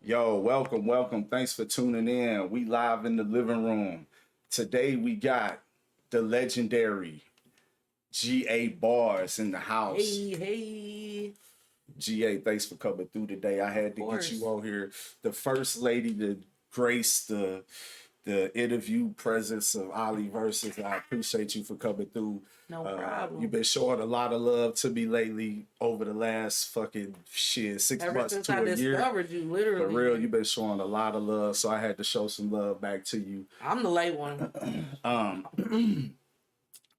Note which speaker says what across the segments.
Speaker 1: Yo, welcome. Thanks for tuning in. We live in the living room. Today we got the legendary GA Barz in the house.
Speaker 2: Hey.
Speaker 1: GA, thanks for coming through today. I had to get you on here. The first lady to grace the interview presence of Oli Versus. I appreciate you for coming through.
Speaker 2: No problem.
Speaker 1: You've been showing a lot of love to me lately over the last fucking 6
Speaker 2: Ever
Speaker 1: months
Speaker 2: since
Speaker 1: to
Speaker 2: I
Speaker 1: a year.
Speaker 2: discovered you, literally.
Speaker 1: For real, you've been showing a lot of love, so I had to show some love back to you.
Speaker 2: I'm the late one.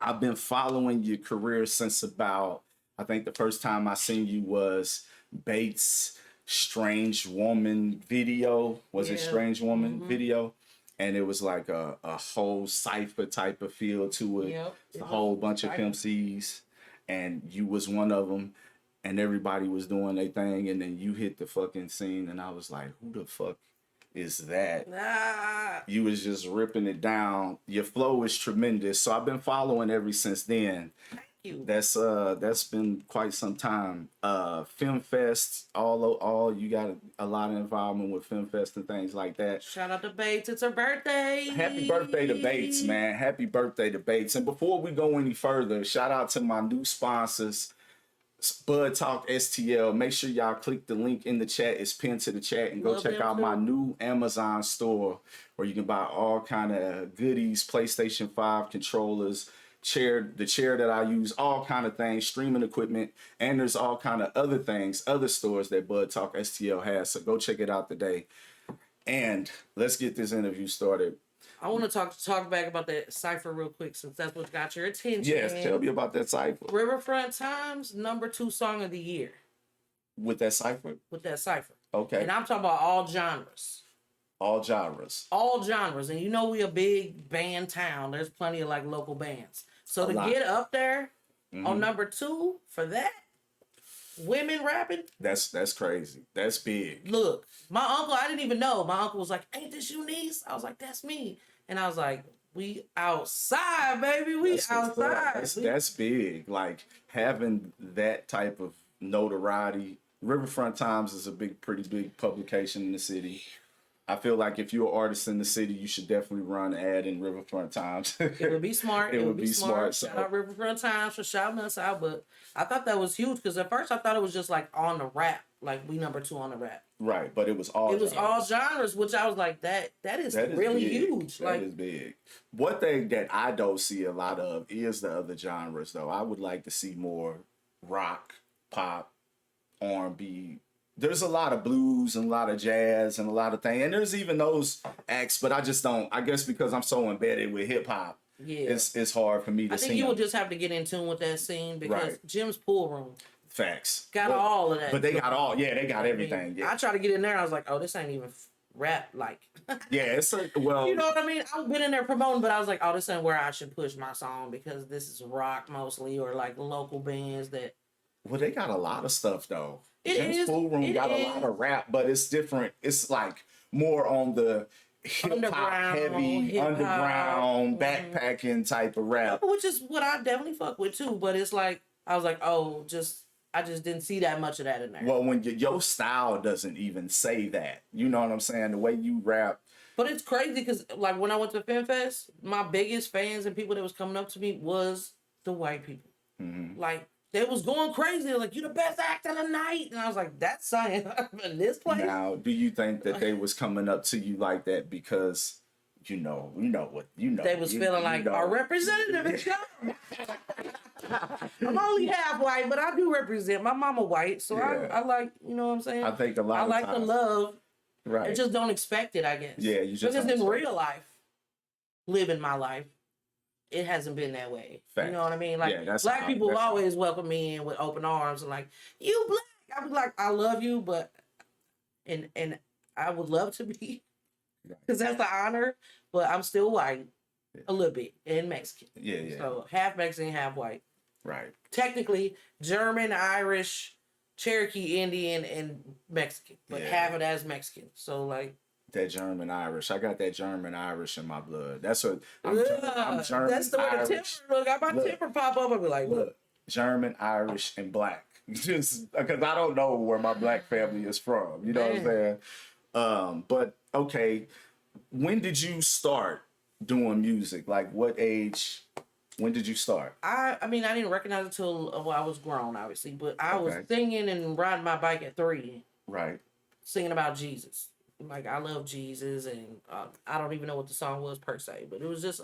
Speaker 1: I've been following your career since about, I think the first time I seen you was Bates' Strange Woman video. Was it Strange Woman video? And it was like a whole cipher type of feel to it.
Speaker 2: Yep.
Speaker 1: A whole bunch of FemCees, and you was one of them, and everybody was doing their thing, and then you hit the fucking scene, and I was like, who the fuck is that?
Speaker 2: Nah.
Speaker 1: You was just ripping it down. Your flow is tremendous. So I've been following ever since then.
Speaker 2: You.
Speaker 1: That's been quite some time. FemFest, all you got a lot of involvement with FemFest and things like that.
Speaker 2: Shout out to Bates, it's her birthday.
Speaker 1: Happy birthday to Bates, man. Happy birthday to Bates. And before we go any further, shout out to my new sponsors, Bud Talk STL. Make sure y'all click the link in the chat. It's pinned to the chat, and go check out my new Amazon store where you can buy all kind of goodies, PlayStation 5 controllers, the chair that I use, all kind of things, streaming equipment, and there's all kind of other things, other stores that Bud Talk STL has. So go check it out today. And let's get this interview started.
Speaker 2: I want to talk back about that cipher real quick, since that's what got your attention.
Speaker 1: Yes, tell me about that cipher.
Speaker 2: Riverfront Times, #2 song of the year.
Speaker 1: With that cipher?
Speaker 2: With that cipher.
Speaker 1: Okay.
Speaker 2: And I'm talking about all genres.
Speaker 1: All genres.
Speaker 2: All genres. And you know we a big band town. There's plenty of like local bands. So to get up there on #2 for that, women rapping.
Speaker 1: That's crazy. That's big.
Speaker 2: Look, my uncle, I didn't even know. My uncle was like, "Ain't this you, niece?" I was like, "That's me." And I was like, "We outside, baby. We outside."
Speaker 1: That's big. Like having that type of notoriety. Riverfront Times is a pretty big publication in the city. I feel like if you're an artist in the city, you should definitely run an ad in Riverfront Times.
Speaker 2: It would be smart.
Speaker 1: It would be smart.
Speaker 2: Shout out Riverfront Times for shouting us out. But I thought that was huge because at first I thought it was just like on the rap, like we #2 on the rap.
Speaker 1: Right, but it was all.
Speaker 2: It was all genres, which I was like, that is really
Speaker 1: big.
Speaker 2: huge.
Speaker 1: That is big. One thing that I don't see a lot of is the other genres, though. I would like to see more rock, pop, R&B. There's a lot of blues and a lot of jazz and a lot of things. And there's even those acts, but I just don't, I guess because I'm so embedded with hip hop, it's hard for me to see.
Speaker 2: I think you would just have to get in tune with that scene because Jim's Pool Room.
Speaker 1: Facts.
Speaker 2: Got all of that.
Speaker 1: But they got all, they got everything.
Speaker 2: I try to get in there, I was like, oh, this ain't even rap like.
Speaker 1: It's well.
Speaker 2: You know what I mean? I've been in there promoting, but I was like, oh, this ain't where I should push my song because this is rock mostly or like local bands that.
Speaker 1: Well, they got a lot of stuff though.
Speaker 2: Jim's
Speaker 1: Pool Room got a lot of rap, but it's different. It's like more on the hip hop heavy, underground, backpacking type of rap.
Speaker 2: Which is what I definitely fuck with too. But it's like I was like, oh, I just didn't see that much of that in there.
Speaker 1: Well, when your style doesn't even say that, you know what I'm saying? The way you rap.
Speaker 2: But it's crazy because like when I went to FemFest, my biggest fans and people that was coming up to me was the white people. Like. They was going crazy. Like, you the best act of the night. And I was like, that's saying in this place.
Speaker 1: Now, do you think that they was coming up to you like that because, you know what.
Speaker 2: They was feeling like, our representative is coming. I'm only half white, but I do represent. My mama white, so I like, you know what I'm saying?
Speaker 1: I think a lot of
Speaker 2: like
Speaker 1: times,
Speaker 2: the love.
Speaker 1: Right.
Speaker 2: I just don't expect it, I guess.
Speaker 1: Yeah, you just
Speaker 2: because in real life, living my life, it hasn't been that way.
Speaker 1: Fact.
Speaker 2: You know what I mean? Like black people always welcome me in with open arms and like, you black. I was like, I love you, but and I would love to be because that's the honor, but I'm still white a little bit and Mexican.
Speaker 1: Yeah.
Speaker 2: So half Mexican, half white.
Speaker 1: Right.
Speaker 2: Technically German, Irish, Cherokee, Indian, and Mexican, but half of that is Mexican. So like.
Speaker 1: That German Irish. I got that German Irish in my blood. That's what I'm German.
Speaker 2: That's the way the temper look. I got my temper pop up and be like, look.
Speaker 1: German, Irish, and black. Just because I don't know where my black family is from. You know what I'm saying? But okay, when did you start doing music? Like what age? When did you start?
Speaker 2: I mean, I didn't recognize it till I was grown, obviously, but I was
Speaker 1: Okay.
Speaker 2: singing and riding my bike at 3,
Speaker 1: Right.
Speaker 2: singing about Jesus. Like, I love Jesus, and I don't even know what the song was per se, but it was just,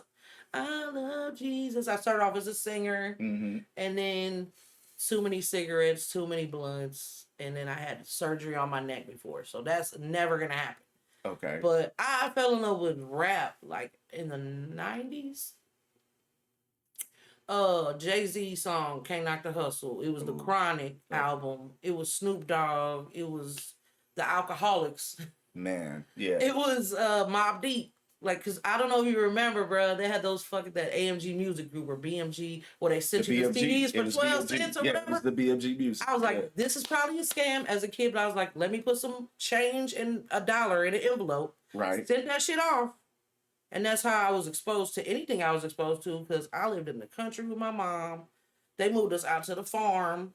Speaker 2: I love Jesus. I started off as a singer,
Speaker 1: Mm-hmm.
Speaker 2: and then too many cigarettes, too many blunts, and then I had surgery on my neck before, so that's never gonna happen.
Speaker 1: Okay.
Speaker 2: But I fell in love with rap like in the 90s. Jay-Z song Can't Knock the Hustle. It was the
Speaker 1: Ooh.
Speaker 2: Chronic album. It was Snoop Dogg. It was the Alcoholics.
Speaker 1: Man, yeah.
Speaker 2: It was Mobb Deep. Like, cause I don't know if you remember, bro. They had those fucking that AMG Music Group or BMG where they sent you the CDs for 12 cents or
Speaker 1: Yeah,
Speaker 2: whatever.
Speaker 1: it was the BMG music.
Speaker 2: I was like, this is probably a scam as a kid, but I was like, let me put some change and $1 in an envelope.
Speaker 1: Right.
Speaker 2: Send that shit off. And that's how I was exposed to anything I was exposed to, because I lived in the country with my mom. They moved us out to the farm.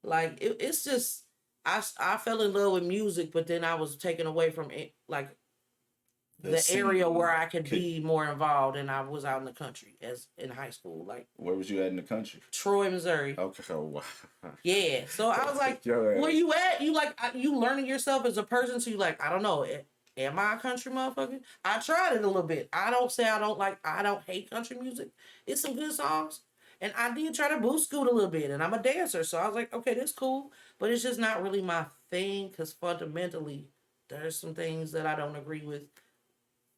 Speaker 2: Like, it's just, I fell in love with music, but then I was taken away from it, like the area where I could be more involved, and I was out in the country as in high school. Like,
Speaker 1: where was you at in the country?
Speaker 2: Troy, Missouri.
Speaker 1: Okay. Oh, wow.
Speaker 2: Yeah. So I was like, where you at? You like, you learning yourself as a person. So you like, I don't know. Am I a country motherfucker? I tried it a little bit. I don't say I don't hate country music. It's some good songs. And I did try to boost scoot a little bit. And I'm a dancer. So I was like, okay, that's cool. But it's just not really my thing, because fundamentally, there's some things that I don't agree with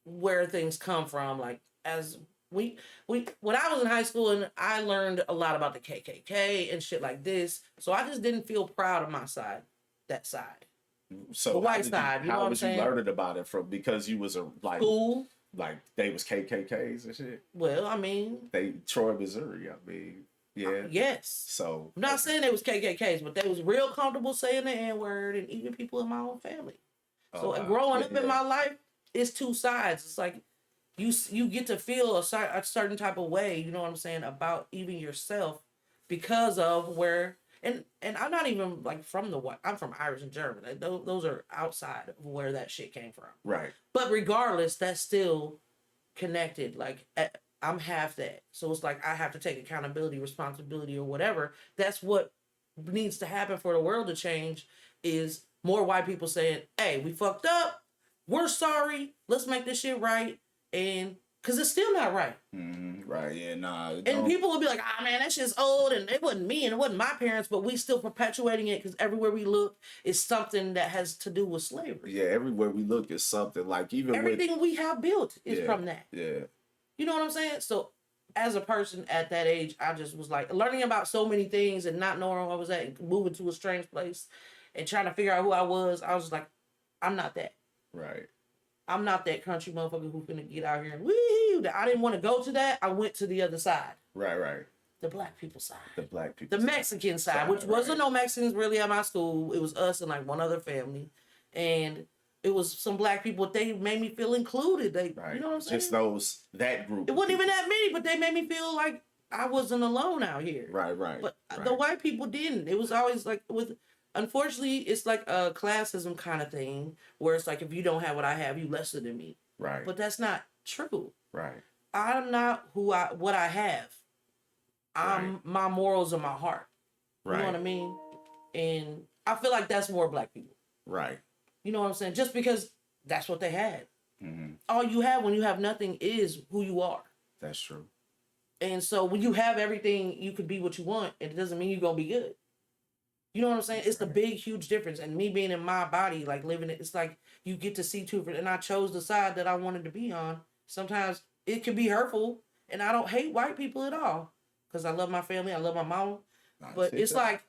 Speaker 2: where things come from. Like, as we when I was in high school, and I learned a lot about the KKK and shit like this. So I just didn't feel proud of my side, that side.
Speaker 1: So
Speaker 2: the white side, you know what I'm saying?
Speaker 1: How would you learn about it from? Because you was
Speaker 2: School.
Speaker 1: Like they was KKKs and shit.
Speaker 2: Well, I mean,
Speaker 1: they Troy, Missouri. I mean, yeah.
Speaker 2: Yes.
Speaker 1: So
Speaker 2: I'm not saying they was KKKs, but they was real comfortable saying the N word, and even people in my own family. So growing up in my life, it's two sides. It's like you get to feel a certain type of way. You know what I'm saying, about even yourself, because of where. And I'm not even like from the white. I'm from Irish and German. Like, those are outside of where that shit came from.
Speaker 1: Right.
Speaker 2: But regardless, that's still connected. Like, I'm half that. So it's like I have to take accountability, responsibility, or whatever. That's what needs to happen for the world to change, is more white people saying, hey, we fucked up. We're sorry. Let's make this shit right. And because it's still not right.
Speaker 1: Mm-hmm. Right. Yeah. Nah.
Speaker 2: And people will be like, ah, man, that shit's old, and it wasn't me, and it wasn't my parents, but we still perpetuating it, because everywhere we look is something that has to do with slavery.
Speaker 1: Yeah. Everywhere we look is something. Like, even
Speaker 2: everything we have built is from that.
Speaker 1: Yeah.
Speaker 2: You know what I'm saying? So as a person at that age, I just was like learning about so many things and not knowing where I was at, and moving to a strange place and trying to figure out who I was. I was like, I'm not that.
Speaker 1: Right.
Speaker 2: I'm not that country motherfucker who's gonna get out here and woo. I didn't want to go to that. I went to the other side.
Speaker 1: Right, right.
Speaker 2: The black people side.
Speaker 1: The black people
Speaker 2: The Mexican side, which wasn't no Mexicans really at my school. It was us and like one other family. And it was some black people. They made me feel included. They, you know what I'm saying?
Speaker 1: Just that group.
Speaker 2: It wasn't even that many, but they made me feel like I wasn't alone out here.
Speaker 1: Right, right.
Speaker 2: But the white people didn't. It was always like unfortunately, it's like a classism kind of thing, where it's like, if you don't have what I have, you lesser than me.
Speaker 1: Right.
Speaker 2: But that's not true.
Speaker 1: Right.
Speaker 2: I'm not what I have. I'm my morals and my heart. You know what I mean? And I feel like that's more black people.
Speaker 1: Right.
Speaker 2: You know what I'm saying? Just because that's what they had.
Speaker 1: Mm-hmm.
Speaker 2: All you have when you have nothing is who you are.
Speaker 1: That's true.
Speaker 2: And so when you have everything, you could be what you want, and it doesn't mean you're going to be good. You know what I'm saying? It's the big, huge difference. And me being in my body, like living it, it's like you get to see two, and I chose the side that I wanted to be on. Sometimes it can be hurtful, and I don't hate white people at all, because I love my family, I love my mama. But it's like,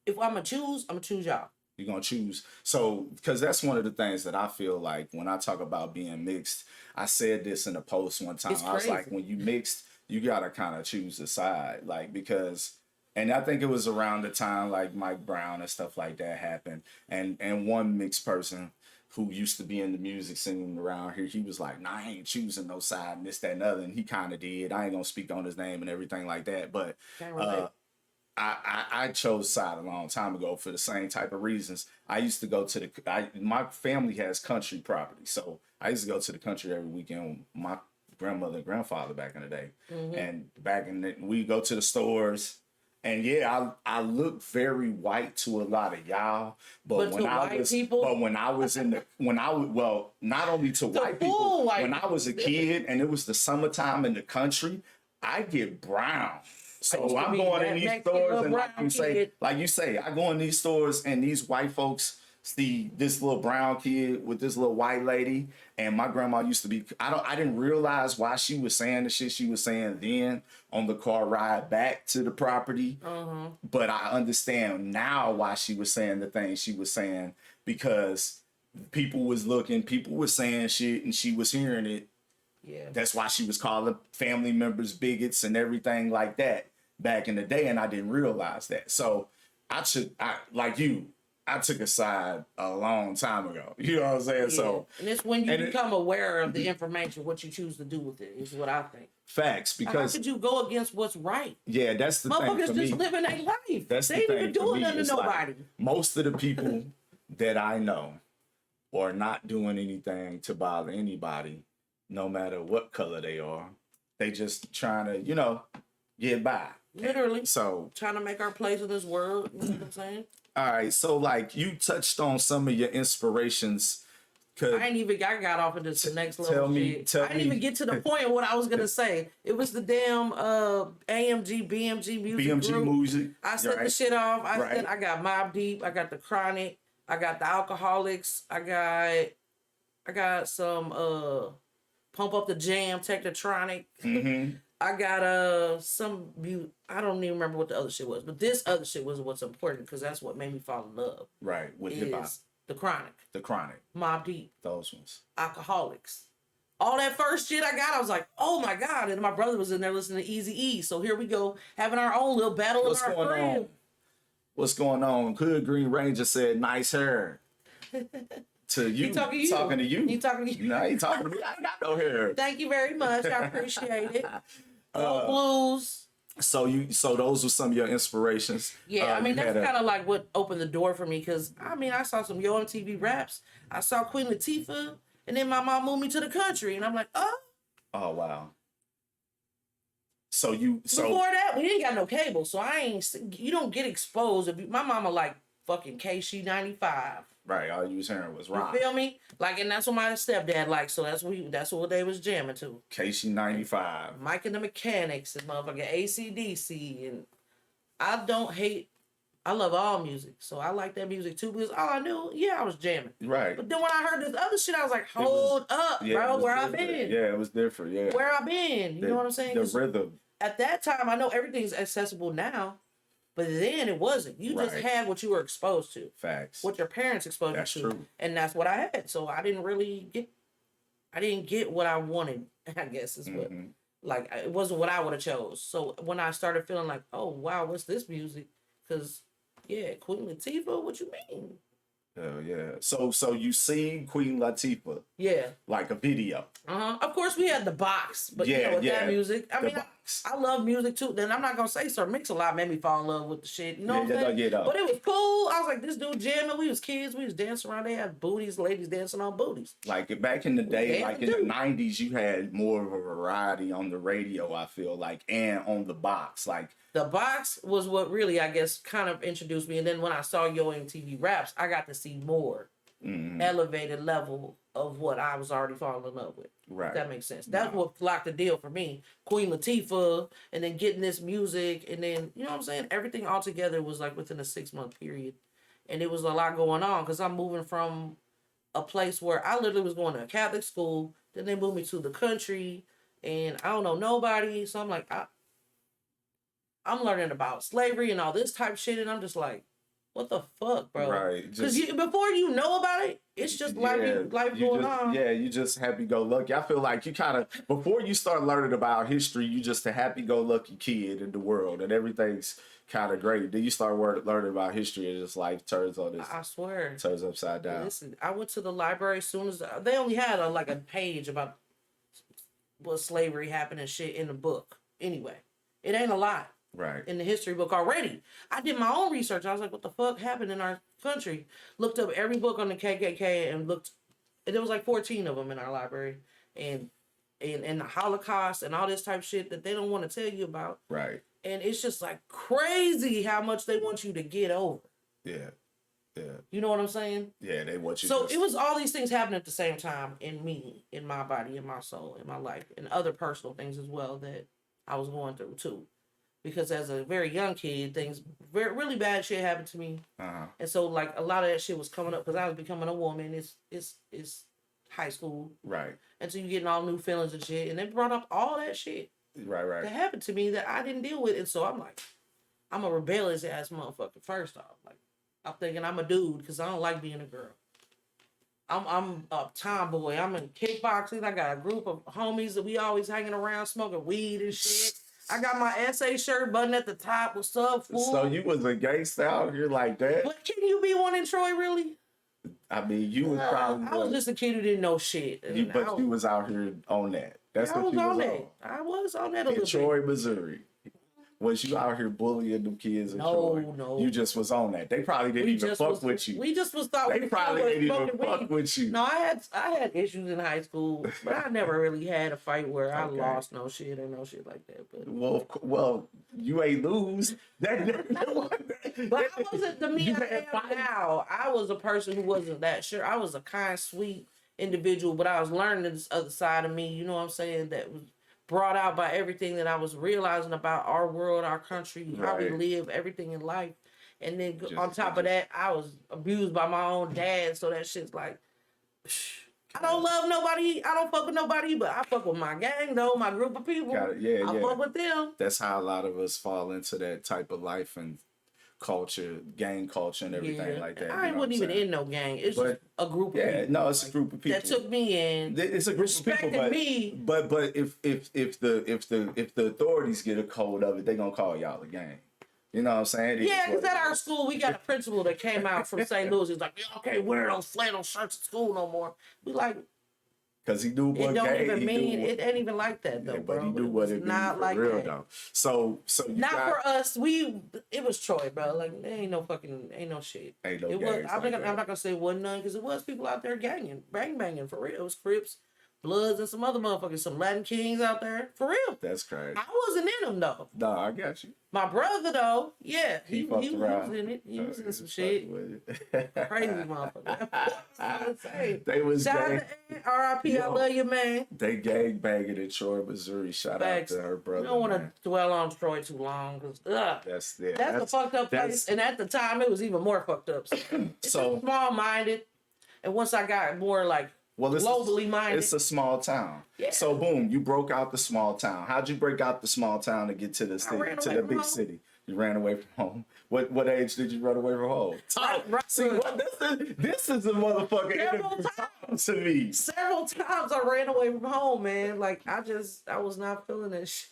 Speaker 2: if I'm going to choose y'all.
Speaker 1: You're going to choose. So, because that's one of the things that I feel like when I talk about being mixed. I said this in a post one time. I was like, when you mixed, you got to kind of choose the side. Like, because, and I think it was around the time like Mike Brown and stuff like that happened. And one mixed person who used to be in the music scene around here, he was like, nah, I ain't choosing no side and this, that, and other. And he kind of did. I ain't going to speak on his name and everything like that. But I chose side a long time ago for the same type of reasons. I used to go to my family has country property, so I used to go to the country every weekend with my grandmother and grandfather back in the day. And back in the, we go to the stores, and yeah, I look very white to a lot of y'all, but when I was
Speaker 2: people?
Speaker 1: but when I was in the when I was well, not only to white people, when I was a kid and it was the summertime in the country, I get brown. So I'm going in these stores and like you say, I go in these stores and these white folks see this little brown kid with this little white lady. And my grandma used to be, I didn't realize why she was saying the shit she was saying then on the car ride back to the property. But I understand now why she was saying the things she was saying, because people was looking, people were saying shit and she was hearing it.
Speaker 2: Yeah.
Speaker 1: That's why she was calling family members bigots and everything like that back in the day, and I didn't realize that. So I took a side a long time ago. You know what I'm saying? Yeah. So,
Speaker 2: and it's when you become aware of the information, what you choose to do with it is what I think.
Speaker 1: Facts, because
Speaker 2: how could you go against what's right?
Speaker 1: Yeah, that's the thing for me.
Speaker 2: Motherfuckers just living their life.
Speaker 1: That's
Speaker 2: they ain't even doing nothing to nobody.
Speaker 1: Like, most of the people that I know are not doing anything to bother anybody, no matter what color they are. They just trying to, get by.
Speaker 2: Literally.
Speaker 1: So
Speaker 2: trying to make our place in this world. You know what I'm saying?
Speaker 1: All right. So like you touched on some of your inspirations.
Speaker 2: I got off into the next level. I didn't even get to the point of what I was gonna say. It was the damn AMG BMG music. I set the shit off. I got Mobb Deep. I got the Chronic. I got the Alcoholics. I got some Pump Up the Jam, Technotronic. I got some I don't even remember what the other shit was, but this other shit was what's important because that's what made me fall in love.
Speaker 1: Right, with hip hop.
Speaker 2: The Chronic. Mobb Deep.
Speaker 1: Those ones.
Speaker 2: Alcoholics. All that first shit I got, I was like, oh my God. And my brother was in there listening to Eazy-E. So here we go, having our own little battle in our crib.
Speaker 1: What's going on? Hood Green Ranger said, nice hair. To you.
Speaker 2: He talking to you.
Speaker 1: Talking to you.
Speaker 2: He talking to you.
Speaker 1: No, he talking to me. I ain't got no hair.
Speaker 2: Thank you very much. I appreciate it. Blues.
Speaker 1: So those were some of your inspirations.
Speaker 2: Yeah, I mean that's kind of like what opened the door for me because I saw some Yo MTV raps. I saw Queen Latifah, and then my mom moved me to the country, and I'm like, oh.
Speaker 1: Oh wow. So
Speaker 2: before that we ain't got no cable, so you don't get exposed. My mama like fucking KC95.
Speaker 1: Right, all you was hearing was rock.
Speaker 2: You feel me? Like, and that's what my stepdad liked, so that's what they was jamming to.
Speaker 1: KC95.
Speaker 2: Mike and the Mechanics and motherfucking AC/DC, and I love all music, so I like that music too because all I knew, I was jamming.
Speaker 1: Right.
Speaker 2: But then when I heard this other shit, I was like, hold up, bro, where I been?
Speaker 1: Yeah, it was different, yeah.
Speaker 2: Where I been? You know what I'm saying?
Speaker 1: The rhythm.
Speaker 2: At that time, I know everything's accessible now. But then it wasn't. You just had what you were exposed to.
Speaker 1: Facts.
Speaker 2: What your parents exposed you to. That's true. And that's what I had. So I didn't get what I wanted, I guess is what. Like, it wasn't what I would have chose. So when I started feeling like, oh, wow, what's this music? Because, Queen Latifah, what you mean?
Speaker 1: Hell yeah. So you seen Queen Latifah?
Speaker 2: Yeah.
Speaker 1: Like a video.
Speaker 2: Of course we had the box, but that music. I love music too. Then I'm not gonna say Sir Mix-a-Lot made me fall in love with the shit. You know what I'm saying? But it was cool. I was like, this dude jamming. We was kids. We was dancing around. They had booties, ladies dancing on booties.
Speaker 1: Like back in the day, like in the 90s, you had more of a variety on the radio, I feel like, and on the box. Like
Speaker 2: the box was what really, I guess, kind of introduced me. And then when I saw Yo MTV Raps, I got to see more elevated level of what I was already falling in love with.
Speaker 1: Right.
Speaker 2: If that makes sense. That's what locked the deal for me. Queen Latifah, and then getting this music, and then, you know what I'm saying? Everything all together was like within a 6-month period. And it was a lot going on because I'm moving from a place where I literally was going to a Catholic school. Then they moved me to the country, and I don't know nobody. So I'm like, I'm learning about slavery and all this type of shit, and I'm just like, what the fuck, bro? Right. Because before you know about it, it's just life going on.
Speaker 1: Yeah, you just happy-go-lucky. I feel like you kind of, before you start learning about history, you just a happy-go-lucky kid in the world, and everything's kind of great. Then you start learning about history, and just life turns on this.
Speaker 2: I swear.
Speaker 1: Turns upside down.
Speaker 2: Listen, I went to the library as soon as, they only had a page about what slavery happened and shit in the book. Anyway, it ain't a lot.
Speaker 1: Right.
Speaker 2: in the history book already. I did my own research. I was like, what the fuck happened in our country? Looked up every book on the KKK and looked, and there was like 14 of them in our library. And the Holocaust and all this type of shit that they don't want to tell you about.
Speaker 1: Right.
Speaker 2: And it's just like crazy how much they want you to get over.
Speaker 1: Yeah. Yeah.
Speaker 2: You know what I'm saying?
Speaker 1: Yeah, they want you
Speaker 2: So it was all these things happening at the same time in me, in my body, in my soul, in my life, and other personal things as well that I was going through too. Because as a very young kid, really bad shit happened to me. And so like a lot of that shit was coming up because I was becoming a woman. It's high school.
Speaker 1: Right.
Speaker 2: And so you getting all new feelings and shit. And they brought up all that shit.
Speaker 1: Right.
Speaker 2: That happened to me that I didn't deal with. And so I'm like, I'm a rebellious ass motherfucker, first off. Like, I'm thinking I'm a dude because I don't like being a girl. I'm a tomboy. I'm in kickboxing. I got a group of homies that we always hanging around smoking weed and shit. I got my SA shirt button at the top. What's up, fool?
Speaker 1: So you was a gangster out here like that?
Speaker 2: But can you be one in Troy, really?
Speaker 1: I mean, you was probably...
Speaker 2: I was just a kid who didn't know shit.
Speaker 1: But you was out here on that. That's what you was on.
Speaker 2: I was on that a little bit.
Speaker 1: In Troy, Missouri. Was you out here bullying them kids in Troy?
Speaker 2: No.
Speaker 1: You just was on that. They probably didn't even fuck with you.
Speaker 2: We just was thought
Speaker 1: they probably didn't even fuck with you.
Speaker 2: No, I had issues in high school, but I never really had a fight where I lost no shit or no shit like that. But
Speaker 1: well, you ain't lose.
Speaker 2: But I wasn't the me I am now. I was a person who wasn't that sure. I was a kind, sweet individual, but I was learning this other side of me. You know what I'm saying? That was brought out by everything that I was realizing about our world, our country, how we live, everything in life. And then on top of that, I was abused by my own dad. So that shit's like, I don't love nobody. I don't fuck with nobody, but I fuck with my gang, though, my group of people. I fuck with them.
Speaker 1: That's how a lot of us fall into that type of life and culture, gang culture and everything like that.
Speaker 2: I wasn't even in no gang. It's just a group of people.
Speaker 1: No, it's a group of people
Speaker 2: that took me in.
Speaker 1: It's a group of people, but if the authorities get a hold of it, they gonna call y'all a gang. You know what I'm saying?
Speaker 2: Yeah, because at our school we got a principal that came out from St. Louis. He's like, y'all can't wear those flannel shirts at school no more. We like.
Speaker 1: Because he knew what
Speaker 2: it ain't even like that though, bro.
Speaker 1: But he knew what it
Speaker 2: not like
Speaker 1: real
Speaker 2: that.
Speaker 1: Though. So
Speaker 2: for us. It was Troy, bro. Like there ain't no shit.
Speaker 1: Ain't no
Speaker 2: I'm not gonna say it wasn't none because it was people out there bang banging for real. It was Crips, Bloods, and some other motherfuckers, some Latin Kings out there for real.
Speaker 1: That's crazy.
Speaker 2: I wasn't in them though.
Speaker 1: No, I got you.
Speaker 2: My brother though, yeah, he was in it. He was in some shit. Crazy motherfucker.
Speaker 1: They was
Speaker 2: shout out to R.I.P. I love you, man.
Speaker 1: They gang banging in Troy, Missouri. Shout out to her brother.
Speaker 2: You don't want to dwell on Troy too long because that's a fucked up place. And at the time, it was even more fucked up. So small minded, and once I got more like. Globally minded.
Speaker 1: It's a small town.
Speaker 2: Yeah.
Speaker 1: So boom, you broke out the small town. How'd you break out the small town to get to the city, to the big city? You ran away from home. What age did you run away from home? See, this is a motherfucker interview to me.
Speaker 2: Several times I ran away from home, man. Like I was not feeling that shit.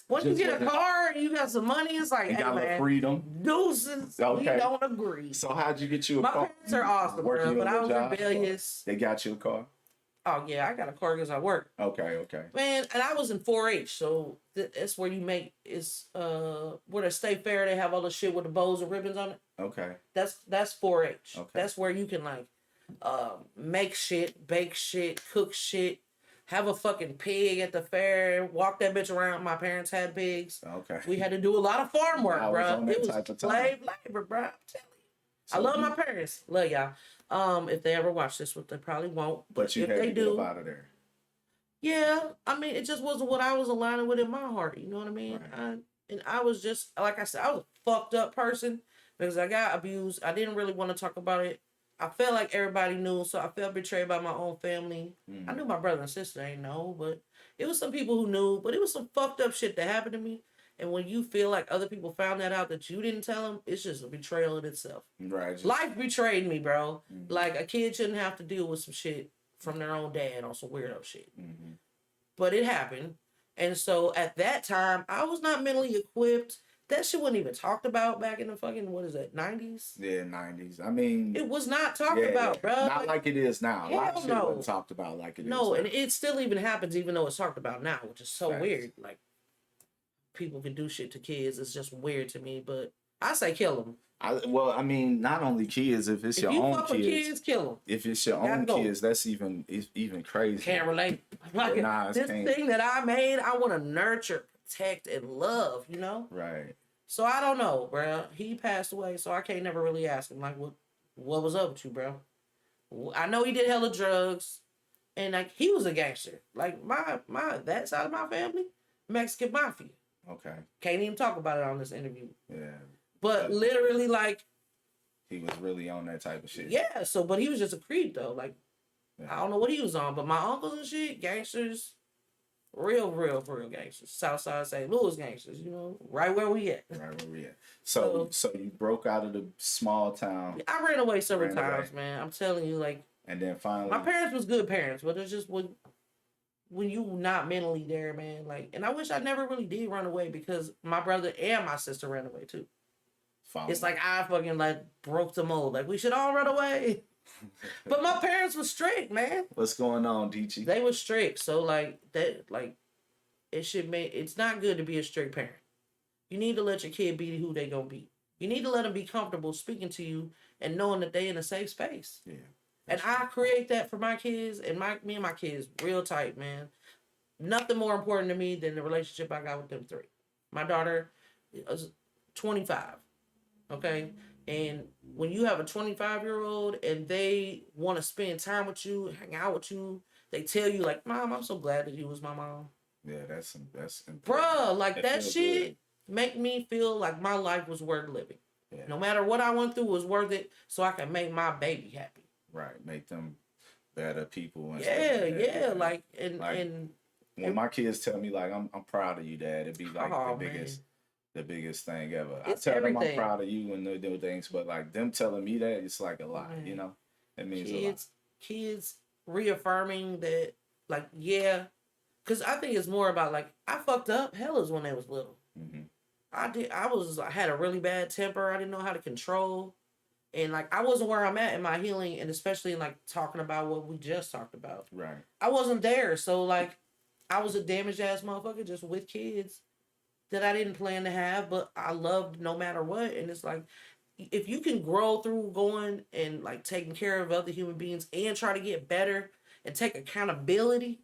Speaker 2: Once you get a car and you got some money, it's like, hey, man,
Speaker 1: freedom.
Speaker 2: Deuces, we don't agree.
Speaker 1: So how'd you get you a car?
Speaker 2: My parents are awesome, bro, but I was rebellious.
Speaker 1: They got you a car?
Speaker 2: Oh, yeah, I got a car because I work.
Speaker 1: Okay.
Speaker 2: Man, and I was in 4-H, so that's where you make, where the state fair, they have all the shit with the bows and ribbons on it.
Speaker 1: Okay.
Speaker 2: That's 4-H. Okay. That's where you can, like, make shit, bake shit, cook shit. Have a fucking pig at the fair, walk that bitch around. My parents had pigs.
Speaker 1: Okay.
Speaker 2: We had to do a lot of farm work, bro. It was slave labor, bro. I'm telling you. So I love my parents. Love y'all. If they ever watch this, they probably won't.
Speaker 1: But you
Speaker 2: if
Speaker 1: had
Speaker 2: they
Speaker 1: to
Speaker 2: do,
Speaker 1: get up out of there.
Speaker 2: Yeah. I mean, it just wasn't what I was aligning with in my heart. You know what I mean? Right. And I was just, like I said, I was a fucked up person because I got abused. I didn't really want to talk about it. I felt like everybody knew, so I felt betrayed by my own family. I knew my brother and sister ain't know, but it was some people who knew. But it was some fucked up shit that happened to me. And when you feel like other people found that out that you didn't tell them, it's just a betrayal in itself.
Speaker 1: Right.
Speaker 2: Life betrayed me, bro. Like a kid shouldn't have to deal with some shit from their own dad on some weirdo shit. But it happened. And so at that time, I was not mentally equipped. That shit wasn't even talked about back in the fucking, 90s?
Speaker 1: Yeah, 90s. I mean...
Speaker 2: It was not talked about, bro.
Speaker 1: Not like it is now. A lot of shit wasn't talked about like it is now.
Speaker 2: No, and it still even happens even though it's talked about now, which is so weird. Like, people can do shit to kids is just weird to me. But I say kill them.
Speaker 1: I mean, not only kids. If it's your
Speaker 2: you
Speaker 1: own
Speaker 2: fuck with kids, kill them.
Speaker 1: If it's your own kids, that's even crazy.
Speaker 2: Can't relate. Like this thing that I made, I want to nurture, protect, and love. You know.
Speaker 1: Right.
Speaker 2: So I don't know, bro. He passed away, so I can't never really ask him like, what was up with you, bro? I know he did hella drugs, and like he was a gangster. Like my that side of my family, Mexican mafia.
Speaker 1: Okay.
Speaker 2: Can't even talk about it on this interview.
Speaker 1: Yeah.
Speaker 2: But literally, like
Speaker 1: he was really on that type of shit.
Speaker 2: Yeah. So, but he was just a creep though. Like I don't know what he was on, but my uncles and shit, gangsters. Real gangsters. Southside St. Louis gangsters, you know, right where we at.
Speaker 1: So you broke out of the small town.
Speaker 2: I ran away several times, man. I'm telling you, like.
Speaker 1: And then finally.
Speaker 2: My parents was good parents, but it's just when you not mentally there, man. Like, and I wish I never really did run away because my brother and my sister ran away too. It's like I fucking like broke the mold. Like we should all run away. But my parents were strict, man.
Speaker 1: What's going on, Dichi?
Speaker 2: They were strict, so like that, like it's not good to be a strict parent. You need to let your kid be who they gonna be. You need to let them be comfortable speaking to you and knowing that they in a safe space. Yeah. And I create that for my kids, and me and my kids real tight, man. Nothing more important to me than the relationship I got with them three. My daughter is 25. Okay. And when you have a 25-year-old and they want to spend time with you, hang out with you, they tell you like, "Mom, I'm so glad that you was my mom."
Speaker 1: Yeah, that's important.
Speaker 2: Bruh, like that shit make me feel like my life was worth living. Yeah. No matter what I went through was worth it, so I can make my baby happy.
Speaker 1: Right, make them better people. And
Speaker 2: yeah, like and
Speaker 1: when my kids tell me like, "I'm proud of you, Dad," it'd be like the biggest thing ever. I tell them I'm proud of you when they do things, but like them telling me that, it's like a lot, you know? It means a lot.
Speaker 2: Kids reaffirming that, like, yeah, because I think it's more about like, I fucked up hellas when I was little. Mm-hmm. I had a really bad temper. I didn't know how to control. And like, I wasn't where I'm at in my healing, and especially in like talking about what we just talked about.
Speaker 1: Right.
Speaker 2: I wasn't there. So like, I was a damaged ass motherfucker just with kids that I didn't plan to have, but I loved no matter what. And it's like, if you can grow through going and like taking care of other human beings and try to get better and take accountability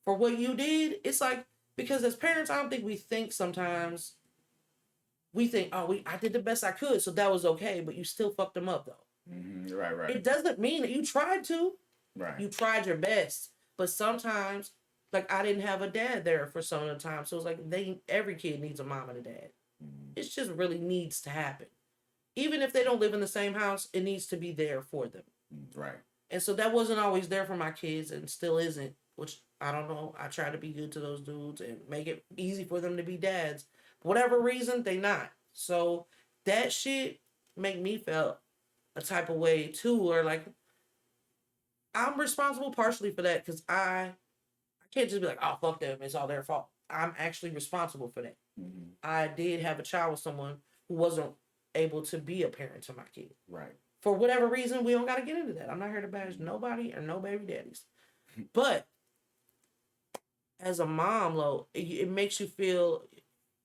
Speaker 2: for what you did, it's like, because as parents, I don't think we think sometimes, we think, oh, I did the best I could, so that was okay, but you still fucked them up though.
Speaker 1: Mm-hmm. Right.
Speaker 2: It doesn't mean that you tried to.
Speaker 1: Right.
Speaker 2: You tried your best, but sometimes, like, I didn't have a dad there for some of the time. So it's like every kid needs a mom and a dad. Mm-hmm. It just really needs to happen. Even if they don't live in the same house, it needs to be there for them.
Speaker 1: Right.
Speaker 2: And so that wasn't always there for my kids and still isn't, which I don't know. I try to be good to those dudes and make it easy for them to be dads. For whatever reason, they not. So that shit make me feel a type of way too, or like I'm responsible partially for that because I can't just be like, oh, fuck them, it's all their fault. I'm actually responsible for that. Mm-hmm. I did have a child with someone who wasn't able to be a parent to my kid.
Speaker 1: Right.
Speaker 2: For whatever reason, we don't got to get into that. I'm not here to bash nobody or no baby daddies. But as a mom, Lo, it makes you feel,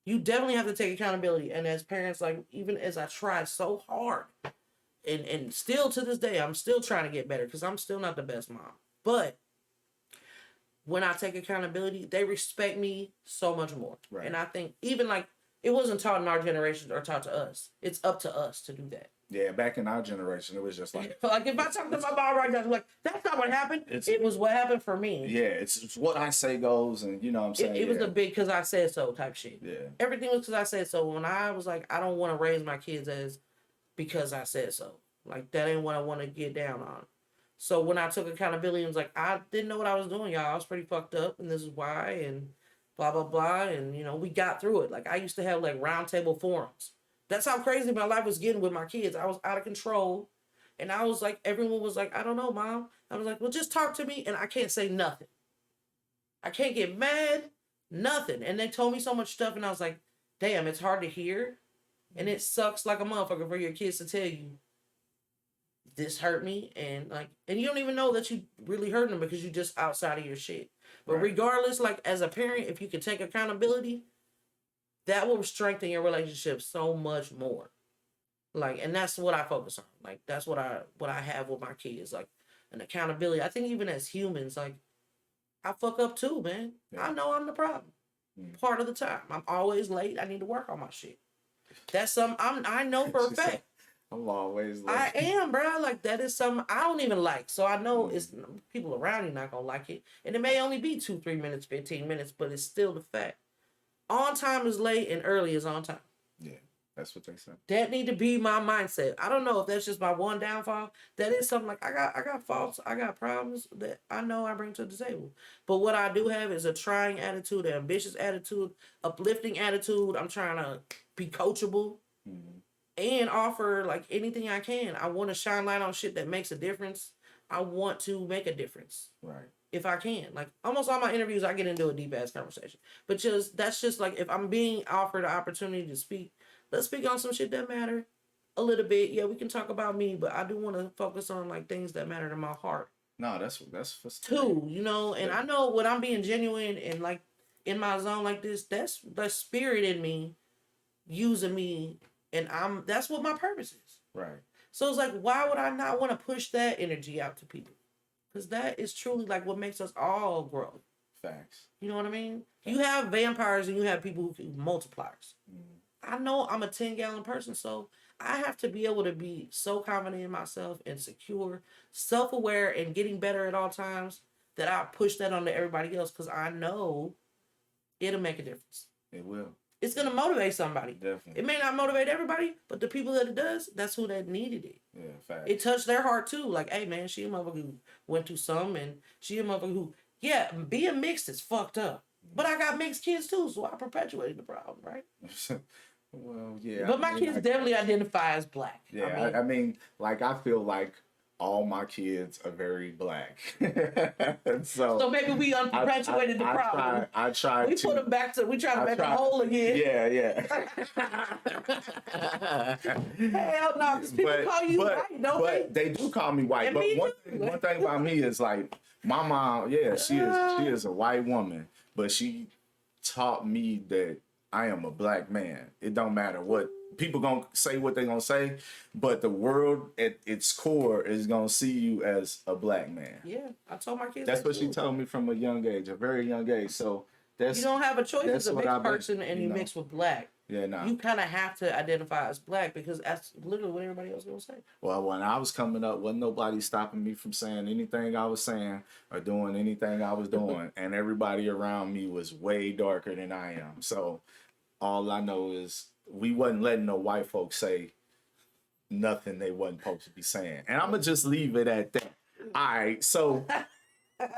Speaker 2: you definitely have to take accountability. And as parents, like, even as I tried so hard, and still to this day, I'm still trying to get better because I'm still not the best mom. But when I take accountability, they respect me so much more. Right. And I think even like, it wasn't taught in our generation or taught to us. It's up to us to do that.
Speaker 1: Yeah, back in our generation, it was just like...
Speaker 2: like, if I talk to my mom right now, I'm like, that's not what happened. It was what happened for me.
Speaker 1: Yeah, it's what I say goes, and you know what I'm saying?
Speaker 2: It was a big because I said so type shit.
Speaker 1: Yeah.
Speaker 2: Everything was because I said so. When I was like, I don't want to raise my kids as because I said so. Like, that ain't what I want to get down on. So when I took accountability, I was like, I didn't know what I was doing, y'all. I was pretty fucked up, and this is why, and blah, blah, blah. And, you know, we got through it. Like, I used to have, like, round table forums. That's how crazy my life was getting with my kids. I was out of control. And I was like, everyone was like, I don't know, Mom. I was like, well, just talk to me, and I can't say nothing. I can't get mad, nothing. And they told me so much stuff, and I was like, damn, it's hard to hear. And it sucks like a motherfucker for your kids to tell you, this hurt me, and you don't even know that you really hurt them because you're just outside of your shit. But regardless, like, as a parent, if you can take accountability, that will strengthen your relationship so much more. Like, and that's what I focus on. Like, that's what I have with my kids, like an accountability. I think even as humans, like, I fuck up too, man.
Speaker 1: Yeah.
Speaker 2: I know I'm the problem. Part of the time, I'm always late. I need to work on my shit. That's something I know for a fact.
Speaker 1: I'm always late.
Speaker 2: I am, bro. Like, that is something I don't even like. So I know it's people around you not gonna like it, and it may only be 2-3 minutes, 15 minutes, but it's still the fact. On time is late, and early is on time.
Speaker 1: Yeah, that's what they say.
Speaker 2: That need to be my mindset. I don't know if that's just my one downfall. That is something like I got faults, I got problems that I know I bring to the table. But what I do have is a trying attitude, an ambitious attitude, uplifting attitude. I'm trying to be coachable and offer like anything I can. I want to shine light on shit that makes a difference. I want to make a difference.
Speaker 1: Right.
Speaker 2: If I can. Like, almost all my interviews, I get into a deep ass conversation. But that's just like, if I'm being offered an opportunity to speak, let's speak on some shit that matter a little bit. Yeah, we can talk about me, but I do want to focus on like things that matter to my heart.
Speaker 1: No, that's for
Speaker 2: too, you know. And I know when I'm being genuine and like in my zone like this, that's the spirit in me using me, and that's what my purpose is.
Speaker 1: Right.
Speaker 2: So it's like, why would I not want to push that energy out to people? Because that is truly like what makes us all grow.
Speaker 1: Facts.
Speaker 2: You know what I mean? You have vampires and you have people who can multipliers. I know I'm a 10-gallon person, so I have to be able to be so confident in myself and secure, self-aware, and getting better at all times that I push that onto everybody else, because I know it'll make a difference.
Speaker 1: It will.
Speaker 2: It's going to motivate somebody.
Speaker 1: Definitely.
Speaker 2: It may not motivate everybody, but the people that it does, that's who that needed it.
Speaker 1: Yeah, facts.
Speaker 2: It touched their heart too. Like, hey man, she a motherfucker who went through some, and she a motherfucker who, yeah, being mixed is fucked up. But I got mixed kids too, so I perpetuated the problem, right?
Speaker 1: Well, yeah.
Speaker 2: But my kids definitely identify as black.
Speaker 1: Yeah, I mean, like, I feel like all my kids are very black. so
Speaker 2: maybe we perpetuated the problem.
Speaker 1: I try
Speaker 2: we
Speaker 1: to
Speaker 2: put them back to, we try to make them whole again.
Speaker 1: Yeah.
Speaker 2: Hell no, because people call you white, don't they?
Speaker 1: They do call me white.
Speaker 2: And
Speaker 1: but
Speaker 2: me
Speaker 1: one thing about me is, like, my mom, she is a white woman, but she taught me that I am a black man. It don't matter what people gonna say, what they gonna say, but the world at its core is gonna see you as a black man.
Speaker 2: Yeah, I told my kids.
Speaker 1: That's what she told me from a young age, a very young age. So that's,
Speaker 2: you don't have a choice as a mixed person, and you
Speaker 1: know.
Speaker 2: mix with black.
Speaker 1: Yeah, no.
Speaker 2: You kind of have to identify as black, because that's literally what everybody else is gonna say.
Speaker 1: Well, when I was coming up, wasn't nobody stopping me from saying anything I was saying or doing anything I was doing, and everybody around me was way darker than I am. So all I know is we wasn't letting no white folks say nothing they wasn't supposed to be saying. And I'm going to just leave it at that. All right, so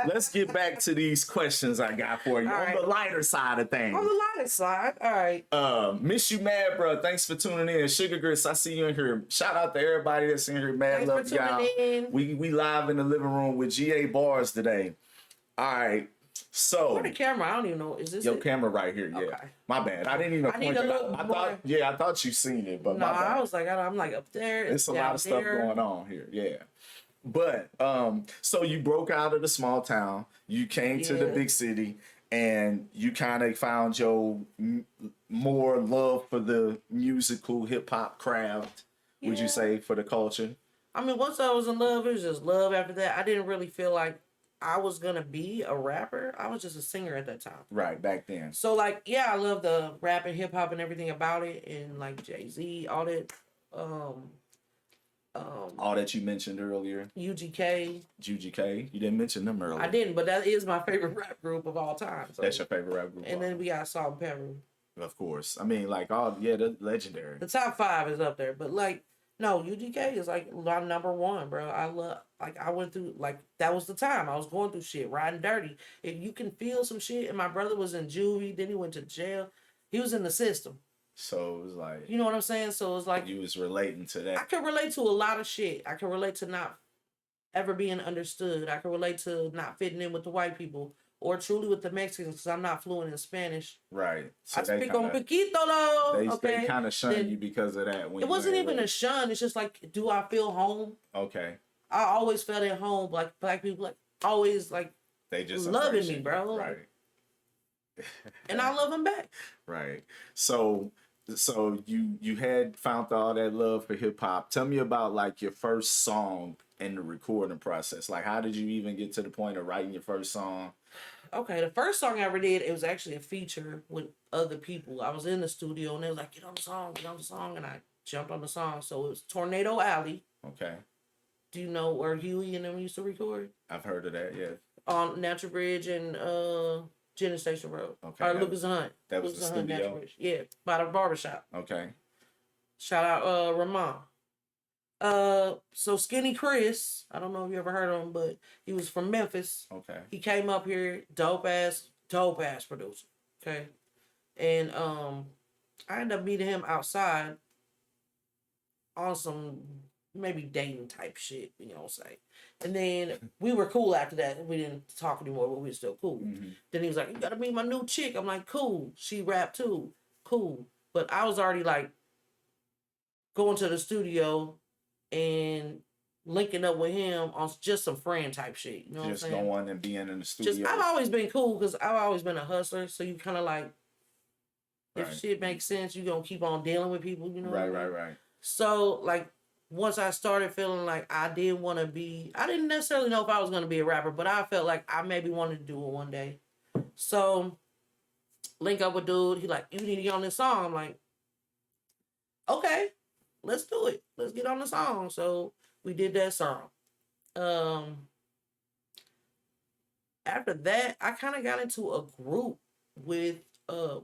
Speaker 1: let's get back to these questions I got for you on the lighter side of things.
Speaker 2: On the lighter side, all right.
Speaker 1: Miss you mad, bro. Thanks for tuning in. Sugar Grits, I see you in here. Shout out to everybody that's in here. Mad love y'all. We live in the living room with GA Barz today. All right. So
Speaker 2: where the camera? I don't even know. Is this
Speaker 1: your camera right here? Yeah. Okay. My bad. I didn't even point it out. I thought you seen it, but
Speaker 2: no, I was like, I'm like up there.
Speaker 1: It's a lot of stuff going on here. Yeah. But so you broke out of the small town, you came to the big city, and you kind of found your more love for the musical hip hop craft. Would you say, for the culture?
Speaker 2: I mean, once I was in love, it was just love. After that, I didn't really feel like I was gonna be a rapper. I was just a singer at that time.
Speaker 1: Right, back then.
Speaker 2: So like, yeah, I love the rap and hip hop and everything about it, and like Jay-Z, all that.
Speaker 1: All that you mentioned earlier.
Speaker 2: UGK.
Speaker 1: You didn't mention them earlier.
Speaker 2: I didn't, but that is my favorite rap group of all time. So.
Speaker 1: That's your favorite rap group.
Speaker 2: And then we got Salt and Pepper.
Speaker 1: Of course. I mean, like, the legendary.
Speaker 2: The top 5 is up there, but like, no, UGK is like my number 1, bro. I went through, like, that was the time. I was going through shit, riding dirty. If you can feel some shit, and my brother was in juvie, then he went to jail. He was in the system.
Speaker 1: So it was like...
Speaker 2: You know what I'm saying? So it's like...
Speaker 1: You was relating to that.
Speaker 2: I could relate to a lot of shit. I could relate to not ever being understood. I could relate to not fitting in with the white people. Or truly with the Mexicans, because I'm not fluent in Spanish.
Speaker 1: Right.
Speaker 2: So I speak on poquito, though.
Speaker 1: They kind of shun you because of that.
Speaker 2: It wasn't even a shun. It's just like, do I feel home?
Speaker 1: Okay.
Speaker 2: I always felt at home. Like, black people, like, always, like,
Speaker 1: they just
Speaker 2: loving me, bro.
Speaker 1: Right.
Speaker 2: And I love him back.
Speaker 1: Right. So you had found all that love for hip hop. Tell me about like your first song in the recording process. Like how did you even get to the point of writing your first song?
Speaker 2: Okay, the first song I ever did, it was actually a feature with other people. I was in the studio and they was like, get on the song, and I jumped on the song. So it was Tornado Alley.
Speaker 1: Okay.
Speaker 2: Do you know where Huey and them used to record?
Speaker 1: I've heard of that, yeah.
Speaker 2: On Natural Bridge and Jenner Station Road.
Speaker 1: Okay.
Speaker 2: Or Lucas Hunt.
Speaker 1: That was
Speaker 2: Lucas
Speaker 1: the
Speaker 2: Hunt,
Speaker 1: studio?
Speaker 2: Natural Bridge. Yeah, by the barbershop.
Speaker 1: Okay.
Speaker 2: Shout out Ramon. So Skinny Chris, I don't know if you ever heard of him, but he was from Memphis.
Speaker 1: Okay.
Speaker 2: He came up here, dope ass producer. Okay. And I ended up meeting him outside on some maybe dating type shit, you know what I'm saying? And then we were cool after that. We didn't talk anymore, but we were still cool.
Speaker 1: Mm-hmm.
Speaker 2: Then he was like, you gotta meet my new chick. I'm like, cool. She rap too. Cool. But I was already like going to the studio and linking up with him on just some friend type shit. You know what I'm saying?
Speaker 1: Just going and being in the studio.
Speaker 2: I've always been cool because I've always been a hustler. So you kind of like, if shit makes sense, you gonna keep on dealing with people, you know?
Speaker 1: Right.
Speaker 2: So like once I started feeling like I did want to be, I didn't necessarily know if I was gonna be a rapper, but I felt like I maybe wanted to do it one day. So link up with dude, he like, you need to get on this song. I'm like, okay, let's do it. Let's get on the song. So we did that song. After that, I kind of got into a group with I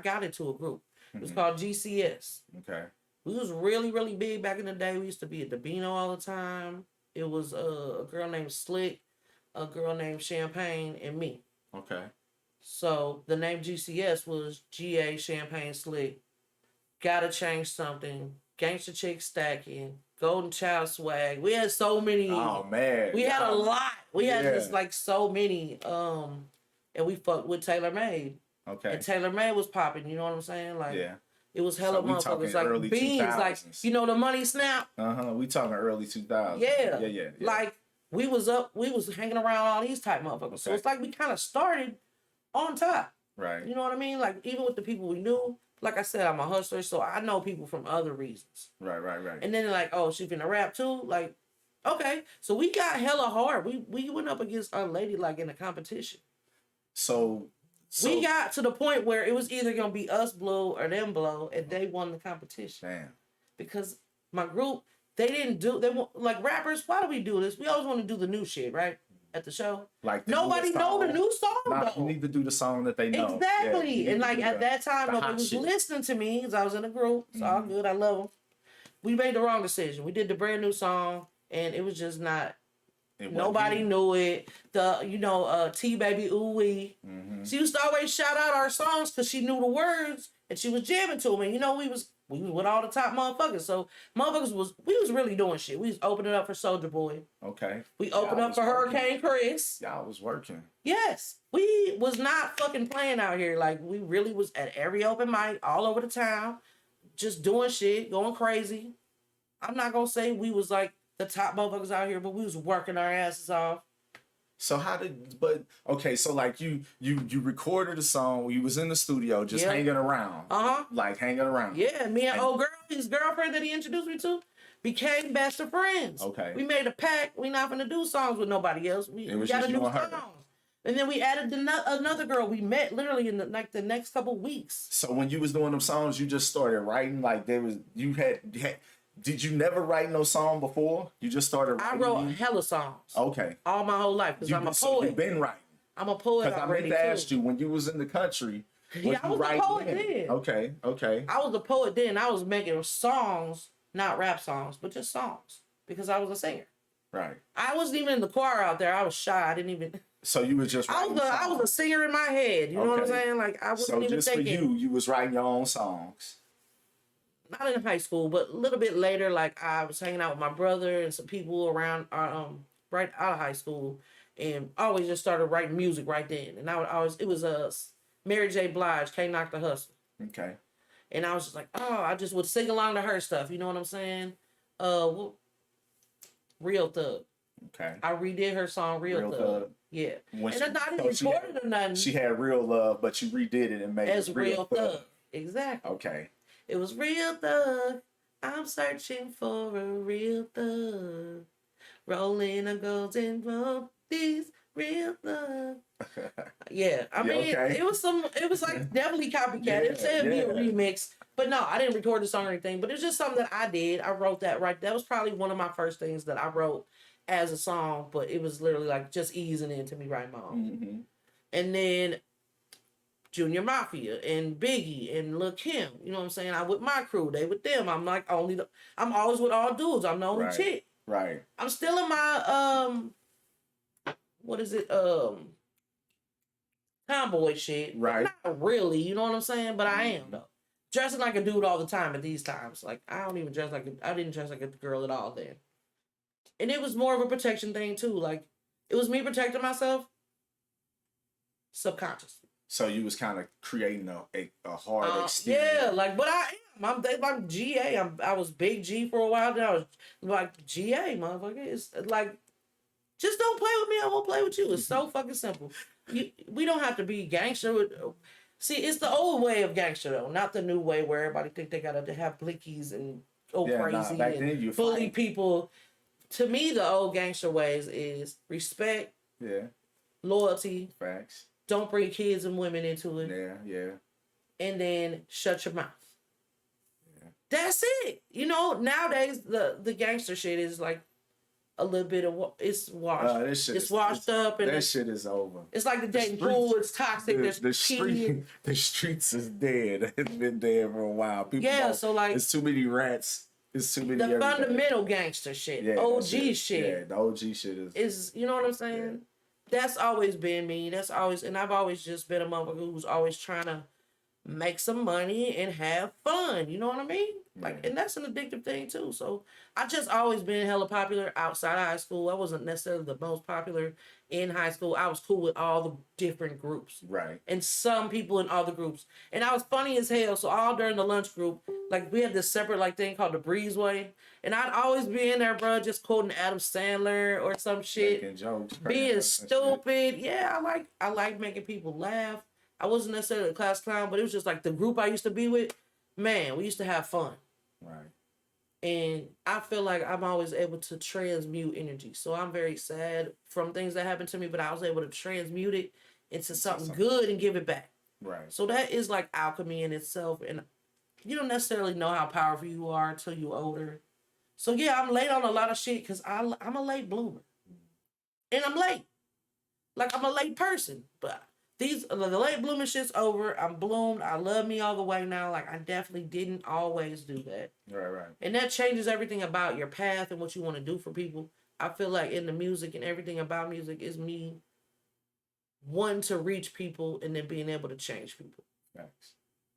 Speaker 2: got into a group. It was called GCS.
Speaker 1: Okay.
Speaker 2: We was really, really big back in the day. We used to be at Dabino all the time. It was a girl named Slick, a girl named Champagne, and me.
Speaker 1: Okay.
Speaker 2: So the name GCS was GA Champagne Slick. Gotta change something. Gangsta Chick Stacking. Golden Child Swag. We had so many.
Speaker 1: Oh man.
Speaker 2: We had a lot. We had just like so many. And we fucked with Taylor Made.
Speaker 1: Okay.
Speaker 2: And Taylor Made was popping. You know what I'm saying? Like,
Speaker 1: yeah.
Speaker 2: It was hella motherfuckers like beans,
Speaker 1: 2000s.
Speaker 2: like you know the Money Snap.
Speaker 1: We talking early 2000s.
Speaker 2: Yeah. Like we was hanging around all these type motherfuckers. Okay. So it's like we kind of started on top.
Speaker 1: Right.
Speaker 2: You know what I mean? Like even with the people we knew. Like I said, I'm a hustler, so I know people from other reasons.
Speaker 1: Right.
Speaker 2: And then they're like, oh, she finna rap too? Like, okay. So we got hella hard. We went up against our lady like in a competition. So we got to the point where it was either gonna be us blow or them blow, and they won the competition.
Speaker 1: Damn.
Speaker 2: Because my group, they like rappers. Why do we do this? We always want to do the new shit, right? At the show, like nobody know the new song. Though.
Speaker 1: You need to do the song that they know.
Speaker 2: Exactly, and like at that time, nobody was listening to me because I was in a group. It's all good. I love them. We made the wrong decision. We did the brand new song, and it was just not. Nobody knew it. T Baby Ooh Wee. She used to always shout out our songs because she knew the words and she was jamming to them. And we was with all the top motherfuckers. So we was really doing shit. We was opening up for Soulja Boy.
Speaker 1: Okay.
Speaker 2: We opened up for Hurricane Chris.
Speaker 1: Y'all was working.
Speaker 2: Yes. We was not fucking playing out here. Like we really was at every open mic all over the town, just doing shit, going crazy. I'm not gonna say we was like the top motherfuckers out here, but we was working our asses off.
Speaker 1: So so like you recorded a song, you was in the studio just hanging around. Like hanging around.
Speaker 2: Yeah, me and old girl, his girlfriend that he introduced me to, became best of friends. Okay. We made a pact, we not gonna do songs with nobody else. We got a new song. And then we added another girl we met literally in the next couple weeks.
Speaker 1: So when you was doing them songs, you just started writing like did you never write no song before? You just started writing?
Speaker 2: I wrote hella songs.
Speaker 1: Okay.
Speaker 2: All my whole life because I'm a poet.
Speaker 1: So you've been writing.
Speaker 2: I'm a poet
Speaker 1: because I meant to ask you, when you was in the country,
Speaker 2: I was a poet then.
Speaker 1: Okay.
Speaker 2: I was a poet then. I was making songs, not rap songs, but just songs because I was a singer.
Speaker 1: Right.
Speaker 2: I wasn't even in the choir out there. I was shy. I didn't even...
Speaker 1: So you was just writing songs.
Speaker 2: I was a singer in my head. You know what I'm saying? Like I wasn't even thinking.
Speaker 1: So just for you was writing your own songs.
Speaker 2: Not in high school, but a little bit later, like I was hanging out with my brother and some people around right out of high school, and I always just started writing music right then. And it was Mary J. Blige, Can't Knock the Hustle.
Speaker 1: Okay.
Speaker 2: And I was just like, I just would sing along to her stuff. You know what I'm saying? Real Thug.
Speaker 1: Okay.
Speaker 2: I redid her song Real Thug. Yeah.
Speaker 1: When
Speaker 2: and I didn't record it or nothing.
Speaker 1: She had Real Love, but you redid it and made
Speaker 2: as
Speaker 1: it Real Thug.
Speaker 2: Exactly.
Speaker 1: Okay.
Speaker 2: It was Real Thug. I'm searching for a real thug. Rolling a golden rope. These real thug. Yeah. I mean, it was like definitely copycat. It said be a remix. But no, I didn't record the song or anything. But it's just something that I did. I wrote that right. That was probably one of my first things that I wrote as a song. But it was literally like just easing into me writing my own.
Speaker 1: Mm-hmm.
Speaker 2: And then Junior Mafia and Biggie and Lil Kim. You know what I'm saying? I with my crew. They with them. I'm like I'm always with all dudes. I'm the only chick.
Speaker 1: Right.
Speaker 2: I'm still in my what is it? Tomboy shit.
Speaker 1: Right.
Speaker 2: Not really, you know what I'm saying? But I am though. Dressing like a dude all the time at these times. Like I didn't dress like a girl at all then. And it was more of a protection thing too. Like it was me protecting myself subconsciously.
Speaker 1: So you was kind of creating a hard exterior.
Speaker 2: Yeah, like, but I am. I'm GA. I was big G for a while. Then I was like GA, motherfucker. It's like, just don't play with me. I won't play with you. It's so fucking simple. We don't have to be gangster. See, it's the old way of gangster though, not the new way where everybody think they gotta have blickies and crazy and bully people. To me, the old gangster ways is respect, loyalty,
Speaker 1: facts.
Speaker 2: Don't bring kids and women into it.
Speaker 1: Yeah.
Speaker 2: And then shut your mouth. Yeah. That's it. You know, nowadays the gangster shit is like a little bit of it's washed. It's washed up and
Speaker 1: that shit is over.
Speaker 2: It's like the dating pool. It's toxic.
Speaker 1: The streets is dead. It's been dead for a while. People
Speaker 2: so like
Speaker 1: it's too many rats. It's too many.
Speaker 2: The fundamental gangster shit. Yeah, OG shit.
Speaker 1: Yeah, the OG shit
Speaker 2: is you know what I'm saying? Yeah. That's always been me. And I've always just been a motherfucker who's always trying to make some money and have fun. You know what I mean? Like, and that's an addictive thing too. So I just always been hella popular outside of high school. I wasn't necessarily the most popular in high school. I was cool with all the different groups.
Speaker 1: Right.
Speaker 2: And some people in all the groups. And I was funny as hell. So all during the lunch group, like we had this separate like thing called the Breezeway. And I'd always be in there, bro, just quoting Adam Sandler or some shit.
Speaker 1: Making jokes.
Speaker 2: Being stupid. Yeah, I like making people laugh. I wasn't necessarily a class clown, but it was just like the group I used to be with. Man, we used to have fun.
Speaker 1: Right.
Speaker 2: And I feel like I'm always able to transmute energy. So I'm very sad from things that happened to me, but I was able to transmute it into something good and give it back.
Speaker 1: Right.
Speaker 2: So that is like alchemy in itself. And you don't necessarily know how powerful you are until you're older. So yeah, I'm late on a lot of shit because I'm a late bloomer. And I'm late. Like I'm a late person. But the late blooming shit's over. I'm bloomed. I love me all the way now. Like I definitely didn't always do that.
Speaker 1: Right.
Speaker 2: And that changes everything about your path and what you want to do for people. I feel like in the music and everything about music is me wanting to reach people and then being able to change people.
Speaker 1: Thanks.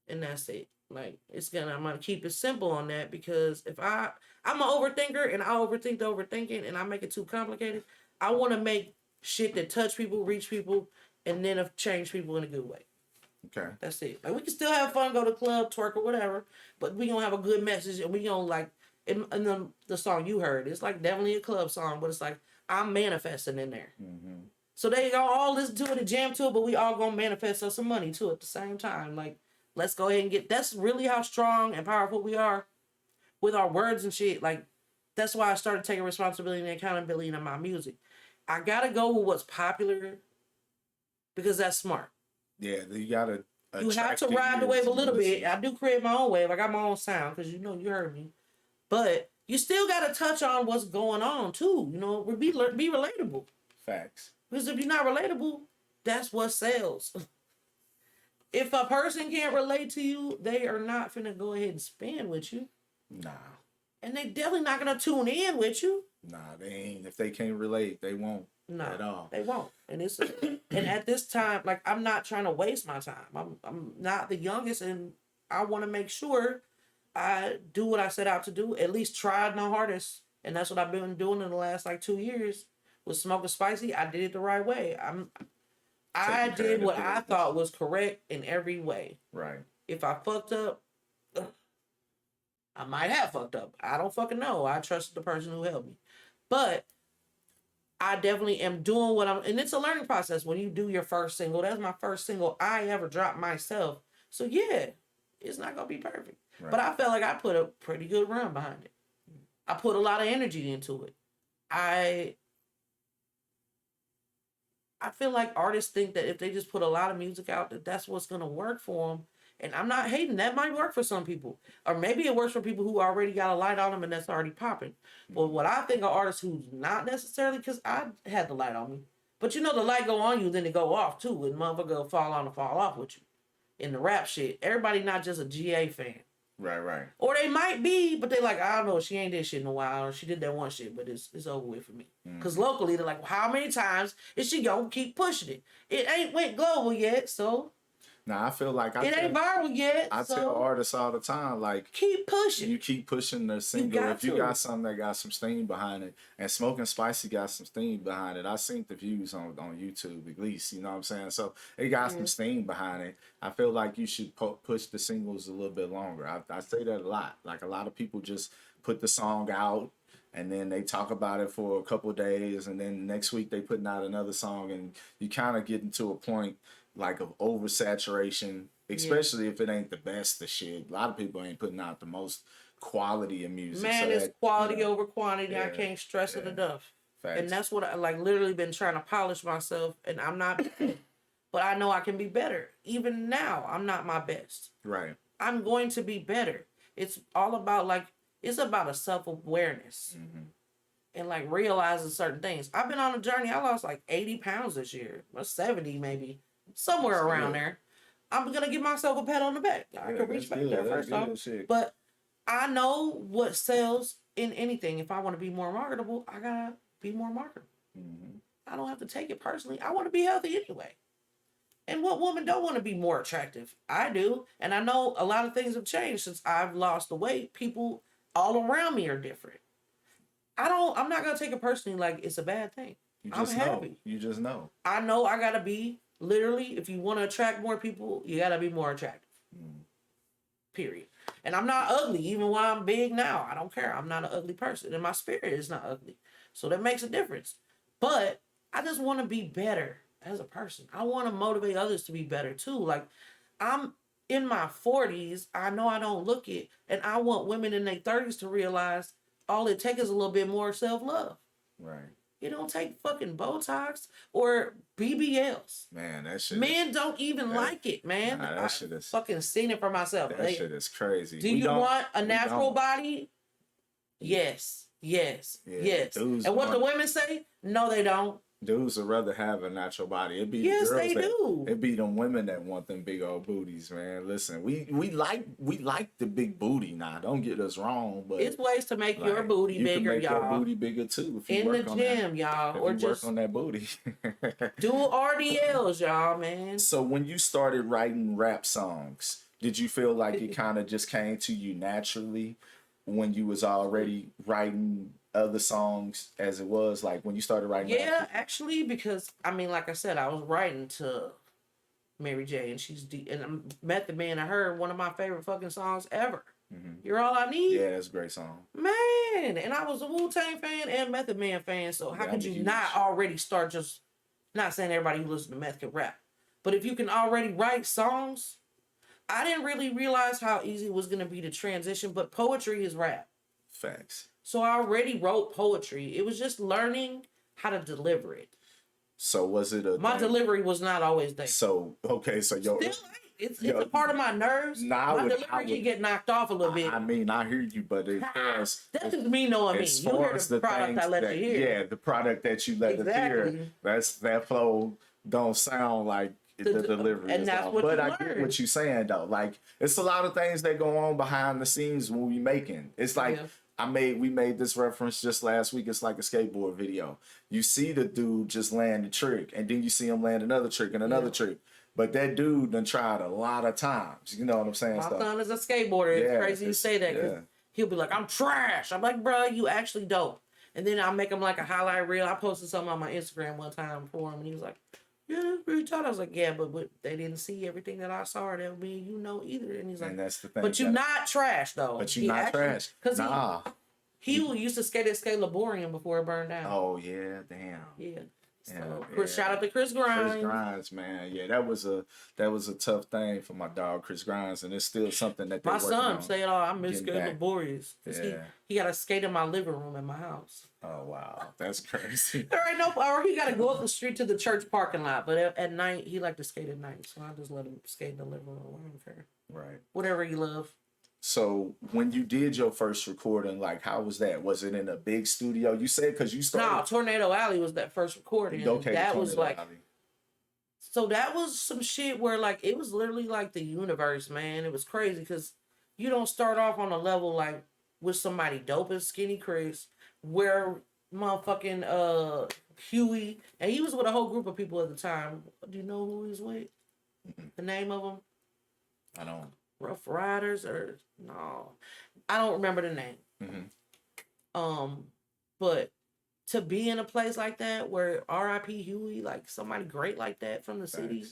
Speaker 2: And that's it. Like I'm gonna keep it simple on that because if I'm an overthinker and I overthink the overthinking and I make it too complicated, I want to make shit that touch people, reach people, and then change people in a good way.
Speaker 1: Okay.
Speaker 2: That's it. Like we can still have fun, go to the club, twerk or whatever, but we gonna have a good message and we gonna like in the song you heard, it's like definitely a club song, but it's like I'm manifesting in there.
Speaker 1: Mm-hmm.
Speaker 2: So they all listen to it and jam to it, but we all gonna manifest us some money too at the same time. Like let's go ahead and that's really how strong and powerful we are with our words and shit. Like that's why I started taking responsibility and accountability in my music. I gotta go with what's popular because that's smart.
Speaker 1: Yeah, you gotta.
Speaker 2: You have to ride the wave a little bit. I do create my own wave. I got my own sound because you heard me, but you still gotta touch on what's going on too. You know, be relatable.
Speaker 1: Facts.
Speaker 2: Because if you're not relatable, that's what sells. If a person can't relate to you, they are not finna go ahead and spin with you.
Speaker 1: Nah.
Speaker 2: And they definitely not gonna tune in with you.
Speaker 1: Nah, they ain't. If they can't relate, they won't.
Speaker 2: Nah,
Speaker 1: at all.
Speaker 2: They won't. And and at this time, like I'm not trying to waste my time. I'm not the youngest, and I want to make sure I do what I set out to do. At least try my hardest, and that's what I've been doing in the last like 2 years with Smoking Spicy. I did it the right way. I did what I thought was correct in every way.
Speaker 1: Right.
Speaker 2: If I fucked up, I might have fucked up. I don't fucking know. I trusted the person who helped me. But I definitely am doing what I'm, and it's a learning process. When you do your first single, that's my first single I ever dropped myself. So yeah, it's not gonna be perfect,
Speaker 1: Right.
Speaker 2: but I felt like I put a pretty good run behind it. I put a lot of energy into it. I feel like artists think that if they just put a lot of music out, that that's what's gonna work for them. And I'm not hating. That might work for some people, or maybe it works for people who already got a light on them and that's already popping. But what I think of artists who's not necessarily, because I had the light on me, but you know the light go on you, then it go off too, and motherfucker will fall on and fall off with you. In the rap shit, everybody not just a GA fan.
Speaker 1: Right.
Speaker 2: Or they might be, but they like, I don't know, she ain't did shit in a while, or she did that one shit, but it's over with for me. Because locally, they're like, well, how many times is she gonna keep pushing it? It ain't went global yet, so.
Speaker 1: Now, I feel like
Speaker 2: it ain't viral yet,
Speaker 1: I tell artists all the time, like,
Speaker 2: keep pushing.
Speaker 1: You keep pushing the single. If you got something that got some steam behind it, and Smoking Spicy got some steam behind it, I seen the views on YouTube at least, you know what I'm saying? So it got some steam behind it. I feel like you should push the singles a little bit longer. I say that a lot. Like, a lot of people just put the song out, and then they talk about it for a couple of days, and then next week they putting out another song, and you kind of get into a point like of oversaturation, especially if it ain't the best of shit. A lot of people ain't putting out the most quality of music.
Speaker 2: Man,
Speaker 1: so
Speaker 2: it's quality over quantity. I can't stress it enough.
Speaker 1: Facts.
Speaker 2: And that's what I like literally been trying to polish myself, and I'm not but I know I can be better. Even now, I'm not my best.
Speaker 1: Right.
Speaker 2: I'm going to be better. It's all about it's about a self-awareness. And like realizing certain things. I've been on a journey. I lost like 80 pounds this year, or 70 maybe. Somewhere around there. I'm gonna give myself a pat on the back. I can reach back there first off. But I know what sells in anything. If I want to be more marketable, I gotta be more marketable. I don't have to take it personally. I want to be healthy anyway. And what woman don't want to be more attractive? I do. And I know a lot of things have changed since I've lost the weight. People all around me are different. I'm not gonna take it personally like it's a bad thing. I'm happy.
Speaker 1: You just know.
Speaker 2: I know I gotta be literally, if you want to attract more people, you gotta be more attractive. Period. And I'm not ugly, even when I'm big now. I don't care. I'm not an ugly person, and my spirit is not ugly, so that makes a difference. But I just want to be better as a person. I want to motivate others to be better too. Like, I'm in my 40s. I know I don't look it, and I want women in their 30s to realize all it takes is a little bit more self-love.
Speaker 1: Right.
Speaker 2: It don't take fucking Botox or BBLs.
Speaker 1: Man, that shit.
Speaker 2: Men don't even like it, man.
Speaker 1: Nah, that shit is
Speaker 2: fucking seen it for myself.
Speaker 1: That shit is crazy.
Speaker 2: Do you want a natural body? Yes. And what the women say? No, they don't.
Speaker 1: Dudes would rather have a natural body. It'd be
Speaker 2: yes,
Speaker 1: the girls
Speaker 2: they do.
Speaker 1: It'd be them women that want them big old booties, man. Listen, we like the big booty now. Don't get us wrong, but
Speaker 2: it's ways to make your booty bigger, y'all.
Speaker 1: Your booty bigger too. If you
Speaker 2: in
Speaker 1: work
Speaker 2: the
Speaker 1: on
Speaker 2: gym,
Speaker 1: that,
Speaker 2: y'all,
Speaker 1: if
Speaker 2: or
Speaker 1: you
Speaker 2: just
Speaker 1: work on that booty.
Speaker 2: do RDLs, y'all, man.
Speaker 1: So when you started writing rap songs, did you feel like it kind of just came to you naturally when you was already writing other songs as it was, like when you started writing?
Speaker 2: Yeah, actually, because I mean, like I said, I was writing to Mary J, and and Method Man and her, one of my favorite fucking songs ever. You're All I Need.
Speaker 1: Yeah, that's a great song,
Speaker 2: man. And I was a Wu-Tang fan and Method Man fan, so how could you not already start? Just not saying everybody who listens to Meth can rap, but if you can already write songs, I didn't really realize how easy it was going to be to transition. But poetry is rap.
Speaker 1: Facts.
Speaker 2: So I already wrote poetry. It was just learning how to deliver it.
Speaker 1: So was it
Speaker 2: my delivery was not always there.
Speaker 1: So okay, so
Speaker 2: it's a part of my nerves. My delivery can get knocked off a little bit.
Speaker 1: I mean, I hear you, but as far as
Speaker 2: that's just me knowing me. You hear the product I let you hear.
Speaker 1: Yeah, the product that you let us hear. That flow don't sound like the delivery.
Speaker 2: And that's what
Speaker 1: but
Speaker 2: you
Speaker 1: I
Speaker 2: learn.
Speaker 1: get what you're saying though. Like, it's a lot of things that go on behind the scenes when we making. It's like we made this reference just last week. It's like a skateboard video. You see the dude just land the trick, and then you see him land another trick and another trick. But that dude done tried a lot of times. You know what I'm saying?
Speaker 2: My son is a skateboarder. It's crazy you say that, because he'll be like, I'm trash. I'm like, bro, you actually dope. And then I'll make him like a highlight reel. I posted something on my Instagram one time for him, and he was like, yeah, that's pretty tight. I was like, yeah, but they didn't see everything that I saw. That would be, either. And he's like,
Speaker 1: and that's the thing.
Speaker 2: But you're not trash, though.
Speaker 1: But you're not trash.
Speaker 2: Because He used to skate at Scalaborium before it burned down.
Speaker 1: Oh yeah, damn.
Speaker 2: Yeah. So
Speaker 1: Yeah.
Speaker 2: shout out to Chris Grimes.
Speaker 1: Chris Grimes, man. Yeah, that was a tough thing for my dog Chris Grimes, and it's still something that they're
Speaker 2: My
Speaker 1: working on.
Speaker 2: son say it all. I miss
Speaker 1: getting
Speaker 2: skating
Speaker 1: back.
Speaker 2: Laborious.
Speaker 1: Yeah.
Speaker 2: He got to skate in my living room in my house.
Speaker 1: Oh wow, that's crazy.
Speaker 2: There ain't no, or he got to go up the street to the church parking lot. But at night, he like to skate at night, so I just let him skate in the living room. I don't care.
Speaker 1: Right.
Speaker 2: Whatever he love.
Speaker 1: So when you did your first recording, like how was that? Was it in a big studio? You said because you started.
Speaker 2: No, Tornado Alley was that first recording.
Speaker 1: Okay,
Speaker 2: that was
Speaker 1: Tornado
Speaker 2: like.
Speaker 1: Alley.
Speaker 2: So that was some shit where like it was literally like the universe, man. It was crazy because you don't start off on a level like with somebody dope as Skinny Chris, where motherfucking Huey, and he was with a whole group of people at the time. Do you know who he was with? The name of them?
Speaker 1: I don't.
Speaker 2: Rough Riders or no, I don't remember the name. But to be in a place like that where R.I.P. Huey, like somebody great like that from the city,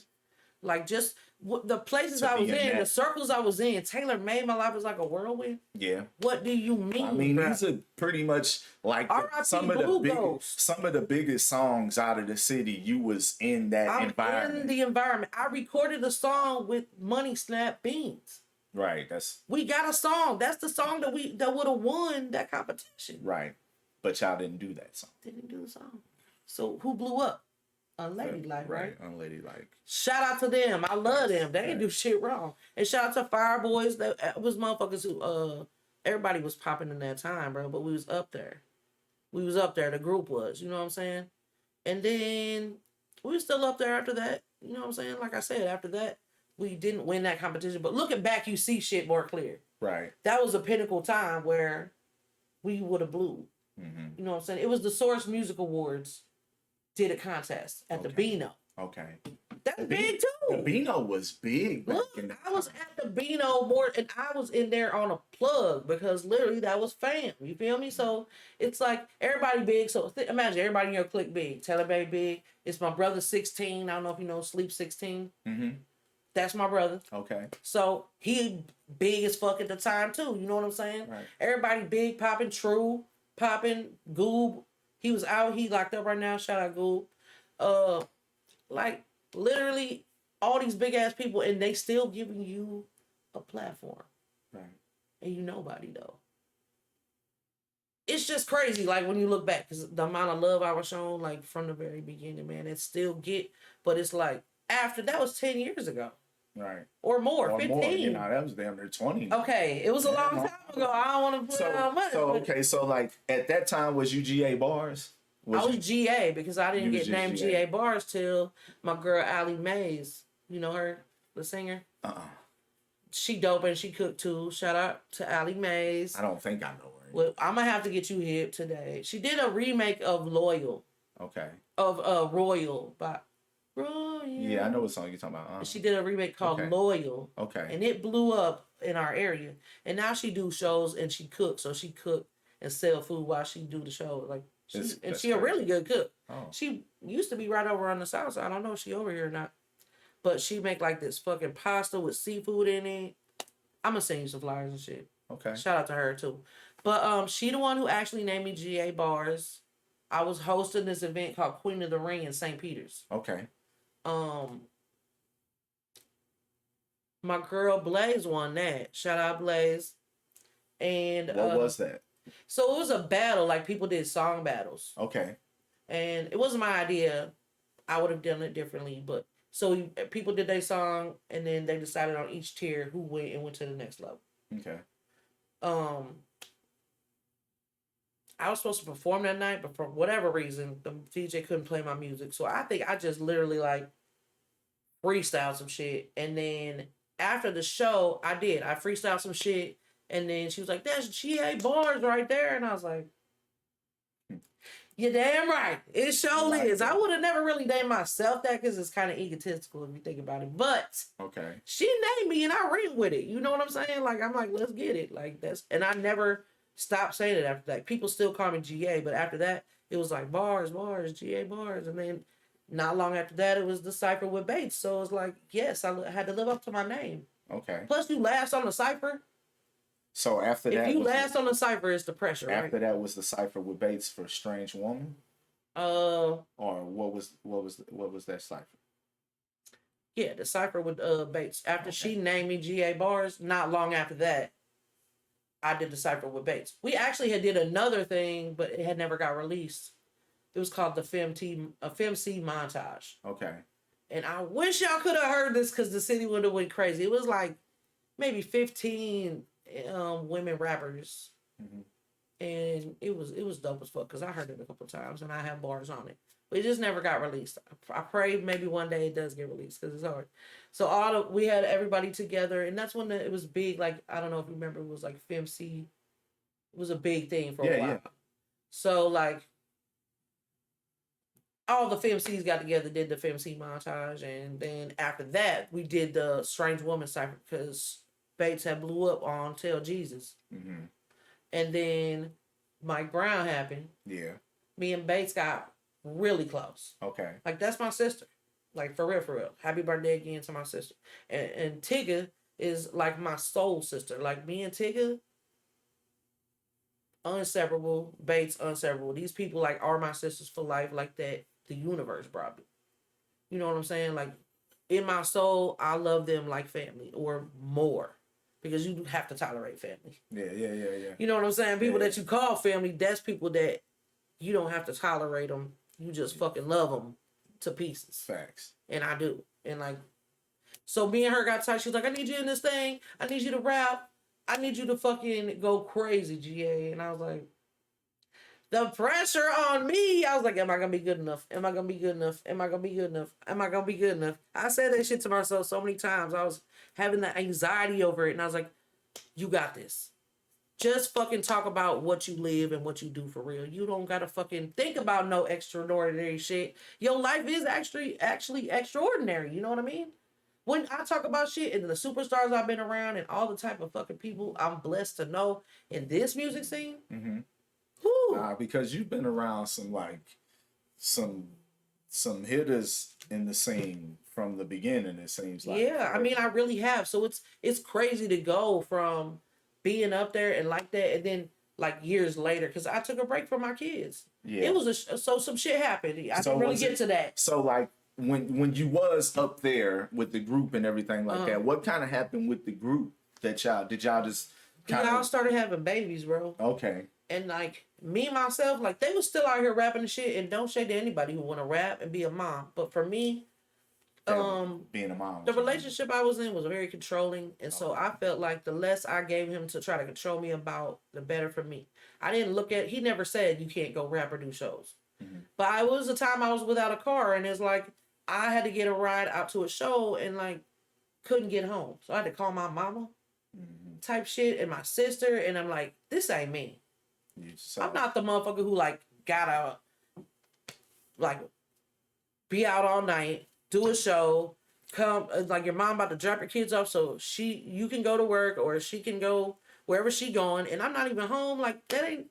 Speaker 2: like just the places I was in, the circles I was in, Taylor made my life was like a whirlwind.
Speaker 1: Yeah.
Speaker 2: What do you mean?
Speaker 1: I mean, these are pretty much like some of the biggest songs out of the city. You was in that environment.
Speaker 2: In the environment. I recorded a song with Money Snap Beans.
Speaker 1: Right.
Speaker 2: We got a song. That's the song that would have won that competition.
Speaker 1: Right. But y'all didn't do that song.
Speaker 2: Didn't do the song. So who blew up? Unladylike, right?
Speaker 1: Unladylike.
Speaker 2: Shout out to them. I love them. They didn't do shit wrong. And shout out to Fireboys. That was motherfuckers who everybody was popping in that time, bro. But we was up there. The group was. You know what I'm saying? And then we were still up there after that. You know what I'm saying? Like I said, after that, we didn't win that competition. But looking back, you see shit more clear.
Speaker 1: Right.
Speaker 2: That was a pinnacle time where we would have blew. You know what I'm saying? It was the Source Music Awards did a contest at the Beano.
Speaker 1: Okay.
Speaker 2: That's big too.
Speaker 1: The Beano was big.
Speaker 2: Look, I was at the Beano more, and I was in there on a plug because literally that was fam. You feel me? So it's like everybody big. So imagine everybody in your clique big. Taylor Bay big. It's my brother 16. I don't know if you know Sleep 16. That's my brother.
Speaker 1: Okay.
Speaker 2: So he big as fuck at the time too. You know what I'm saying?
Speaker 1: Right.
Speaker 2: Everybody big, popping, True, popping, Goob. He was out. He locked up right now. Shout out Goob. Like literally all these big ass people, and they still giving you a platform.
Speaker 1: Right.
Speaker 2: And you nobody though. It's just crazy, like when you look back, because the amount of love I was shown, like from the very beginning, man, it still but it's like after that was 10 years ago.
Speaker 1: Right.
Speaker 2: Or more, 15.
Speaker 1: More, you know, that was damn near 20.
Speaker 2: Okay, it was a long time ago. I don't want to put out money.
Speaker 1: So like at that time, was you GA Barz?
Speaker 2: I was GA because I didn't get named GA Barz till my girl Allie Mays. You know her, the singer? She dope and she cooked too. Shout out to Allie Mays.
Speaker 1: I don't think I know her.
Speaker 2: Well, I'm going to have to get you hip today. She did a remake of Loyal.
Speaker 1: Okay.
Speaker 2: Of Royal by Royal.
Speaker 1: Yeah, I know what song you're talking about.
Speaker 2: She did a remake called Loyal.
Speaker 1: Okay.
Speaker 2: And it blew up in our area. And now she do shows and she cooks. So she cook and sell food while she do the show. Like she a really good cook.
Speaker 1: Oh.
Speaker 2: She used to be right over on the south side. I don't know if she over here or not. But she make like this fucking pasta with seafood in it. I'm gonna send you some flyers and shit.
Speaker 1: Okay.
Speaker 2: Shout out to her too. But she the one who actually named me GA Barz. I was hosting this event called Queen of the Ring in St. Peter's.
Speaker 1: Okay.
Speaker 2: My girl Blaze won that. Shout out Blaze. And
Speaker 1: what was that?
Speaker 2: So it was a battle, like people did song battles.
Speaker 1: Okay.
Speaker 2: And it wasn't my idea. I would have done it differently, but so people did their song, and then they decided on each tier who went to the next level.
Speaker 1: Okay.
Speaker 2: I was supposed to perform that night, but for whatever reason, the DJ couldn't play my music. So I think I just literally like freestyled some shit. And then after the show, I freestyled some shit. And then she was like, "That's GA Barz right there." And I was like, "You're damn right. It sure is." I would have never really named myself that because it's kind of egotistical if you think about it. But she named me and I ran with it. You know what I'm saying? Like, I'm like, let's get it. Like, and I never stopped saying it after that. People still call me GA, but after that, it was like Barz, GA Barz. And then not long after that, it was the cipher with Bates. So it's like, yes, I had to live up to my name.
Speaker 1: Okay.
Speaker 2: Plus, you last on the cipher.
Speaker 1: So after that,
Speaker 2: if you last on the cipher, it's the pressure.
Speaker 1: After
Speaker 2: right?
Speaker 1: that was the cipher with Bates for Strange Woman.
Speaker 2: Uh,
Speaker 1: Or what was that cipher?
Speaker 2: yeah, the cipher with Bates. After
Speaker 1: Okay.
Speaker 2: she named me GA Barz, not long after that, I did the cipher with Bates. We actually had did another thing, but it had never got released. It was called the FemCee montage.
Speaker 1: Okay.
Speaker 2: And I wish y'all could have heard this because the city would have went crazy. It was like maybe 15 women rappers.
Speaker 1: Mm-hmm.
Speaker 2: And it was dope as fuck because I heard it a couple times and I have bars on it. But it just never got released. I pray maybe one day it does get released because it's hard. So we had everybody together, and that's when it was big. Like, I don't know if you remember, it was like FemCee. It was a big thing for a while. Yeah. So like all the FemCees got together, did the FemCee montage, and then after that we did the Strange Woman cipher because Bates had blew up on Tell Jesus. Mm-hmm. And then Mike Brown happened. Yeah. Me and Bates got really close. Okay. Like, that's my sister. Like, for real, for real. Happy birthday again to my sister. And Tigga is like my soul sister. Like, me and Tigga, inseparable. Bates, inseparable. These people, like, are my sisters for life. Like, that the universe brought me. You know what I'm saying? Like, in my soul, I love them like family or more. Because you have to tolerate family. Yeah. You know what I'm saying? People that you call family, that's people that you don't have to tolerate them. You just fucking love them to pieces. Facts. And I do. And like, so me and her got tight. She was like, I need you in this thing. I need you to rap. I need you to fucking go crazy, GA. And I was like, the pressure on me. I was like, am I going to be good enough? Am I going to be good enough? Am I going to be good enough? Am I going to be good enough? I said that shit to myself so many times. I was having that anxiety over it. And I was like, you got this. Just fucking talk about what you live and what you do for real. You don't got to fucking think about no extraordinary shit. Your life is actually extraordinary. You know what I mean? When I talk about shit and the superstars I've been around and all the type of fucking people I'm blessed to know in this music scene. Mm-hmm. Because you've been around some hitters in the scene from the beginning, it seems like. Yeah, I mean, I really have. So it's crazy to go from being up there and like that, and then like years later, because I took a break from my kids. Yeah, it was so some shit happened. I can really get to that. So like when you was up there with the group and everything like that, what kind of happened with the group that y'all just y'all started having babies, bro? Okay. And like me myself, like they was still out here rapping and shit, and don't shade to anybody who want to rap and be a mom. But for me, being a mom, the relationship I was in was very controlling, and so I felt like the less I gave him to try to control me about, the better for me. I didn't look at. He never said you can't go rap or do shows, but it was a time I was without a car, and it's like I had to get a ride out to a show, and like couldn't get home, so I had to call my mama, type shit, and my sister, and I'm like, this ain't me. I'm not the motherfucker who like gotta like be out all night, do a show, come like your mom about to drop your kids off so you can go to work or she can go wherever she going, and I'm not even home. Like that ain't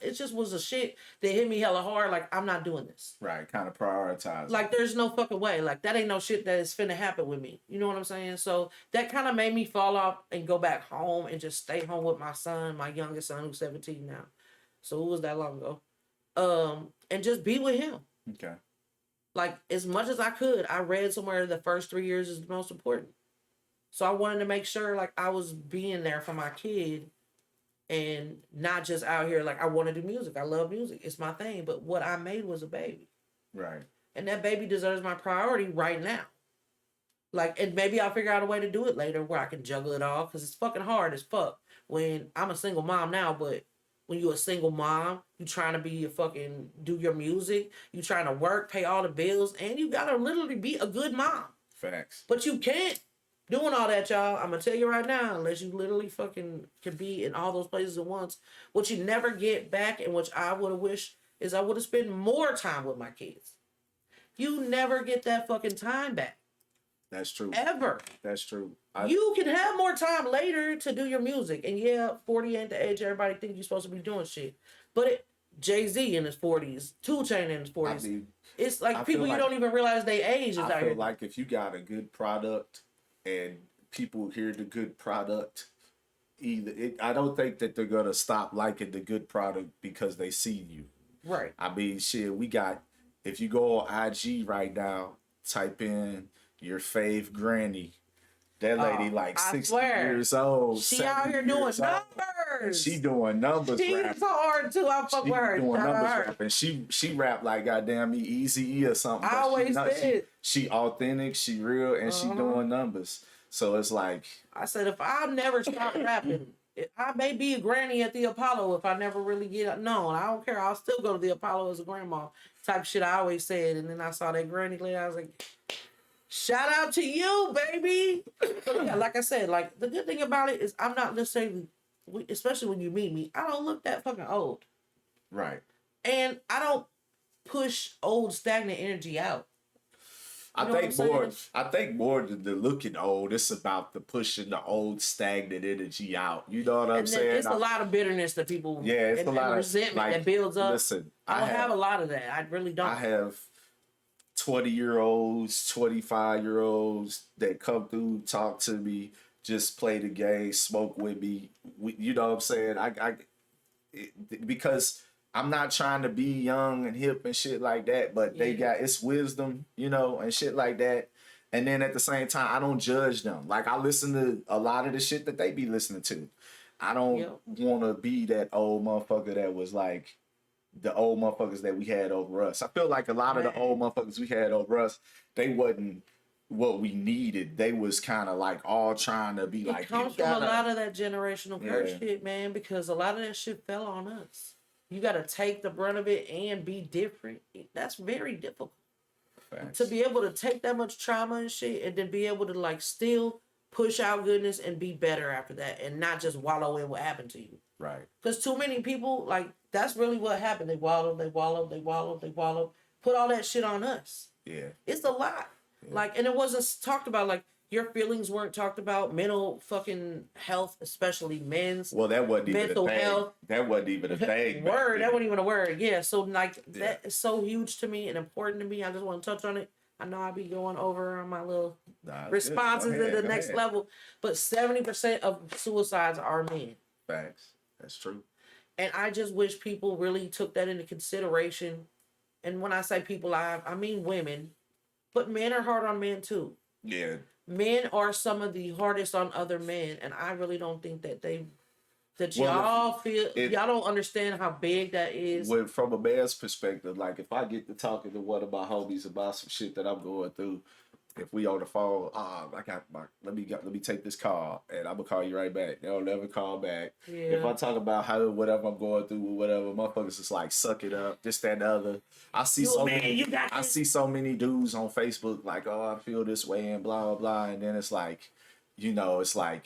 Speaker 2: it just was a shit that hit me hella hard. Like I'm not doing this. Right, kind of prioritize. Like there's no fucking way. Like that ain't no shit that is finna happen with me. You know what I'm saying? So that kind of made me fall off and go back home and just stay home with my son, my youngest son who's 17 now. So it was that long ago. And just be with him. Okay. Like as much as I could, I read somewhere the first 3 years is the most important. So I wanted to make sure like I was being there for my kid. And not just out here like I want to do music. I love music. It's my thing. But what I made was a baby. Right. And that baby deserves my priority right now. Like, and maybe I'll figure out a way to do it later where I can juggle it all. Because it's fucking hard as fuck. When I'm a single mom now, but when you're a single mom, you trying to be a fucking, do your music. You trying to work, pay all the bills. And you got to literally be a good mom. Facts. But you can't. Doing all that, y'all, I'm going to tell you right now, unless you literally fucking can be in all those places at once, what you never get back and which I would have wished is I would have spent more time with my kids. You never get that fucking time back. That's true. Ever. That's true. You can have more time later to do your music. And yeah, 40 ain't the age everybody think you're supposed to be doing shit. But Jay-Z in his 40s, 2 Chainz in his 40s. It's like people you don't even realize they age is out here. I feel like if you got a good product and people hear the good product,
Speaker 1: I don't think that they're gonna stop liking the good product because they see you.
Speaker 2: Right.
Speaker 1: I mean, shit, we got, if you go on IG right now, type in your fave granny. That lady like
Speaker 2: I
Speaker 1: 60
Speaker 2: swear.
Speaker 1: years old.
Speaker 2: She out here doing
Speaker 1: years old, and
Speaker 2: numbers.
Speaker 1: she doing numbers
Speaker 2: She's
Speaker 1: rapping.
Speaker 2: hard too. I fuck
Speaker 1: She
Speaker 2: with her.
Speaker 1: doing
Speaker 2: Shout out
Speaker 1: numbers
Speaker 2: her.
Speaker 1: rapping. She rap like goddamn me Easy E or something.
Speaker 2: I
Speaker 1: but
Speaker 2: always did.
Speaker 1: she authentic, she real, and she doing numbers. So it's like,
Speaker 2: I said, if I never stop rapping, I may be a granny at the Apollo if I never really get known. I don't care. I'll still go to the Apollo as a grandma. Type shit I always said. And then I saw that granny lady. I was like, shout out to you, baby. But yeah, like I said, like the good thing about it is I'm not necessarily, especially when you meet me, I don't look that fucking old.
Speaker 1: right.
Speaker 2: And I don't push old stagnant energy out.
Speaker 1: I think more than the looking old, it's about the pushing the old stagnant energy out. You know what I'm saying?
Speaker 2: It's a lot of bitterness that people,
Speaker 1: it's a lot of
Speaker 2: resentment
Speaker 1: like,
Speaker 2: that builds up.
Speaker 1: Listen,
Speaker 2: I don't have a lot of that. I really don't.
Speaker 1: I have 20-year-olds, 25-year-olds that come through, talk to me, just play the game, smoke with me. You know what I'm saying? Because I'm not trying to be young and hip and shit like that, but they got, it's wisdom, you know, and shit like that. And then at the same time, I don't judge them. Like, I listen to a lot of the shit that they be listening to. I don't want to be that old motherfucker that was like the old motherfuckers that we had over us. I feel like a lot of the old motherfuckers we had over us, they wasn't what we needed. They was kind of like all trying to be like.
Speaker 2: It comes from a lot of that generational curse shit, man, because a lot of that shit fell on us. You got to take the brunt of it and be different. That's very difficult. Facts. To be able to take that much trauma and shit and then be able to like still push out goodness and be better after that and not just wallow in what happened to you.
Speaker 1: Right.
Speaker 2: Because too many people, like, that's really what happened. They wallowed, put all that shit on us.
Speaker 1: Yeah.
Speaker 2: It's a lot. Yeah. Like, and it wasn't talked about, like, your feelings weren't talked about, mental fucking health, especially men's.
Speaker 1: Well, that wasn't even
Speaker 2: mental
Speaker 1: a thing.
Speaker 2: Health.
Speaker 1: That wasn't even a thing.
Speaker 2: Word, that wasn't even a word. Yeah, so like that is so huge to me and important to me. I just want to touch on it. I know I'll be going over on my little responses at the next level, but 70% of suicides are men.
Speaker 1: Facts. That's true.
Speaker 2: And I just wish people really took that into consideration. And when I say people, I mean women, but men are hard on men too.
Speaker 1: Yeah.
Speaker 2: Men are some of the hardest on other men, and I really don't think that y'all y'all don't understand how big that is.
Speaker 1: From a man's perspective, like if I get to talking to one of my homies about some shit that I'm going through, if we on the phone, let me take this call and I'm gonna call you right back. They'll never call back. Yeah. If I talk about whatever I'm going through or whatever, motherfuckers just like suck it up, this, that, and the other. I see so many dudes on Facebook like, oh, I feel this way and blah blah blah, and then it's like, you know, it's like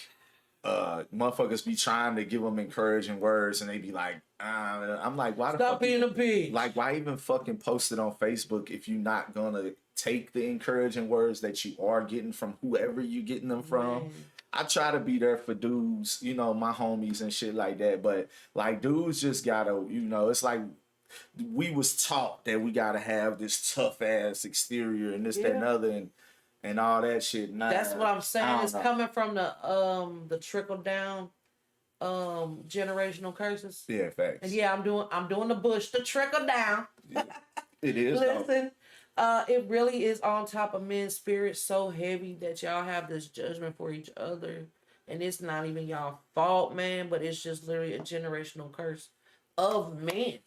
Speaker 1: motherfuckers be trying to give them encouraging words and they be like, I'm like, why
Speaker 2: stop being a bitch?
Speaker 1: Like, why even fucking post it on Facebook if you're not gonna take the encouraging words that you are getting from whoever you getting them from? Man. I try to be there for dudes, you know, my homies and shit like that, but like dudes just gotta, you know, it's like we was taught that we gotta have this tough ass exterior and this, that, and other, and all that shit.
Speaker 2: That's what I'm saying. It's coming from the trickle down generational curses.
Speaker 1: Yeah, facts.
Speaker 2: And yeah, I'm doing the bush, the trickle down.
Speaker 1: Yeah. It is.
Speaker 2: Listen, it really is on top of men's spirits so heavy that y'all have this judgment for each other. And it's not even y'all fault, man, but it's just literally a generational curse of men.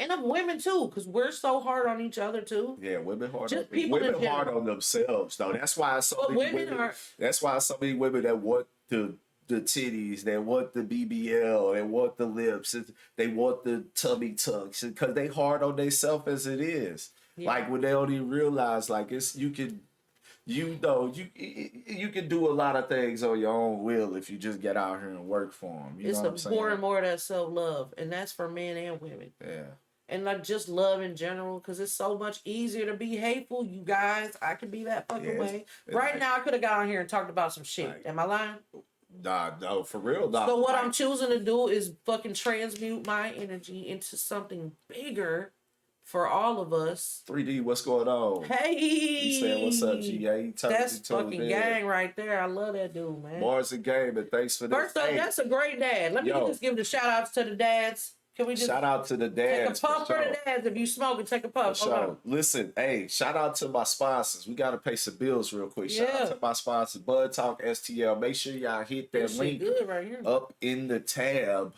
Speaker 2: And of women too, because we're so hard on each other too.
Speaker 1: Yeah, women hard. Just women hard on themselves though. That's why so many women. That's why so many women that want the titties, they want the BBL, they want the lips, they want the tummy tucks, because they hard on themselves as it is. Yeah. Like when they don't even realize, like it's you can do a lot of things on your own will if you just get out here and work for them.
Speaker 2: It's more and more of that self-love, and that's for men and women.
Speaker 1: Yeah.
Speaker 2: And like just love in general, because it's so much easier to be hateful, you guys. I could be that fucking way. Right now, I could have got on here and talked about some shit. Am I lying?
Speaker 1: Nah, no, for real. Nah,
Speaker 2: so what I'm choosing to do is fucking transmute my energy into something bigger for all of us.
Speaker 1: 3D, what's going on?
Speaker 2: Hey,
Speaker 1: He said, "What's up, GA?"
Speaker 2: That's fucking gang right there. I love that dude, man.
Speaker 1: Barz and game, and thanks for this.
Speaker 2: First up, that's a great dad. Let me just give the shout outs to the dads. Can we just
Speaker 1: shout out to the dads?
Speaker 2: Take a puff for the dads. If you smoke, take a puff.
Speaker 1: Sure. Listen, hey, shout out to my sponsors. We got to pay some bills real quick. Shout out to my sponsors, Bud Talk STL. Make sure y'all hit that link up in the tab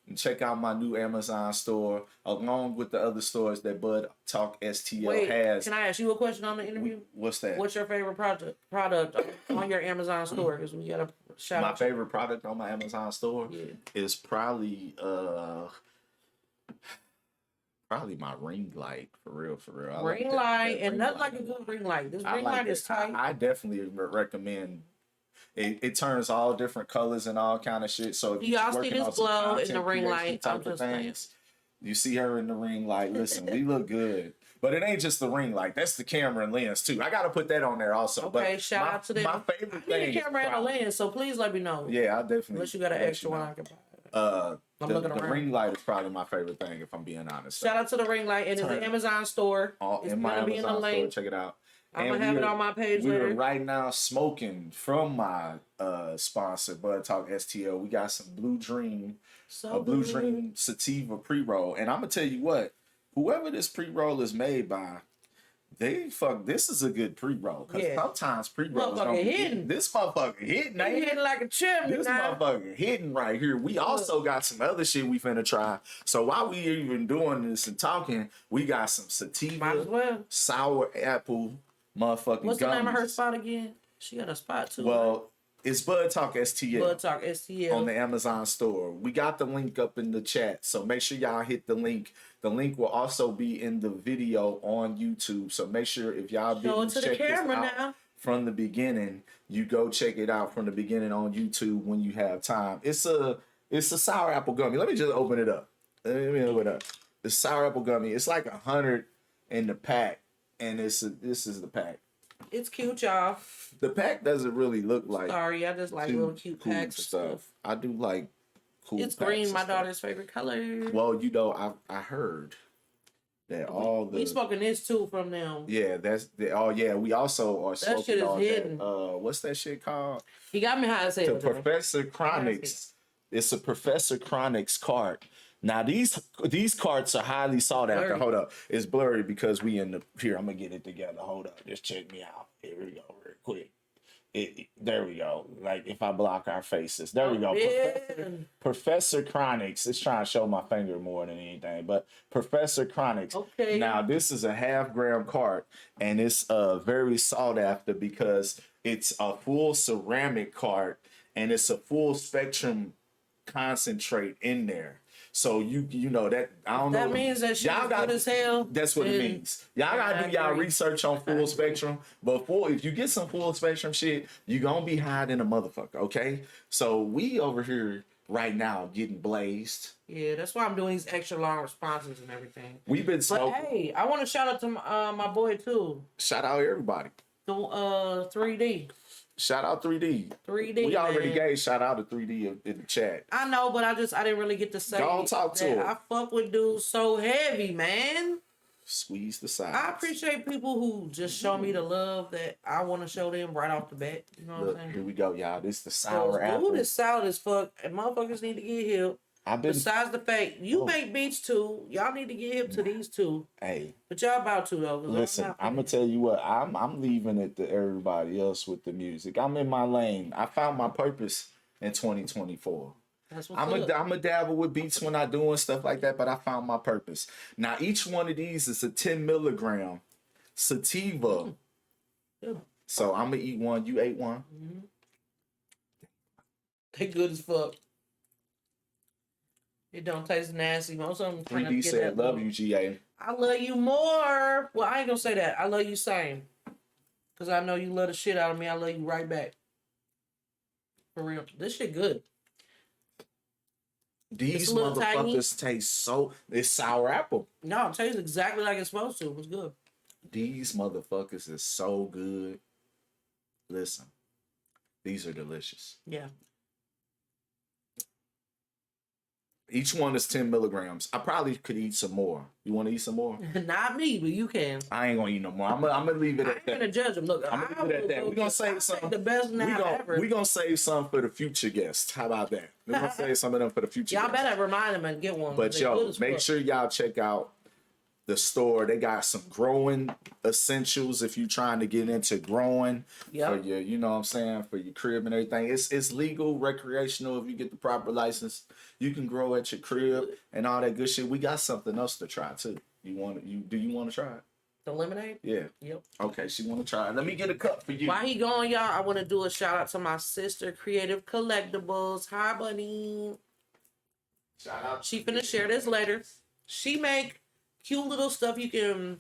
Speaker 1: and check out my new Amazon store along with the other stores that Bud Talk STL has.
Speaker 2: Can I ask you a question on the interview?
Speaker 1: What's that?
Speaker 2: What's your favorite product on your Amazon store? Because we got to shout out.
Speaker 1: My favorite product on my Amazon store is probably my ring light, for real.
Speaker 2: Ring light, and nothing like a good ring light. This ring light is tight.
Speaker 1: I definitely recommend. It turns all different colors and all kind of shit. So if
Speaker 2: y'all see this glow in the ring light, I'm just saying.
Speaker 1: You see her in the ring light. Listen, we look good. But it ain't just the ring light. That's the camera and lens too. I gotta put that on there also.
Speaker 2: Okay, shout out to them.
Speaker 1: My favorite thing.
Speaker 2: I need a camera and a lens, so please let me know.
Speaker 1: Yeah, I definitely.
Speaker 2: Unless you got an extra one, I can buy.
Speaker 1: The ring light is probably my favorite thing, if I'm being honest.
Speaker 2: Shout out to the ring light. It is an Amazon store.
Speaker 1: It's gonna be in the link. Check it out.
Speaker 2: I'm gonna have it on my page later.
Speaker 1: We're right now smoking from my sponsor, Bud Talk STL. We got some Blue Dream Sativa pre-roll. And I'm gonna tell you what, whoever this pre-roll is made by, this is a good pre-roll. Because sometimes pre-rolls don't be hitting. This motherfucker hitting.
Speaker 2: Hitting like a chimney.
Speaker 1: This motherfucker hitting right here. We also got some other shit we finna try. So while we even doing this and talking, we got some sativa, sour apple, motherfucking
Speaker 2: What's the
Speaker 1: gummies.
Speaker 2: name of her spot again? She got a spot too.
Speaker 1: Well, it's Bud Talk STL.
Speaker 2: Bud Talk STL.
Speaker 1: On the Amazon store. We got the link up in the chat. So make sure y'all hit the link. The link will also be in the video on YouTube. So make sure if y'all didn't check this out from the beginning, you go check it out from the beginning on YouTube when you have time. It's a sour apple gummy. Let me just open it up. The sour apple gummy. It's like 100 in the pack. And this is the pack.
Speaker 2: It's cute, y'all.
Speaker 1: The pack doesn't really look like.
Speaker 2: Sorry, I just like little cute cool packs of stuff.
Speaker 1: I do like cool.
Speaker 2: It's green, my daughter's favorite color.
Speaker 1: Well, I heard that all the.
Speaker 2: We smoking this too from them.
Speaker 1: Yeah, we also are smoking.
Speaker 2: That shit is hidden.
Speaker 1: What's that shit called?
Speaker 2: He got me high as hell.
Speaker 1: The Professor Chronics. It's a Professor Chronics cart. Now these carts are highly sought after.
Speaker 2: Blurry.
Speaker 1: Hold up, it's blurry because we in the here. I'm gonna get it together. Hold up, just check me out. Here we go, real quick. There we go. Like if I block our faces, there we go. Professor Chronics. It's trying to show my finger more than anything, but Professor Chronics.
Speaker 2: Okay.
Speaker 1: Now this is a 0.5 gram cart, and it's very sought after because it's a full ceramic cart and it's a full spectrum concentrate in there. So you know that I don't know.
Speaker 2: That means that shit is good as hell.
Speaker 1: That's what it means. Y'all gotta do y'all research on full spectrum. But if you get some full spectrum shit, you gonna be high than a motherfucker. Okay. So we over here right now getting blazed.
Speaker 2: Yeah, that's why I'm doing these extra long responses and everything.
Speaker 1: We've been smoking.
Speaker 2: But hey, I want to shout out to my boy too.
Speaker 1: Shout out everybody.
Speaker 2: 3D.
Speaker 1: Shout out 3D.
Speaker 2: 3D.
Speaker 1: We already gave shout out to 3D in the chat.
Speaker 2: I know, but I didn't really get to say.
Speaker 1: Don't talk to him.
Speaker 2: I fuck with dudes so heavy, man.
Speaker 1: Squeeze the sides.
Speaker 2: I appreciate people who just show me the love that I want to show them right off the bat. You know what I'm saying?
Speaker 1: Here we go, y'all. This is the sour apple.
Speaker 2: Dude is solid as fuck, and motherfuckers need to get hip. Besides the fact you make beats too, y'all need to get hip to these two.
Speaker 1: Hey,
Speaker 2: but y'all about to though.
Speaker 1: Listen, I'm gonna tell you what. I'm leaving it to everybody else with the music. I'm in my lane. I found my purpose in 2024. I'm a dabble with beats when I do and stuff like that, but I found my purpose. Now each one of these is a 10 milligram sativa.
Speaker 2: Yeah.
Speaker 1: So I'm gonna eat one. You ate one.
Speaker 2: Mm-hmm. They good as fuck. It don't taste nasty. Most of them
Speaker 1: 3D said, "Love you, GA."
Speaker 2: I love you more. Well, I ain't gonna say that. I love you same. Cause I know you love the shit out of me. I love you right back. For real, this shit good.
Speaker 1: These motherfuckers taste so. It's sour apple.
Speaker 2: No, it tastes exactly like it's supposed to. It's good.
Speaker 1: These motherfuckers is so good. Listen, these are delicious.
Speaker 2: Yeah.
Speaker 1: Each one is 10 milligrams. I probably could eat some more. You want to eat some more?
Speaker 2: Not me, but you can.
Speaker 1: I ain't gonna eat no more. I'm gonna leave it
Speaker 2: I
Speaker 1: at
Speaker 2: ain't
Speaker 1: that.
Speaker 2: gonna judge them. Look,
Speaker 1: I'm gonna leave it at that. We're gonna save some.
Speaker 2: The best nap ever.
Speaker 1: We're gonna save some for the future guests. How about that? We're gonna save some of them for the future
Speaker 2: Y'all
Speaker 1: guests.
Speaker 2: better remind them and get one.
Speaker 1: But yo, make sure y'all check out the store. They got some growing essentials if you're trying to get into growing for your, you know what I'm saying, for your crib and everything. It's legal, recreational if you get the proper license. You can grow at your crib and all that good shit. We got something else to try too. Do you want to try it?
Speaker 2: The lemonade?
Speaker 1: Yeah.
Speaker 2: Yep.
Speaker 1: Okay, she want to try it. Let me get a cup for you.
Speaker 2: While he going, y'all, I want to do a shout out to my sister, Creative Collectibles. Hi, bunny.
Speaker 1: Shout out.
Speaker 2: She finna share this later. She make cute little stuff you can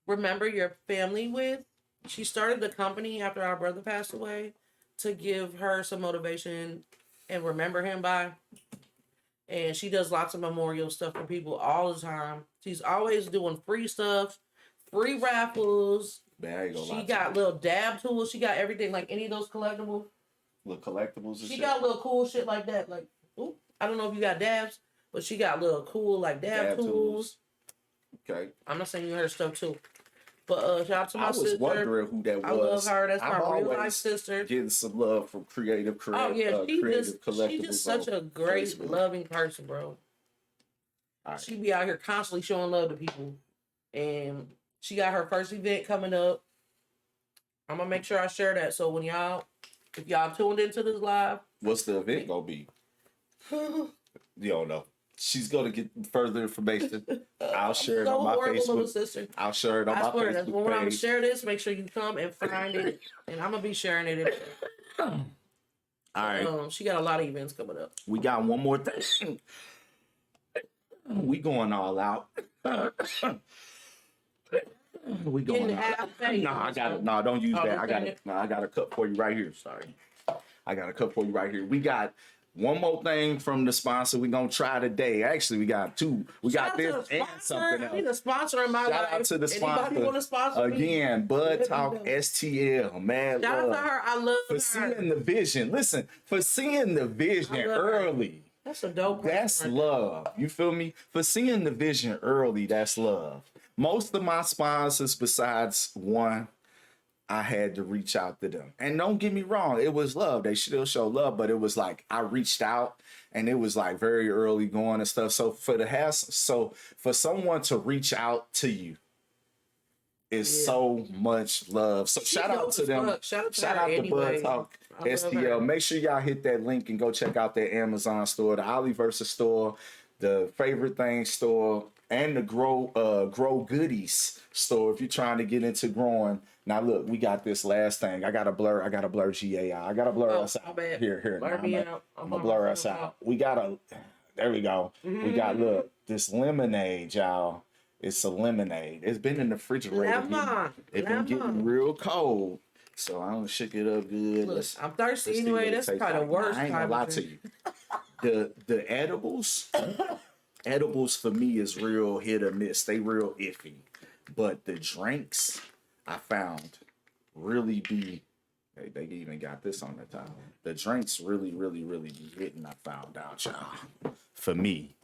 Speaker 2: remember your family with. She started the company after our brother passed away to give her some motivation and remember him by. And she does lots of memorial stuff for people all the time. She's always doing free stuff, free raffles. She got little dab tools. She got everything, like any of those collectibles.
Speaker 1: Little collectibles and
Speaker 2: she got little cool shit like that. Like, ooh, I don't know if you got dabs, but she got little cool like dab tools.
Speaker 1: Okay.
Speaker 2: I'm not saying you heard stuff too. But shout out to my sister.
Speaker 1: I was wondering who that was.
Speaker 2: I love her. That's my real life sister.
Speaker 1: Getting some love from Creative
Speaker 2: Oh yeah,
Speaker 1: Creative Collectibles.
Speaker 2: she's just such a great, loving person, bro. Right. She be out here constantly showing love to people, and she got her first event coming up. I'm gonna make sure I share that. So when if y'all tuned into this live,
Speaker 1: what's the event gonna be? You don't know. She's gonna get further information. I'll share it on my Facebook. I'll share it on my Facebook page.
Speaker 2: When I'm gonna share this, make sure you come and find it, and I'm gonna be sharing it.
Speaker 1: All right.
Speaker 2: She got a lot of events coming up.
Speaker 1: We got one more thing. We going all out. We going out. No, I got it. No, don't use that. I got it. No, I got a cup for you right here. Sorry. I got a cup for you right here. We got one more thing from the sponsor we're going to try today. Actually, we got two. We got this and something else.
Speaker 2: He's a sponsor in my life.
Speaker 1: Shout out to the sponsor.
Speaker 2: Anybody want to sponsor
Speaker 1: again, Bud Talk STL. Man,
Speaker 2: shout out to her. I love her.
Speaker 1: For seeing the vision. Listen, for seeing the vision early.
Speaker 2: That's a dope.
Speaker 1: That's love. You feel me? For seeing the vision early, that's love. Most of my sponsors, besides one, I had to reach out to them. And don't get me wrong, it was love. They still show love, but it was like I reached out and it was like very early going and stuff. So for someone to reach out to you is so much love. So shout out to them. Shout out to Bud Talk STL. Make sure y'all hit that link and go check out their Amazon store, the Oli Versus store, the Favorite Things store, and the Grow Goodies store if you're trying to get into growing. Now look, we got this last thing. I gotta blur GAI. I gotta blur us out. Here.
Speaker 2: Blur me out.
Speaker 1: I'm gonna blur us out. There we go. We got this lemonade, y'all. It's a lemonade. It's been in the refrigerator. It's been getting real cold. So I'm gonna shake it up good.
Speaker 2: Look, I'm thirsty anyway. That's probably the worst.
Speaker 1: I ain't gonna lie to you. The edibles for me is real hit or miss. They real iffy. But the drinks I found really be. They even got this on the top. The drinks really be hitting. I found out, y'all. For me.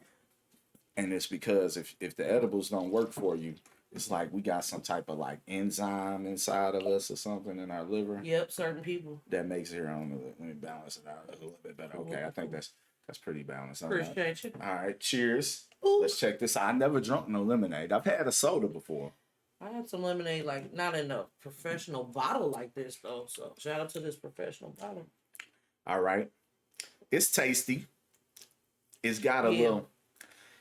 Speaker 1: And it's because if the edibles don't work for you, it's like we got some type of like enzyme inside of us or something in our liver.
Speaker 2: Yep, certain people.
Speaker 1: That makes it, I don't know, let me balance it out a little bit better. Okay, I think that's pretty balanced.
Speaker 2: Appreciate you.
Speaker 1: All right, cheers.
Speaker 2: Ooh.
Speaker 1: Let's check this out. I never drunk no lemonade. I've had a soda before.
Speaker 2: I had some lemonade, like not in a professional bottle like this though. So shout out to this professional bottle.
Speaker 1: All right. It's tasty. It's got a little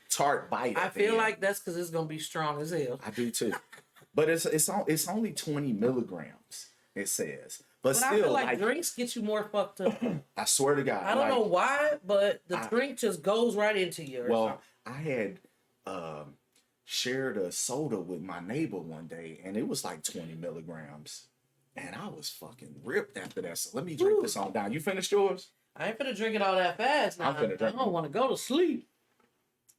Speaker 1: tart bite.
Speaker 2: I feel like that's because it's gonna be strong as hell.
Speaker 1: I do too, but it's only 20 milligrams. It says, but still,
Speaker 2: I feel like drinks get you more fucked up.
Speaker 1: I swear to God,
Speaker 2: I don't know why, but the drink just goes right into you.
Speaker 1: Well, I had shared a soda with my neighbor one day, and it was like 20 milligrams, and I was fucking ripped after that. So let me drink this on down. You finished yours?
Speaker 2: I ain't finna drink it all that fast. Now. I don't want to go to sleep.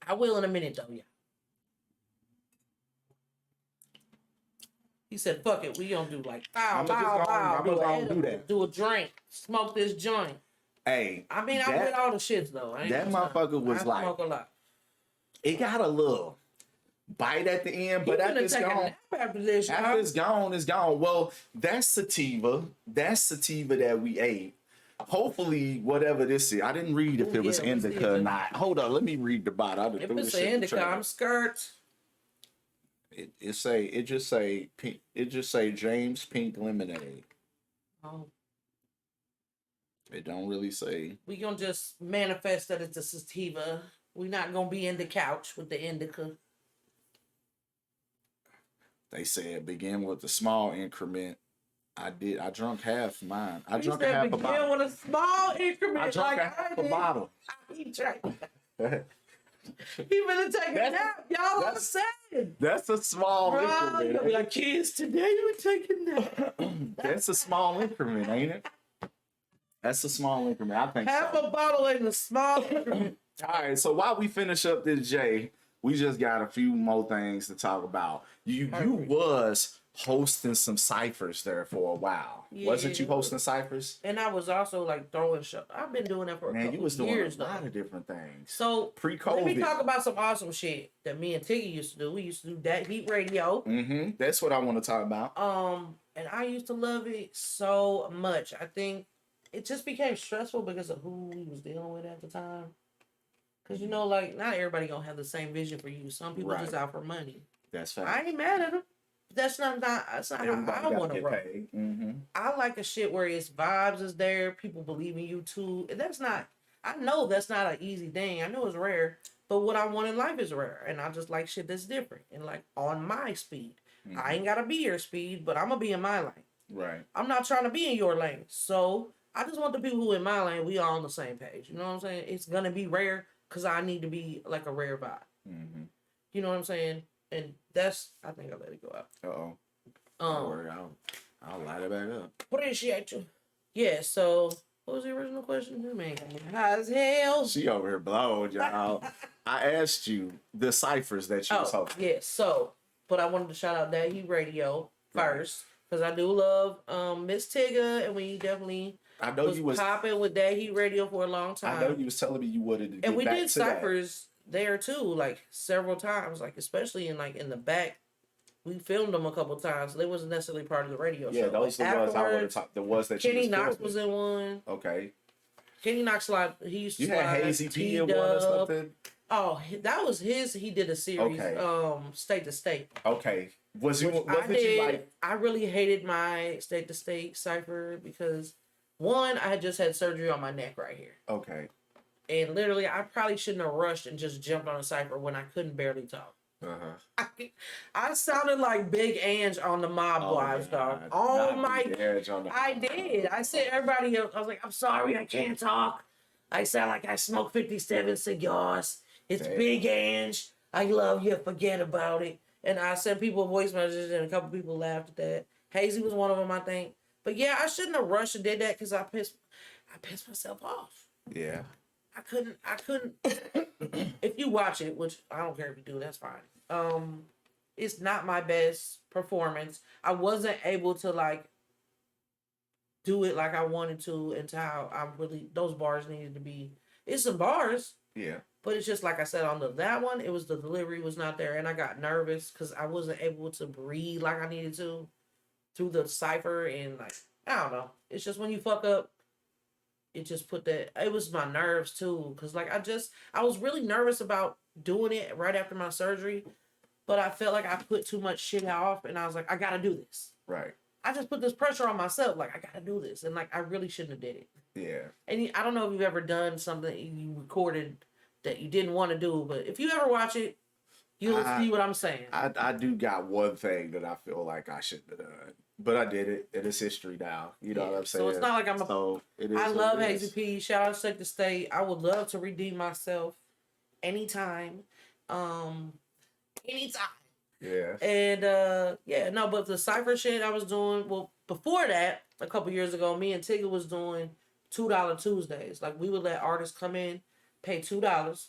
Speaker 2: I will in a minute, though, yeah. He said, fuck it. We gonna do like, bow, do a drink. Smoke this joint.
Speaker 1: Hey,
Speaker 2: I mean, I'm with all the shits though.
Speaker 1: That motherfucker was
Speaker 2: I
Speaker 1: like,
Speaker 2: smoke a lot.
Speaker 1: It got a little bite at the end, but after it's gone,
Speaker 2: after this,
Speaker 1: after it's gone, it's gone. Well, that's sativa. That's sativa that we ate. Hopefully, whatever this is, I didn't read if it was indica or not. Hold on, let me read the bottle.
Speaker 2: If it's indica, I'm scared.
Speaker 1: It just say pink. It just say James Pink Lemonade.
Speaker 2: Oh.
Speaker 1: It don't really say.
Speaker 2: We gonna just manifest that it's a sativa. We not gonna be in the couch with the indica.
Speaker 1: They said begin with a small increment. I drank half mine. I drank a half a bottle.
Speaker 2: Begin with a small increment.
Speaker 1: I drank half a bottle.
Speaker 2: He drank. He better take a nap. Y'all understand?
Speaker 1: That's a small increment.
Speaker 2: You'll be like, kids, today you would take a nap.
Speaker 1: That's a small increment, ain't it? That's a small increment. I think
Speaker 2: half a bottle ain't a small increment.
Speaker 1: All right, so while we finish up this J, we just got a few more things to talk about. You was hosting some ciphers there for a while. Yeah. Wasn't you hosting ciphers?
Speaker 2: And I was also like throwing show. I've been doing that for a couple
Speaker 1: you was doing
Speaker 2: years,
Speaker 1: a lot of different things.
Speaker 2: So
Speaker 1: pre-COVID.
Speaker 2: Let me talk about some awesome shit that me and Tiggy used to do. We used to do that Heat Radio.
Speaker 1: Mm-hmm. That's what I want to talk about.
Speaker 2: And I used to love it so much. I think it just became stressful because of who we was dealing with at the time. Because, you know, like, not everybody gonna have the same vision for you. Some people just out for money.
Speaker 1: That's fine.
Speaker 2: I ain't mad at them. That's not how I want to roll.
Speaker 1: Mm-hmm.
Speaker 2: I like a shit where it's vibes is there, people believe in you too. And that's not, I know that's not an easy thing. I know it's rare, but what I want in life is rare. And I just like shit that's different and like on my speed. Mm-hmm. I ain't gotta be your speed, but I'm gonna be in my lane.
Speaker 1: Right.
Speaker 2: I'm not trying to be in your lane. So I just want the people who in my lane, we all on the same page. You know what I'm saying? It's gonna be rare because I need to be like a rare vibe.
Speaker 1: Mm-hmm.
Speaker 2: You know what I'm saying? And that's, I think I let it go out.
Speaker 1: Don't worry, I'll light it back up.
Speaker 2: Appreciate you. Yeah, so what was the original question? Man, high as hell.
Speaker 1: She over here blowed, y'all. I asked you the ciphers that you was hosting.
Speaker 2: Yeah, so, but I wanted to shout out That Heat Radio first, because I do love Miss Tigger, and we definitely was popping with That Heat Radio for a long time.
Speaker 1: I know you was telling me you wanted to get
Speaker 2: and we
Speaker 1: back
Speaker 2: did
Speaker 1: to
Speaker 2: ciphers there too, like several times, like especially in the back. We filmed them a couple times. They wasn't necessarily part of the radio show.
Speaker 1: Yeah, those
Speaker 2: like,
Speaker 1: the ones I would have talked. The ones that
Speaker 2: Kenny
Speaker 1: you was
Speaker 2: Knox was in one.
Speaker 1: Okay.
Speaker 2: Kenny Knox he used to
Speaker 1: You had Hazy P in one or something.
Speaker 2: Oh, that was his. He did a series, State to State.
Speaker 1: Okay. You like?
Speaker 2: I really hated my State to State cipher because one, I had just had surgery on my neck right here.
Speaker 1: Okay.
Speaker 2: And literally, I probably shouldn't have rushed and just jumped on a cipher when I couldn't barely talk. I sounded like Big Ange on the Mob Wives, dog. Oh my! I did. I said everybody else. I was like, I'm sorry, I can't talk. I sound like I smoke 57 cigars. It's Big Ange. I love you. Forget about it. And I sent people voice messages, and a couple people laughed at that. Hazy was one of them, I think. But yeah, I shouldn't have rushed and did that because I pissed myself off.
Speaker 1: Yeah.
Speaker 2: I couldn't. If you watch it, which I don't care if you do, that's fine. It's not my best performance. I wasn't able to like do it like I wanted to until I really those bars needed to be. It's some bars.
Speaker 1: Yeah. But
Speaker 2: it's just like I said on that one, it was the delivery was not there, and I got nervous because I wasn't able to breathe like I needed to through the cipher, and like I don't know. It's just when you fuck up. It just put that, it was my nerves too. Cause like I was really nervous about doing it right after my surgery, but I felt like I put too much shit off and I was like, I gotta do this.
Speaker 1: Right.
Speaker 2: I just put this pressure on myself. Like I gotta do this. And like, I really shouldn't have did it.
Speaker 1: Yeah.
Speaker 2: And I don't know if you've ever done something you recorded that you didn't want to do, but if you ever watch it, you'll see what I'm saying.
Speaker 1: I do got one thing that I feel like I shouldn't have done. But I did it. It is history now. You know what I'm saying?
Speaker 2: So it's not like I love Hazy P. Shout out to State to State. I would love to redeem myself anytime. Anytime.
Speaker 1: Yeah.
Speaker 2: And but the cipher shit I was doing, well, before that, a couple years ago, me and Tigger was doing $2 Tuesdays. Like we would let artists come in, pay $2,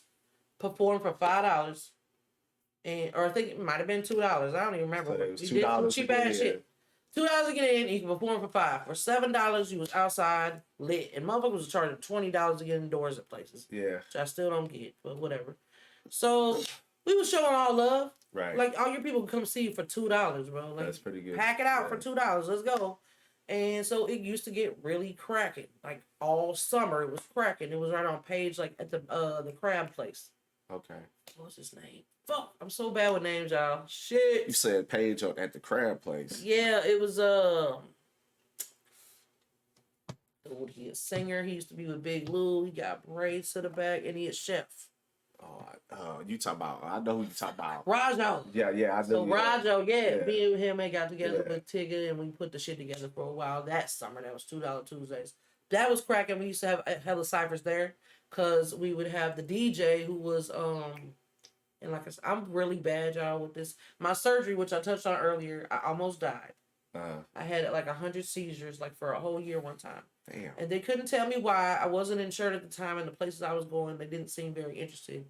Speaker 2: perform for $5, or I think it might have been $2. I don't even remember.
Speaker 1: So it was
Speaker 2: we did some
Speaker 1: $2
Speaker 2: cheap ass shit. $2 to get in, you can perform for $5. For $7, you was outside lit, and motherfuckers was charging $20 to get indoors at places.
Speaker 1: Yeah.
Speaker 2: Which I still don't get, but whatever. So we was showing all love.
Speaker 1: Right.
Speaker 2: Like all your people can come see you for $2, bro. Like,
Speaker 1: that's pretty good.
Speaker 2: Pack it out for $2. Let's go. And so it used to get really cracking. Like all summer, it was cracking. It was right on Page, like at the crab place.
Speaker 1: Okay.
Speaker 2: What's his name? Fuck, I'm so bad with names, y'all. Shit.
Speaker 1: You said Paige at the crab place.
Speaker 2: Yeah, it was he a singer. He used to be with Big Lou. He got braids to the back, and he a chef.
Speaker 1: Oh, you talk about? I know who you talk about.
Speaker 2: Rajo.
Speaker 1: Yeah, I know.
Speaker 2: So Rajo,
Speaker 1: yeah.
Speaker 2: me and him got together with Tigger, and we put the shit together for a while. That summer, that was $2 Tuesdays. That was cracking. We used to have hella ciphers there, cause we would have the DJ who was and like I said, I'm really bad, y'all, with this. My surgery, which I touched on earlier, I almost died. I had like 100 seizures, like for a whole year one time.
Speaker 1: Damn.
Speaker 2: And they couldn't tell me why. I wasn't insured at the time, and the places I was going, they didn't seem very interested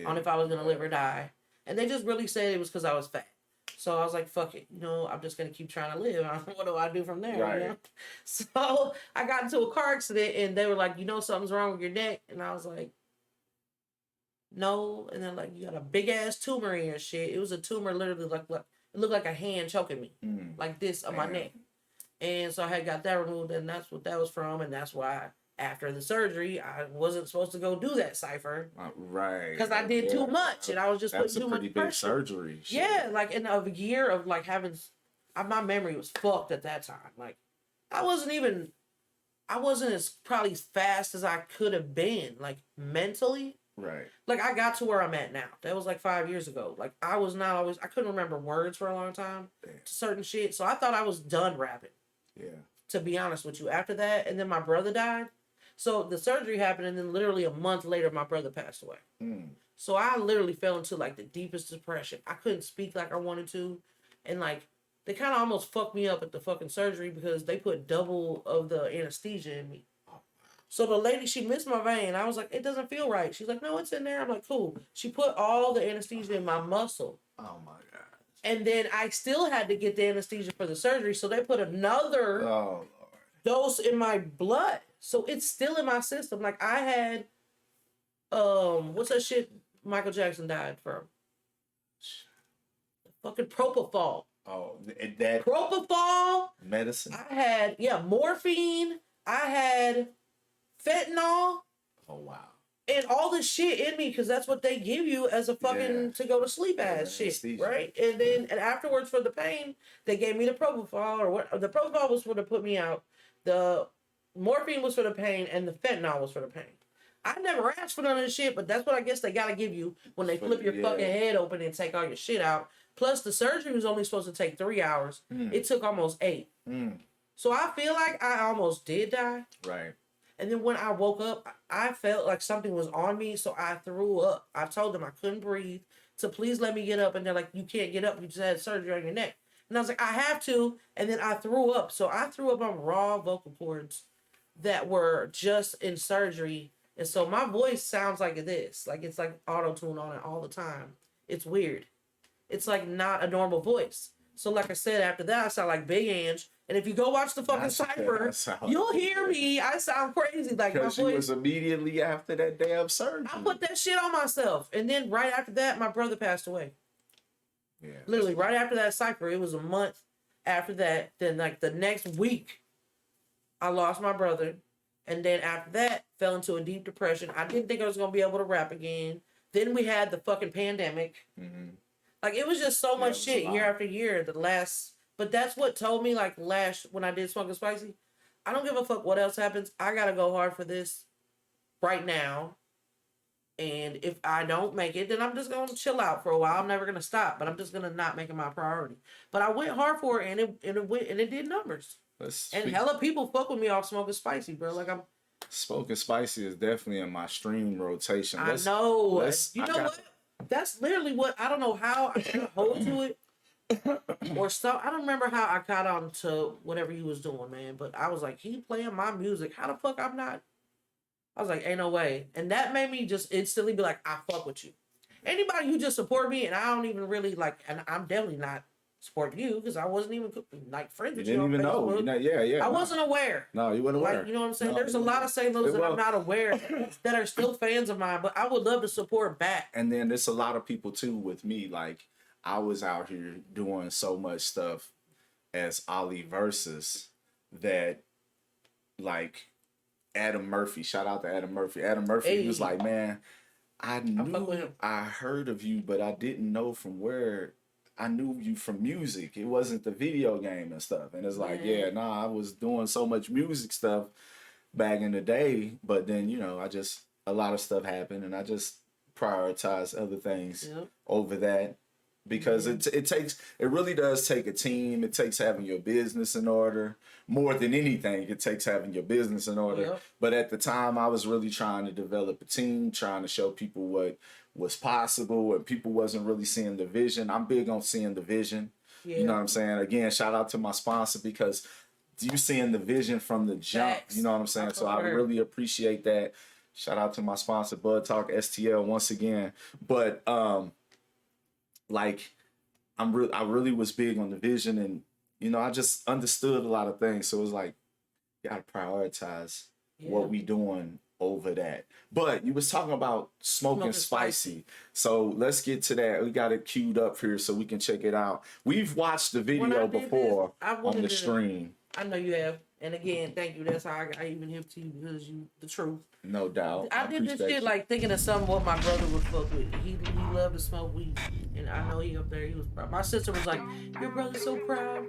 Speaker 2: on if I was gonna live or die. And they just really said it was because I was fat. So I was like, fuck it, I'm just gonna keep trying to live. What do I do from there?
Speaker 1: Right.
Speaker 2: You know? So I got into a car accident, and they were like, something's wrong with your neck, and I was like, no. And then like, you got a big ass tumor in your shit. It was a tumor, literally like it looked like a hand choking me, like this on my neck. And so I had got that removed, and that's what that was from, and that's why after the surgery I wasn't supposed to go do that cipher,
Speaker 1: right?
Speaker 2: Because I did too much, and I was just putting too much pressure. That's a pretty big surgery. Shit. Yeah, like in a year of like having, my memory was fucked at that time. Like I wasn't as probably fast as I could have been, like mentally.
Speaker 1: Right.
Speaker 2: Like I got to where I'm at now. That was like 5 years ago. Like I couldn't remember words for a long time to certain shit. So I thought I was done rapping.
Speaker 1: Yeah.
Speaker 2: To be honest with you. After that, and then my brother died. So the surgery happened, and then literally a month later, my brother passed away. So I literally fell into like the deepest depression. I couldn't speak like I wanted to. And like, they kind of almost fucked me up at the fucking surgery because they put double of the anesthesia in me. So the lady, she missed my vein. I was like, it doesn't feel right. She's like, no, it's in there. I'm like, cool. She put all the anesthesia in my muscle.
Speaker 1: Oh my God.
Speaker 2: And then I still had to get the anesthesia for the surgery. So they put another dose in my blood. So it's still in my system. Like I had, what's that shit Michael Jackson died from? Fucking propofol.
Speaker 1: Oh, that
Speaker 2: propofol
Speaker 1: medicine.
Speaker 2: I had morphine. I had fentanyl.
Speaker 1: Oh wow.
Speaker 2: And all this shit in me, because that's what they give you as a fucking to go to sleep ass shit, anesthesia. Right? And then and afterwards for the pain, they gave me the propofol, or what? The propofol was for to put me out. The morphine was for the pain, and the fentanyl was for the pain. I never asked for none of this shit, but that's what I guess they gotta give you when they flip your fucking head open and take all your shit out. Plus, the surgery was only supposed to take 3 hours. It took almost 8. So I feel like I almost did die.
Speaker 1: Right.
Speaker 2: And then when I woke up, I felt like something was on me, so I threw up. I told them I couldn't breathe, so please let me get up. And they're like, you can't get up. You just had surgery on your neck. And I was like, I have to. And then I threw up. So I threw up on raw vocal cords that were just in surgery. And so my voice sounds like this. Like it's like auto-tune on it all the time. It's weird. It's like not a normal voice. So like I said, after that, I sound like Big Ange. And if you go watch the fucking cipher, you'll hear me. I sound crazy. Like my voice.
Speaker 1: Because was immediately after that damn surgery.
Speaker 2: I put that shit on myself. And then right after that, my brother passed away.
Speaker 1: Yeah.
Speaker 2: Literally right after that cipher. It was a month after that. Then like the next week, I lost my brother. And then after that, fell into a deep depression. I didn't think I was going to be able to rap again. Then we had the fucking pandemic. Like it was just so much shit year after year. But that's what told me, like, when I did Smoking Spicy, I don't give a fuck what else happens. I gotta go hard for this right now. And if I don't make it, then I'm just gonna chill out for a while. I'm never gonna stop, but I'm just gonna not make it my priority. But I went hard for it, and it did numbers. And hella people fuck with me off Smoking Spicy, bro. Like
Speaker 1: Smoking Spicy is definitely in my stream rotation.
Speaker 2: I know. You know what? That's literally what, I don't know how I can hold to it. Or so I don't remember how I got on to whatever you was doing, man. But I was like, he playing my music. How the fuck I'm not? I was like, ain't no way. And that made me just instantly be like, I fuck with you. Anybody who just support me, and I don't even really like, and I'm definitely not support you because I wasn't even like friends
Speaker 1: You
Speaker 2: with
Speaker 1: didn't
Speaker 2: you on
Speaker 1: even know.
Speaker 2: Facebook.
Speaker 1: Yeah.
Speaker 2: I wasn't aware.
Speaker 1: No, you weren't aware.
Speaker 2: Like, you know what I'm saying?
Speaker 1: No,
Speaker 2: There's a lot of St. Louis that I'm not aware that are still fans of mine, but I would love to support back.
Speaker 1: And then there's a lot of people too with me. Like, I was out here doing so much stuff as Oli Versus that, like, Adam Murphy, shout out to Adam Murphy. Adam Murphy, he was like, man, I heard of you, but I didn't know from where. I knew you from music. It wasn't the video game and stuff. And it's like, I was doing so much music stuff back in the day, but then, a lot of stuff happened and I just prioritized other things over that. Because it really does take a team. It takes having your business in order. More than anything, it takes having your business in order.
Speaker 2: Yep.
Speaker 1: But at the time, I was really trying to develop a team, trying to show people what was possible, and people wasn't really seeing the vision. I'm big on seeing the vision. Yeah. You know what I'm saying? Again, shout out to my sponsor because you seeing the vision from the jump.
Speaker 2: Facts.
Speaker 1: You know what I'm saying? So I really appreciate that. Shout out to my sponsor, Bud Talk STL, once again. But like, I really was big on the vision, and I just understood a lot of things. So it was like, you gotta prioritize what we doing over that. But you was talking about smoking spicy. So let's get to that. We got it queued up here so we can check it out. We've watched the video before on the stream.
Speaker 2: I know you have. And again, thank you. That's how I even hip to you because you the truth.
Speaker 1: No doubt.
Speaker 2: I did this shit like thinking of something what my brother would fuck with. He loved to smoke weed. And I know he up there, he was proud. My sister was like, your brother's so proud.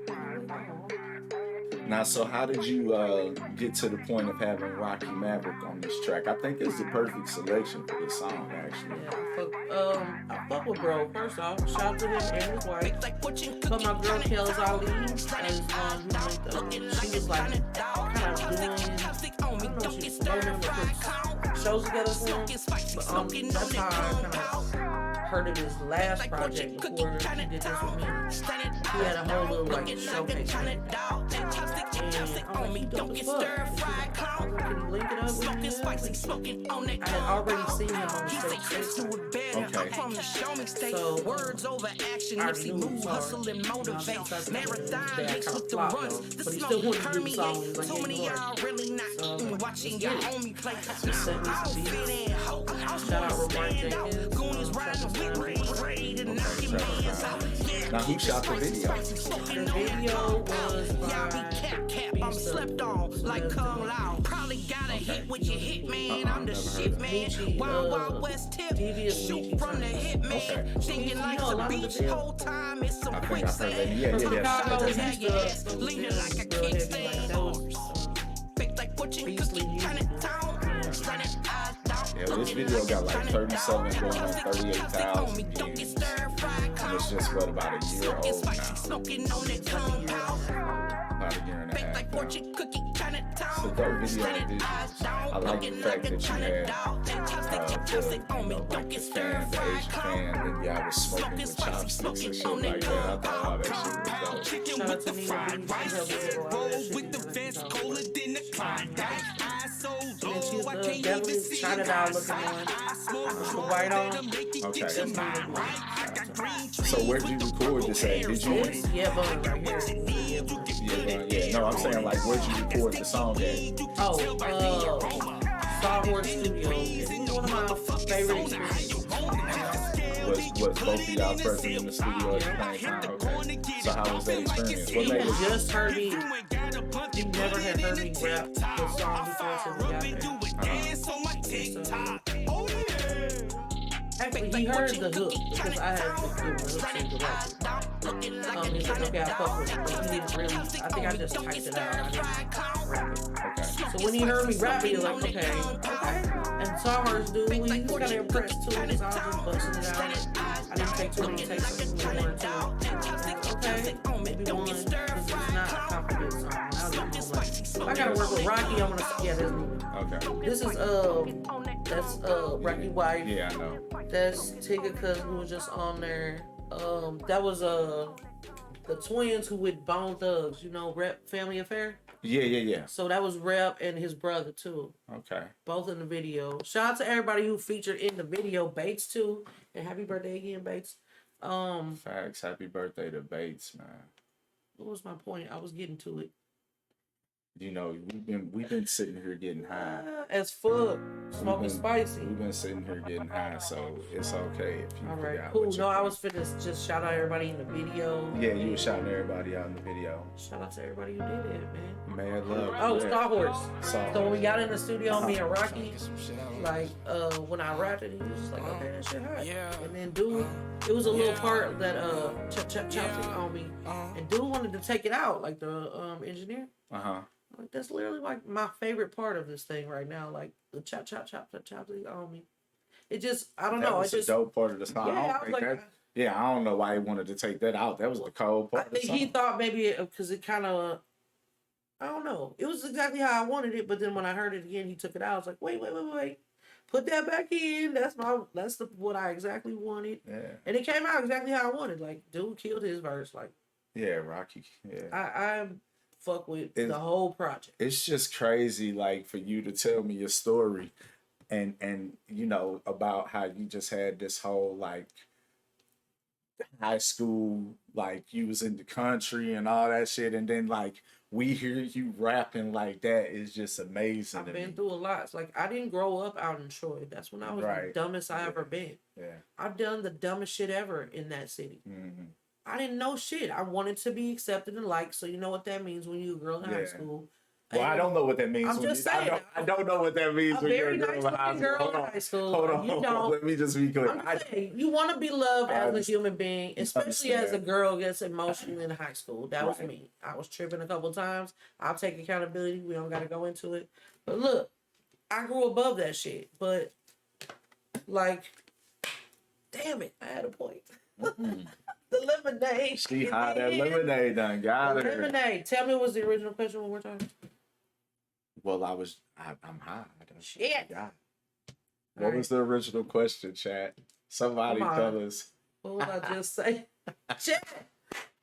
Speaker 1: Now, so how did you get to the point of having Rocky Maverick on this track? I think it's the perfect selection for this song, actually.
Speaker 2: Yeah, I fuck with bro. First off, shout out to him and his wife. But my girl Kells Ali is she was like kind of doing, I don't know, she's learning to put shows together for him. But that's how I kind of heard of his last project before he did this with me. He had a whole little like showcase. Don't get stir fried clown. Can you link it up with me? I had already seen him on the stage. Okay. So words over action, Nipsey move, hustle and motivate. Marathon mixed with the runs. The smoke permeate. Too many y'all really not watching your homie play. Outfit and hope. Shout out Roman Jenkins. Goonies riding with ready to knock your mans out.
Speaker 1: Now who shot the video?
Speaker 2: The video was by
Speaker 3: I'm slept on like Kung Lao. Probably got a hit with your hit man. I'm the shit man. Wild West tip. Shoot from the hit man. Singing like the beach whole time. It's some quicksand. Leaning like a kickstand. Big like fortune cookie. Turn it down. Turn it down.
Speaker 1: Yeah, this video got like 37 going on 38,000 views. And it's just what, about a year old now. About a year and a half now. It's a dope video and vision. I like the fact that you had the fan, the Asian fan, and y'all was smoking with chopsticks and shit like that. I thought all that shit was dope.
Speaker 2: Shout out to me. And she's definitely shot it out looking on. The white on.
Speaker 1: Okay. So where did you record this at? Did you?
Speaker 2: Yeah, but right here.
Speaker 1: Yeah. No, I'm saying like where'd you record the song at?
Speaker 2: Sawhorse Studio. It's one of my favorite experiences.
Speaker 1: Was both of y'all present in the studio at the same time? Okay. So how was that experience? What made it?
Speaker 2: Just heard me. You never had heard me rap the song before, so we got there. Actually, he heard the hook because I had to give the hook to the record. He's like, okay, I fuck with it, but he didn't really. I think I just typed it out. I didn't rap it.
Speaker 1: Okay.
Speaker 2: So when he heard me rap, he was like, okay. And Sawhorse dude, he was kind of impressed too because I was just busting it out. I didn't take too many takes. I just wanted to. Okay, maybe one. This is not a confident song. I gotta work with Rocky. I'm gonna this movie.
Speaker 1: Okay.
Speaker 2: This is that's Rocky wife.
Speaker 1: Yeah, I know.
Speaker 2: That's Tigger cousin who was just on there. That was the twins who with Bone Thugs, Rep Family Affair.
Speaker 1: Yeah.
Speaker 2: So that was Rep and his brother too.
Speaker 1: Okay.
Speaker 2: Both in the video. Shout out to everybody who featured in the video. Bates too, and happy birthday again, Bates.
Speaker 1: Facts. Happy birthday to Bates, man.
Speaker 2: What was my point? I was getting to it.
Speaker 1: You know, we've been sitting here getting high.
Speaker 2: As fuck. Smoking spicy.
Speaker 1: We've been sitting here getting high, so it's okay if you
Speaker 2: all right,
Speaker 1: forgot.
Speaker 2: cool. No, I was finna just shout out everybody in the video.
Speaker 1: Yeah, you were shouting everybody out in the video.
Speaker 2: Shout out to everybody who did it, man.
Speaker 1: Mad love.
Speaker 2: Oh,
Speaker 1: yeah.
Speaker 2: Star Horse.
Speaker 1: Star
Speaker 2: So when we
Speaker 1: Horse.
Speaker 2: got in the studio, me and Rocky, like, when I rapped it, he was just like, okay, that shit hot. And then dude, it was a little part that Chopstick on me, and dude wanted to take it out, like the engineer. Like that's literally like my favorite part of this thing right now. Like the chop on me. It just I don't know.
Speaker 1: That was
Speaker 2: just
Speaker 1: a dope part of the song.
Speaker 2: Yeah, I was like,
Speaker 1: I don't know why he wanted to take that out. That was the cold part.
Speaker 2: I think he thought maybe because it kind of I don't know. It was exactly how I wanted it, but then when I heard it again, he took it out. I was like, wait. Put that back in. That's what I exactly wanted.
Speaker 1: Yeah.
Speaker 2: And it came out exactly how I wanted. Like, dude killed his verse. Like,
Speaker 1: yeah, Rocky. Yeah.
Speaker 2: I fuck with the whole project.
Speaker 1: It's just crazy, like, for you to tell me your story and you know, about how you just had this whole, like, high school, like, you was in the country and all that shit, and then, like, we hear you rapping like that is just amazing.
Speaker 2: I've been through a lot. It's like, I didn't grow up out in Troy. That's when I was the dumbest I ever been.
Speaker 1: Yeah. I've
Speaker 2: done the dumbest shit ever in that city.
Speaker 1: Mm-hmm.
Speaker 2: I didn't know shit. I wanted to be accepted and liked, so you know what that means when you're a girl in high school.
Speaker 1: Well, I don't know what that means.
Speaker 2: I'm just saying.
Speaker 1: I don't know what that means when you're a
Speaker 2: very nice girl in high school.
Speaker 1: Hold on.
Speaker 2: You don't.
Speaker 1: Let me just be clear.
Speaker 2: I'm just saying, you want to be loved as a human being, especially as a girl gets emotional in high school. That was me. I was tripping a couple times. I'll take accountability. We don't got to go into it. But look, I grew above that shit. But, like, damn it, I had a point. The lemonade.
Speaker 1: She hot that lemonade done. Got her.
Speaker 2: Lemonade. Tell me what was the original question one more time.
Speaker 1: Well, I'm high.
Speaker 2: Shit.
Speaker 1: What was the original question, chat? Somebody tell us.
Speaker 2: What was I just say?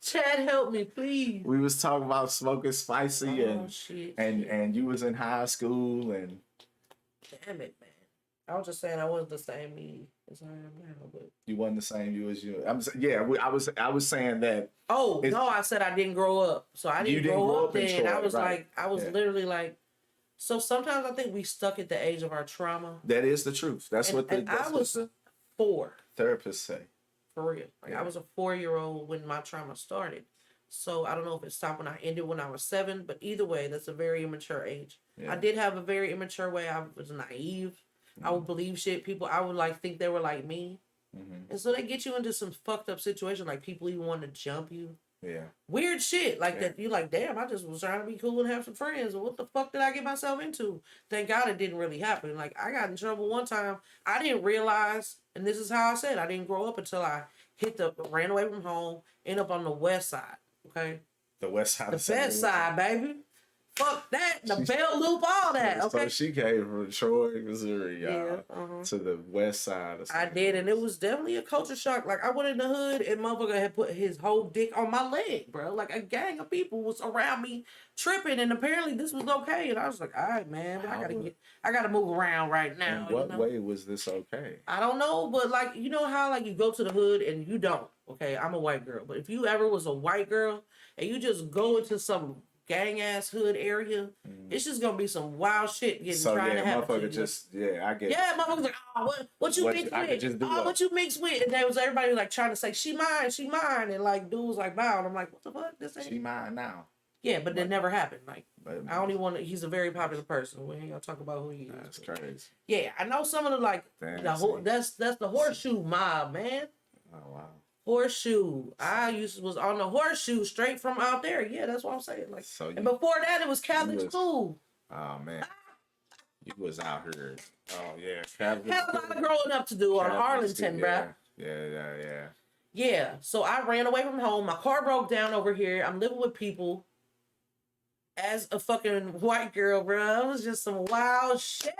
Speaker 2: Chat, help me, please.
Speaker 1: We was talking about smoking spicy
Speaker 2: shit.
Speaker 1: And you was in high school and.
Speaker 2: Damn it, man. I was just saying I wasn't the same me as I am now, but
Speaker 1: you wasn't the same you as you. I was saying that.
Speaker 2: Oh no, I said I didn't grow up, so I didn't grow up then. I was like, I was literally like. So sometimes I think we stuck at the age of our trauma.
Speaker 1: That is the truth. That's what the
Speaker 2: I was 4.
Speaker 1: Therapists say.
Speaker 2: For real. Like I was a 4-year-old when my trauma started. So I don't know if it stopped when I ended when I was 7, but either way, that's a very immature age. Yeah. I did have a very immature way. I was naive. Mm-hmm. I would believe shit. People, I would like think they were like me. Mm-hmm. And so they get you into some fucked up situation. Like people even want to jump you. Yeah. Weird shit like that. You like, damn, I just was trying to be cool and have some friends. What the fuck did I get myself into? Thank God it didn't really happen. Like I got in trouble one time. I didn't realize, and this is how I said, I didn't grow up until I ran away from home, ended up on the west side. Okay.
Speaker 1: The west side.
Speaker 2: The best side, baby. Fuck that. The Bell Loop, all that. Okay.
Speaker 1: So she came from Troy, Missouri, y'all, to the west side. Of
Speaker 2: I did, and it was definitely a culture shock. Like I went in the hood, and motherfucker had put his whole dick on my leg, bro. Like a gang of people was around me tripping, and apparently this was okay. And I was like, all right, man, but I gotta move around right now.
Speaker 1: In what way was this okay?
Speaker 2: I don't know, but like you know how like you go to the hood and you don't. Okay, I'm a white girl, but if you ever was a white girl and you just go into some gang ass hood area, it's just gonna be some wild shit trying to happen.
Speaker 1: Motherfucker just I get
Speaker 2: motherfuckers like, oh, what you mixed with? What you mixed with? And there was everybody like trying to say she mine, and like dude was like, wow, and I'm like, what the fuck? This ain't
Speaker 1: she mine now.
Speaker 2: Yeah, but it never happened. Like I don't even want to. He's a very popular person. We ain't gonna talk about who he is.
Speaker 1: That's crazy.
Speaker 2: Yeah, I know some of the like that's the horseshoe mob, man.
Speaker 1: Oh wow.
Speaker 2: Horseshoe. I was on the horseshoe straight from out there. Yeah, that's what I'm saying. Like, and before that, it was Catholic school.
Speaker 1: Oh man, you was out here. Oh yeah, Catholic.
Speaker 2: Had a lot of growing up to do on Arlington, bruh.
Speaker 1: Yeah.
Speaker 2: Yeah. So I ran away from home. My car broke down over here. I'm living with people. As a fucking white girl, bro, it was just some wild shit.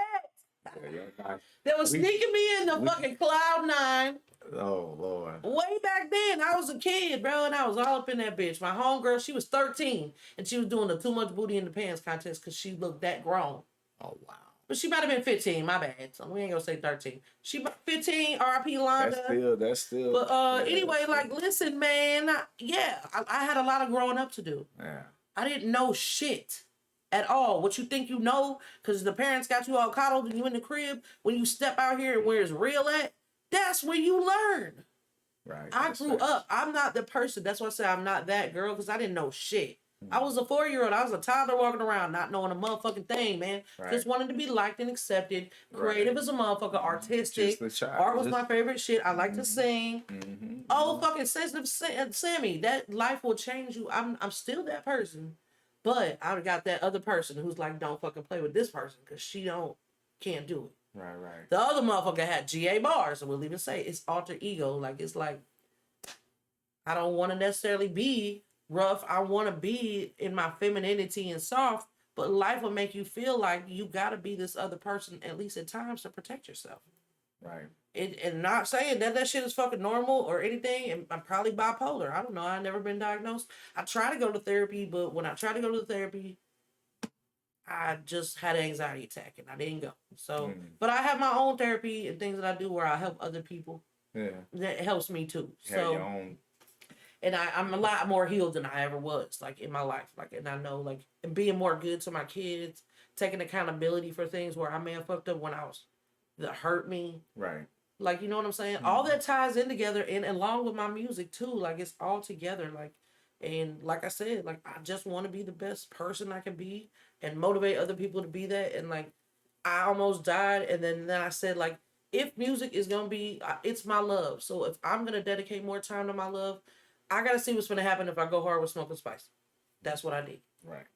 Speaker 2: They was sneaking me in the fucking Cloud9.
Speaker 1: Oh Lord.
Speaker 2: Way back then, I was a kid, bro, and I was all up in that bitch. My homegirl, she was 13, and she was doing the too much booty in the pants contest because she looked that grown.
Speaker 1: Oh wow.
Speaker 2: But she might have been 15, my bad. So we ain't gonna say 13. She 15, R.I.P. Londa.
Speaker 1: That's still.
Speaker 2: But anyway, like, listen, man. I had a lot of growing up to do.
Speaker 1: Yeah.
Speaker 2: I didn't know shit at all. What you think you know, because the parents got you all coddled and you in the crib. When you step out here and where it's real at, that's when you learn.
Speaker 1: Right.
Speaker 2: I grew up. I'm not the person. That's why I say I'm not that girl, because I didn't know shit. I was a 4-year-old. I was a toddler walking around, not knowing a motherfucking thing, man.
Speaker 1: Right.
Speaker 2: Just wanted to be liked and accepted. Creative as a motherfucker. Artistic. Art was my favorite shit. I like to sing. Oh, fucking sensitive Sammy. That life will change you. I'm still that person. But I got that other person who's like, don't fucking play with this person because she can't do it.
Speaker 1: Right.
Speaker 2: The other motherfucker had G.A. Barz, and we'll even say it's alter ego. Like, it's like, I don't want to necessarily be rough. I want to be in my femininity and soft, but life will make you feel like you got to be this other person, at least at times, to protect yourself.
Speaker 1: Right.
Speaker 2: And not saying that shit is fucking normal or anything. And I'm probably bipolar. I don't know. I've never been diagnosed. I try to go to therapy, but when I try to go to therapy, I just had an anxiety attack and I didn't go. So, but I have my own therapy and things that I do where I help other people.
Speaker 1: Yeah.
Speaker 2: That helps me too.
Speaker 1: You have your own.
Speaker 2: And I'm a lot more healed than I ever was, like, in my life. Like, and I know, like, and being more good to my kids, taking accountability for things where I may have fucked up when that hurt me.
Speaker 1: Right.
Speaker 2: Like, you know what I'm saying? All that ties in together, and along with my music too. Like, it's all together. Like, and like I said, like, I just want to be the best person I can be and motivate other people to be that. And like, I almost died, and then I said, like, if music is gonna be, it's my love. So if I'm gonna dedicate more time to my love, I gotta see what's gonna happen if I go hard with Smoking Spice. That's what I did.
Speaker 1: Right.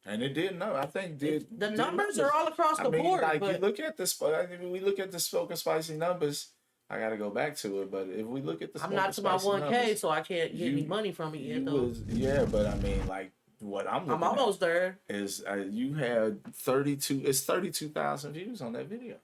Speaker 1: And it did no. I think
Speaker 2: the numbers are all across the board.
Speaker 1: Like,
Speaker 2: but
Speaker 1: you look at this. We look at the Smoking Spicy numbers. I gotta go back to it, but if we look at the
Speaker 2: I'm not to my 1K, so I can't get any money from it yet.
Speaker 1: Yeah, but I mean, like, what I'm
Speaker 2: almost there.
Speaker 1: Is you had 32. It's 32,000 views on that video.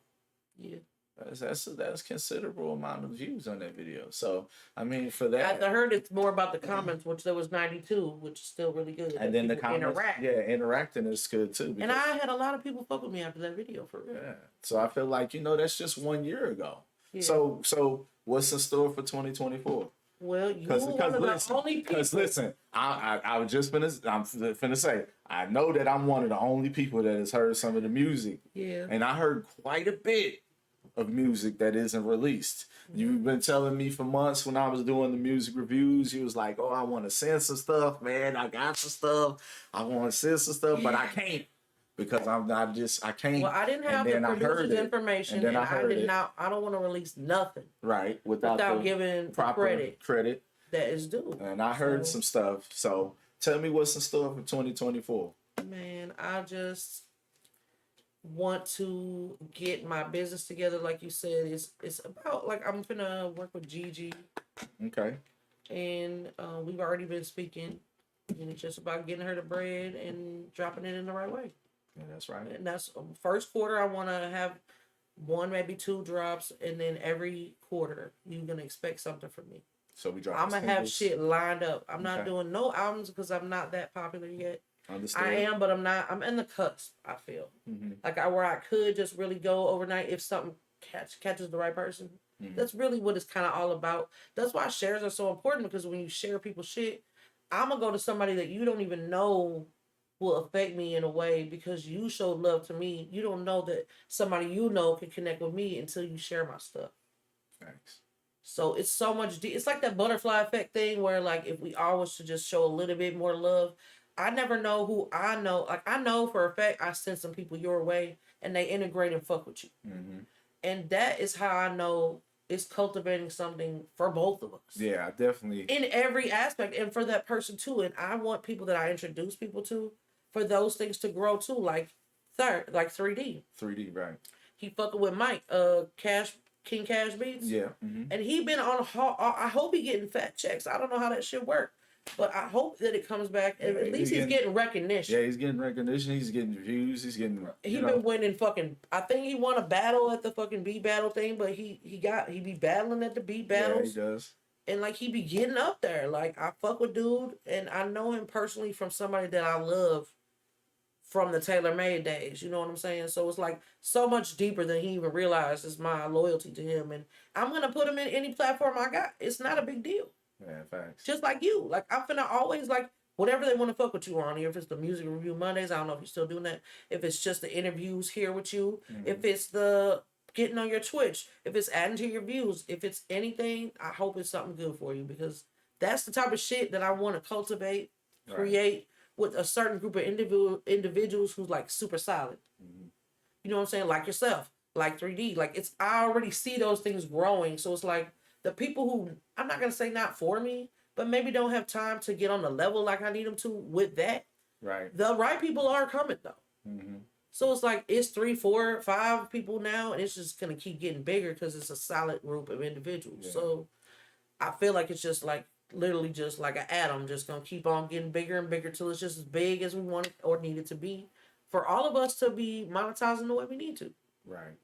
Speaker 2: Yeah.
Speaker 1: That's considerable amount of views on that video. So I mean, for that,
Speaker 2: I heard it's more about the comments, which there was 92, which is still really good.
Speaker 1: And then the comments, interacting is good too.
Speaker 2: And I had a lot of people fuck with me after that video, for real.
Speaker 1: Yeah. So I feel like, that's just 1 year ago. Yeah. So what's in store for 2024?
Speaker 2: Well, you one of the only people.
Speaker 1: Because listen, I was just finna say, I know that I'm one of the only people that has heard some of the music.
Speaker 2: Yeah.
Speaker 1: And I heard quite a bit of music that isn't released. You've been telling me for months when I was doing the music reviews, you was like, oh, I want to send some stuff, man. I got some stuff. I want to send some stuff, but I can't because I can't.
Speaker 2: Well, I didn't have the producer's information, and I don't want to release nothing.
Speaker 1: Right. Without
Speaker 2: giving proper
Speaker 1: credit
Speaker 2: that is due.
Speaker 1: And I heard some stuff. So tell me what's in store for 2024.
Speaker 2: Man, I just want to get my business together. Like you said, it's about, like, I'm gonna work with Gigi.
Speaker 1: Okay.
Speaker 2: And we've already been speaking, and it's just about getting her the bread and dropping it in the right way.
Speaker 1: Yeah, that's right.
Speaker 2: And that's first quarter. I want to have 1, maybe 2 drops, and then every quarter you're gonna expect something from me.
Speaker 1: So we drop.
Speaker 2: I'm gonna have shit lined up. I'm not doing no albums because I'm not that popular yet.
Speaker 1: Understood.
Speaker 2: I am, but I'm not. I'm in the cusp. I feel like where I could just really go overnight if something catches the right person. That's really what it's kind of all about. That's why shares are so important, because when you share people's shit, I'm gonna go to somebody that you don't even know will affect me in a way because you showed love to me. You don't know that somebody you know can connect with me until you share my stuff.
Speaker 1: Thanks.
Speaker 2: So it's so much. It's like that butterfly effect thing where, like, if we all was to just show a little bit more love. I never know who I know. Like, I know for a fact I send some people your way and they integrate and fuck with you. And that is how I know it's cultivating something for both of us. Yeah, definitely. In every aspect, and for that person too. And I want people that I introduce people to, for those things to grow too, like 3D. 3D, right. He fucking with Mike, King Cash Beats. Yeah. And he been on, I hope he getting fat checks. I don't know how that shit work. But I hope that it comes back. Yeah, at least he's getting recognition. Yeah, he's getting recognition. He's getting views. He's getting. He been winning fucking. I think he won a battle at the fucking beat battle thing. But he be battling at the beat battles. Yeah, he does. And like, he be getting up there. Like, I fuck with dude, and I know him personally from somebody that I love from the tailor-made days. You know what I'm saying? So it's like so much deeper than he even realized is my loyalty to him. And I'm going to put him in any platform I got. It's not a big deal.
Speaker 1: Yeah, thanks.
Speaker 2: Just like you. Like, I'm finna always, like, whatever they want to fuck with you on. If it's the Music Review Mondays, I don't know if you're still doing that. If it's just the interviews here with you. If it's the getting on your Twitch. If it's adding to your views. If it's anything, I hope it's something good for you. Because that's the type of shit that I want to cultivate, create with a certain group of individuals who's like super solid. You know what I'm saying? Like yourself, like 3D. Like I already see those things growing. So it's like the people who, I'm not going to say not for me, but maybe don't have time to get on the level like I need them to with that. Right. The right people are coming though. So it's like it's 3, 4, 5 people now, and it's just going to keep getting bigger because it's a solid group of individuals. Yeah. So I feel like it's just like, literally just like an atom, just gonna keep on getting bigger and bigger till it's just as big as we want it or need it to be for all of us to be monetizing the way we need to. Right.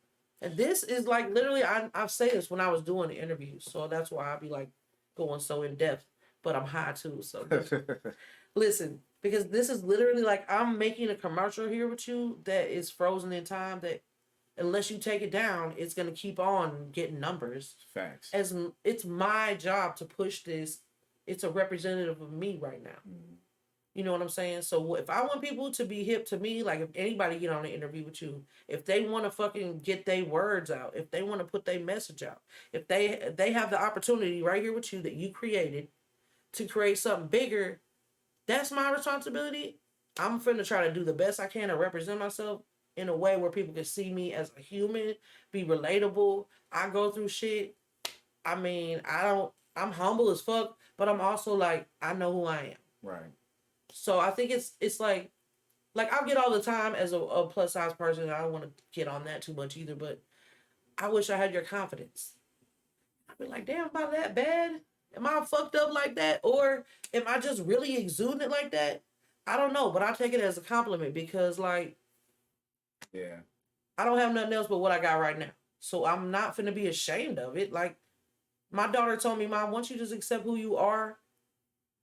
Speaker 2: And this is like literally, I say this when I was doing the interviews, so that's why I be like going so in depth, but I'm high too. So listen, because this is literally like I'm making a commercial here with you that is frozen in time that unless you take it down, it's gonna keep on getting numbers. Facts. As it's my job to push this. It's a representative of me right now. You know what I'm saying? So if I want people to be hip to me, like if anybody get on an interview with you, if they want to fucking get their words out, if they want to put their message out, if they have the opportunity right here with you that you created to create something bigger, that's my responsibility. I'm finna try to do the best I can to represent myself in a way where people can see me as a human, be relatable. I go through shit. I mean, I'm humble as fuck, but I'm also like, I know who I am. Right. So I think it's like I get all the time as a plus size person. I don't want to get on that too much either, but I wish I had your confidence. I'd be like, damn, am I that bad? Am I fucked up like that? Or am I just really exuding it like that? I don't know, but I take it as a compliment because like, yeah, I don't have nothing else but what I got right now. So I'm not finna be ashamed of it. Like, my daughter told me, Mom, once you just accept who you are,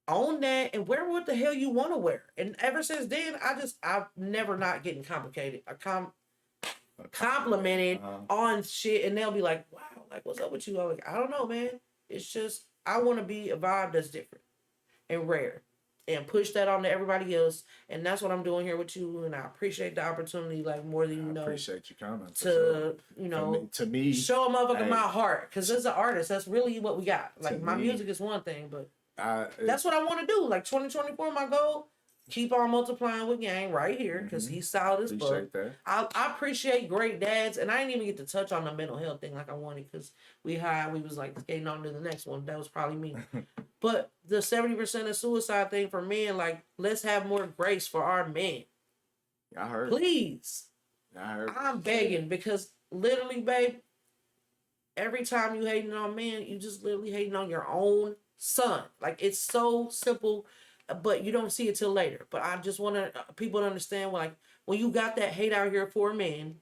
Speaker 2: own that, and wear what the hell you want to wear. And ever since then, I've never not getting complicated. Complimented on shit, and they'll be like, wow, like, what's up with you? I'm like, I don't know, man. It's just, I want to be a vibe that's different and rare and push that on to everybody else. And that's what I'm doing here with you. And I appreciate the opportunity, like, more than you know. I appreciate your comments. To, you know, to me, show a motherfucker my heart. Because as an artist, that's really what we got. Like, my music is one thing, but that's what I want to do. Like, 2024, my goal, keep on multiplying with Yang right here. Because he's solid as fuck. I appreciate great dads. And I didn't even get to touch on the mental health thing like I wanted. Because we was like skating on to the next one. That was probably me. But the 70% of suicide thing for men, like, let's have more grace for our men. I heard. Please. I heard. I'm begging because literally, babe, every time you hating on men, you just literally hating on your own son. Like, it's so simple, but you don't see it till later. But I just want people to understand, like, when you got that hate out here for men,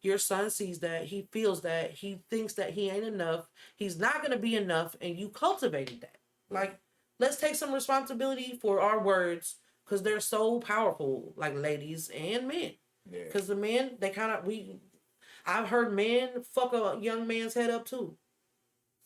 Speaker 2: your son sees that, he feels that, he thinks that he ain't enough, he's not going to be enough, and you cultivated that. Like, let's take some responsibility for our words because they're so powerful, like ladies and men. Because the men, they kind of, I've heard men fuck a young man's head up too.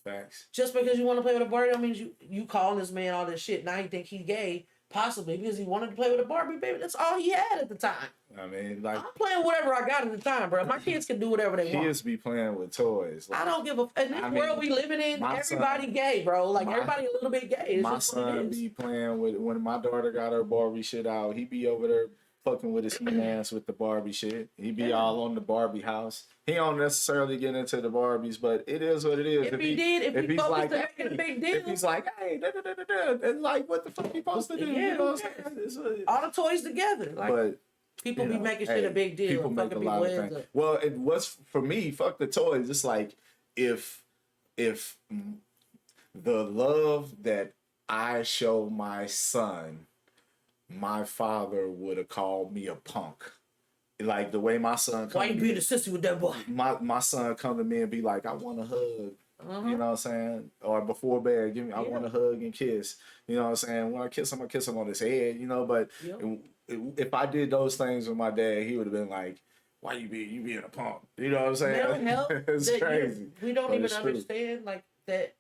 Speaker 2: Facts. Just because you want to play with a Barbie, that means you calling this man all this shit. Now you think he gay, possibly because he wanted to play with a Barbie, baby. That's all he had at the time. I mean, like, I'm playing whatever I got at the time, bro. My kids can do whatever they want. Kids be playing with toys. Like, I don't give a. In this world we living in, everybody gay, bro. Like, everybody a little bit gay. It's my son be playing with, when my daughter got her Barbie shit out, he be over there fucking with his hands with the Barbie shit. He be all on the Barbie house. He don't necessarily get into the Barbies, but it is what it is. If he's like, hey, if he's like, hey, and like, what the fuck he supposed to do? Yeah, you know what I'm saying? All the toys together. Like, but people be making shit a big deal. People make a lot of things. Well, it was for me. Fuck the toys. It's like if the love that I show my son, my father would have called me a punk. Like the way my son come. Why you being a sissy with that boy? My son come to me and be like, I want a hug. You know what I'm saying? Or before bed, I want a hug and kiss. You know what I'm saying? When I kiss him on his head, you know, but
Speaker 1: if I did those things with my dad, he would have been like, "Why you being a punk?" You know what I'm saying?
Speaker 2: Mental health.
Speaker 1: It's crazy.
Speaker 2: We don't
Speaker 1: but
Speaker 2: even
Speaker 1: it's true.
Speaker 2: understand like that.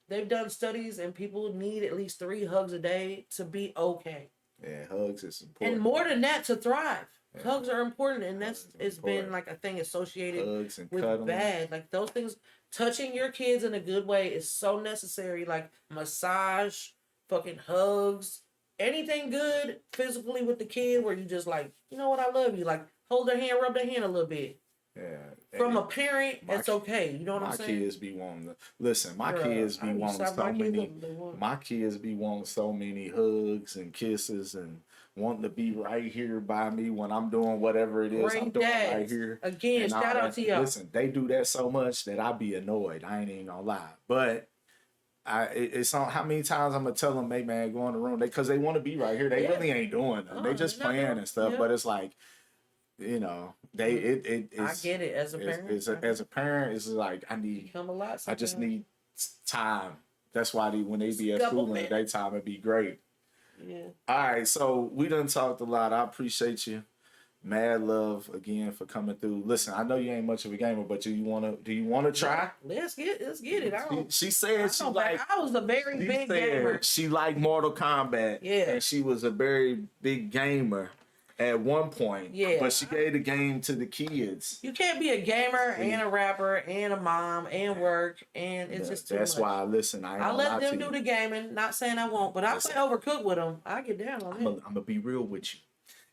Speaker 2: They've done studies, and people need at least 3 hugs a day to be okay.
Speaker 1: Yeah, hugs is important.
Speaker 2: And more than that, to thrive.
Speaker 1: Yeah.
Speaker 2: Hugs are important, and it's been like a thing associated
Speaker 1: hugs and
Speaker 2: with
Speaker 1: cuddling.
Speaker 2: bad. Like those things, touching your kids in a good way is so necessary. Like massage, fucking hugs, anything good physically with the kid, where you just like, you know what, I love you. Like hold their hand, rub their hand a little bit.
Speaker 1: Yeah.
Speaker 2: From a parent, it's okay. You know what I'm saying?
Speaker 1: My kids be wanting to listen. My kids be wanting so many. My kids be wanting so many hugs and kisses and wanting to be right here by me when I'm doing whatever it is I'm doing right here.
Speaker 2: Again,
Speaker 1: and
Speaker 2: shout out to y'all.
Speaker 1: Listen, they do that so much that I be annoyed. I ain't even gonna lie, but. It's on how many times I'm gonna tell them, hey man, go in the room, because they want to be right here. They really ain't doing them. They just playing and stuff. But it's like, you know, it's,
Speaker 2: I get it as a parent.
Speaker 1: As a parent, it's like I just need time. That's why when they be at school in the daytime, it'd be great.
Speaker 2: Yeah.
Speaker 1: All right, so we done talked a lot. I appreciate you. Mad love again for coming through. Listen, I know you ain't much of a gamer, but do you wanna try?
Speaker 2: Let's get it.
Speaker 1: She said she like.
Speaker 2: I was a very big gamer.
Speaker 1: She liked Mortal Kombat.
Speaker 2: Yeah.
Speaker 1: And she was a very big gamer at one point.
Speaker 2: Yeah.
Speaker 1: But she gave the game to the kids.
Speaker 2: You can't be a gamer and a rapper and a mom and work, and it's just too much.
Speaker 1: That's why I
Speaker 2: let them do the gaming. Not saying I won't, but I play Overcooked with them. I get down on it.
Speaker 1: I'm gonna be real with you.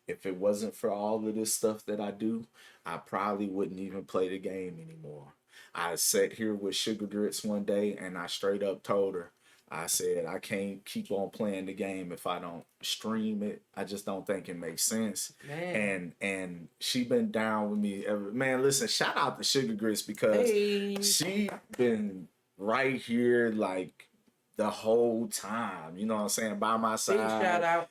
Speaker 1: If it wasn't for all of this stuff that I do, I probably wouldn't even play the game anymore. I sat here with Sugar Grits one day and I straight up told her, I said, I can't keep on playing the game if I don't stream it. I just don't think it makes sense.
Speaker 2: Man.
Speaker 1: And she been down with me. Man, listen, shout out to Sugar Grits because she been right here like the whole time, you know what I'm saying, by my side.
Speaker 2: Big shout out.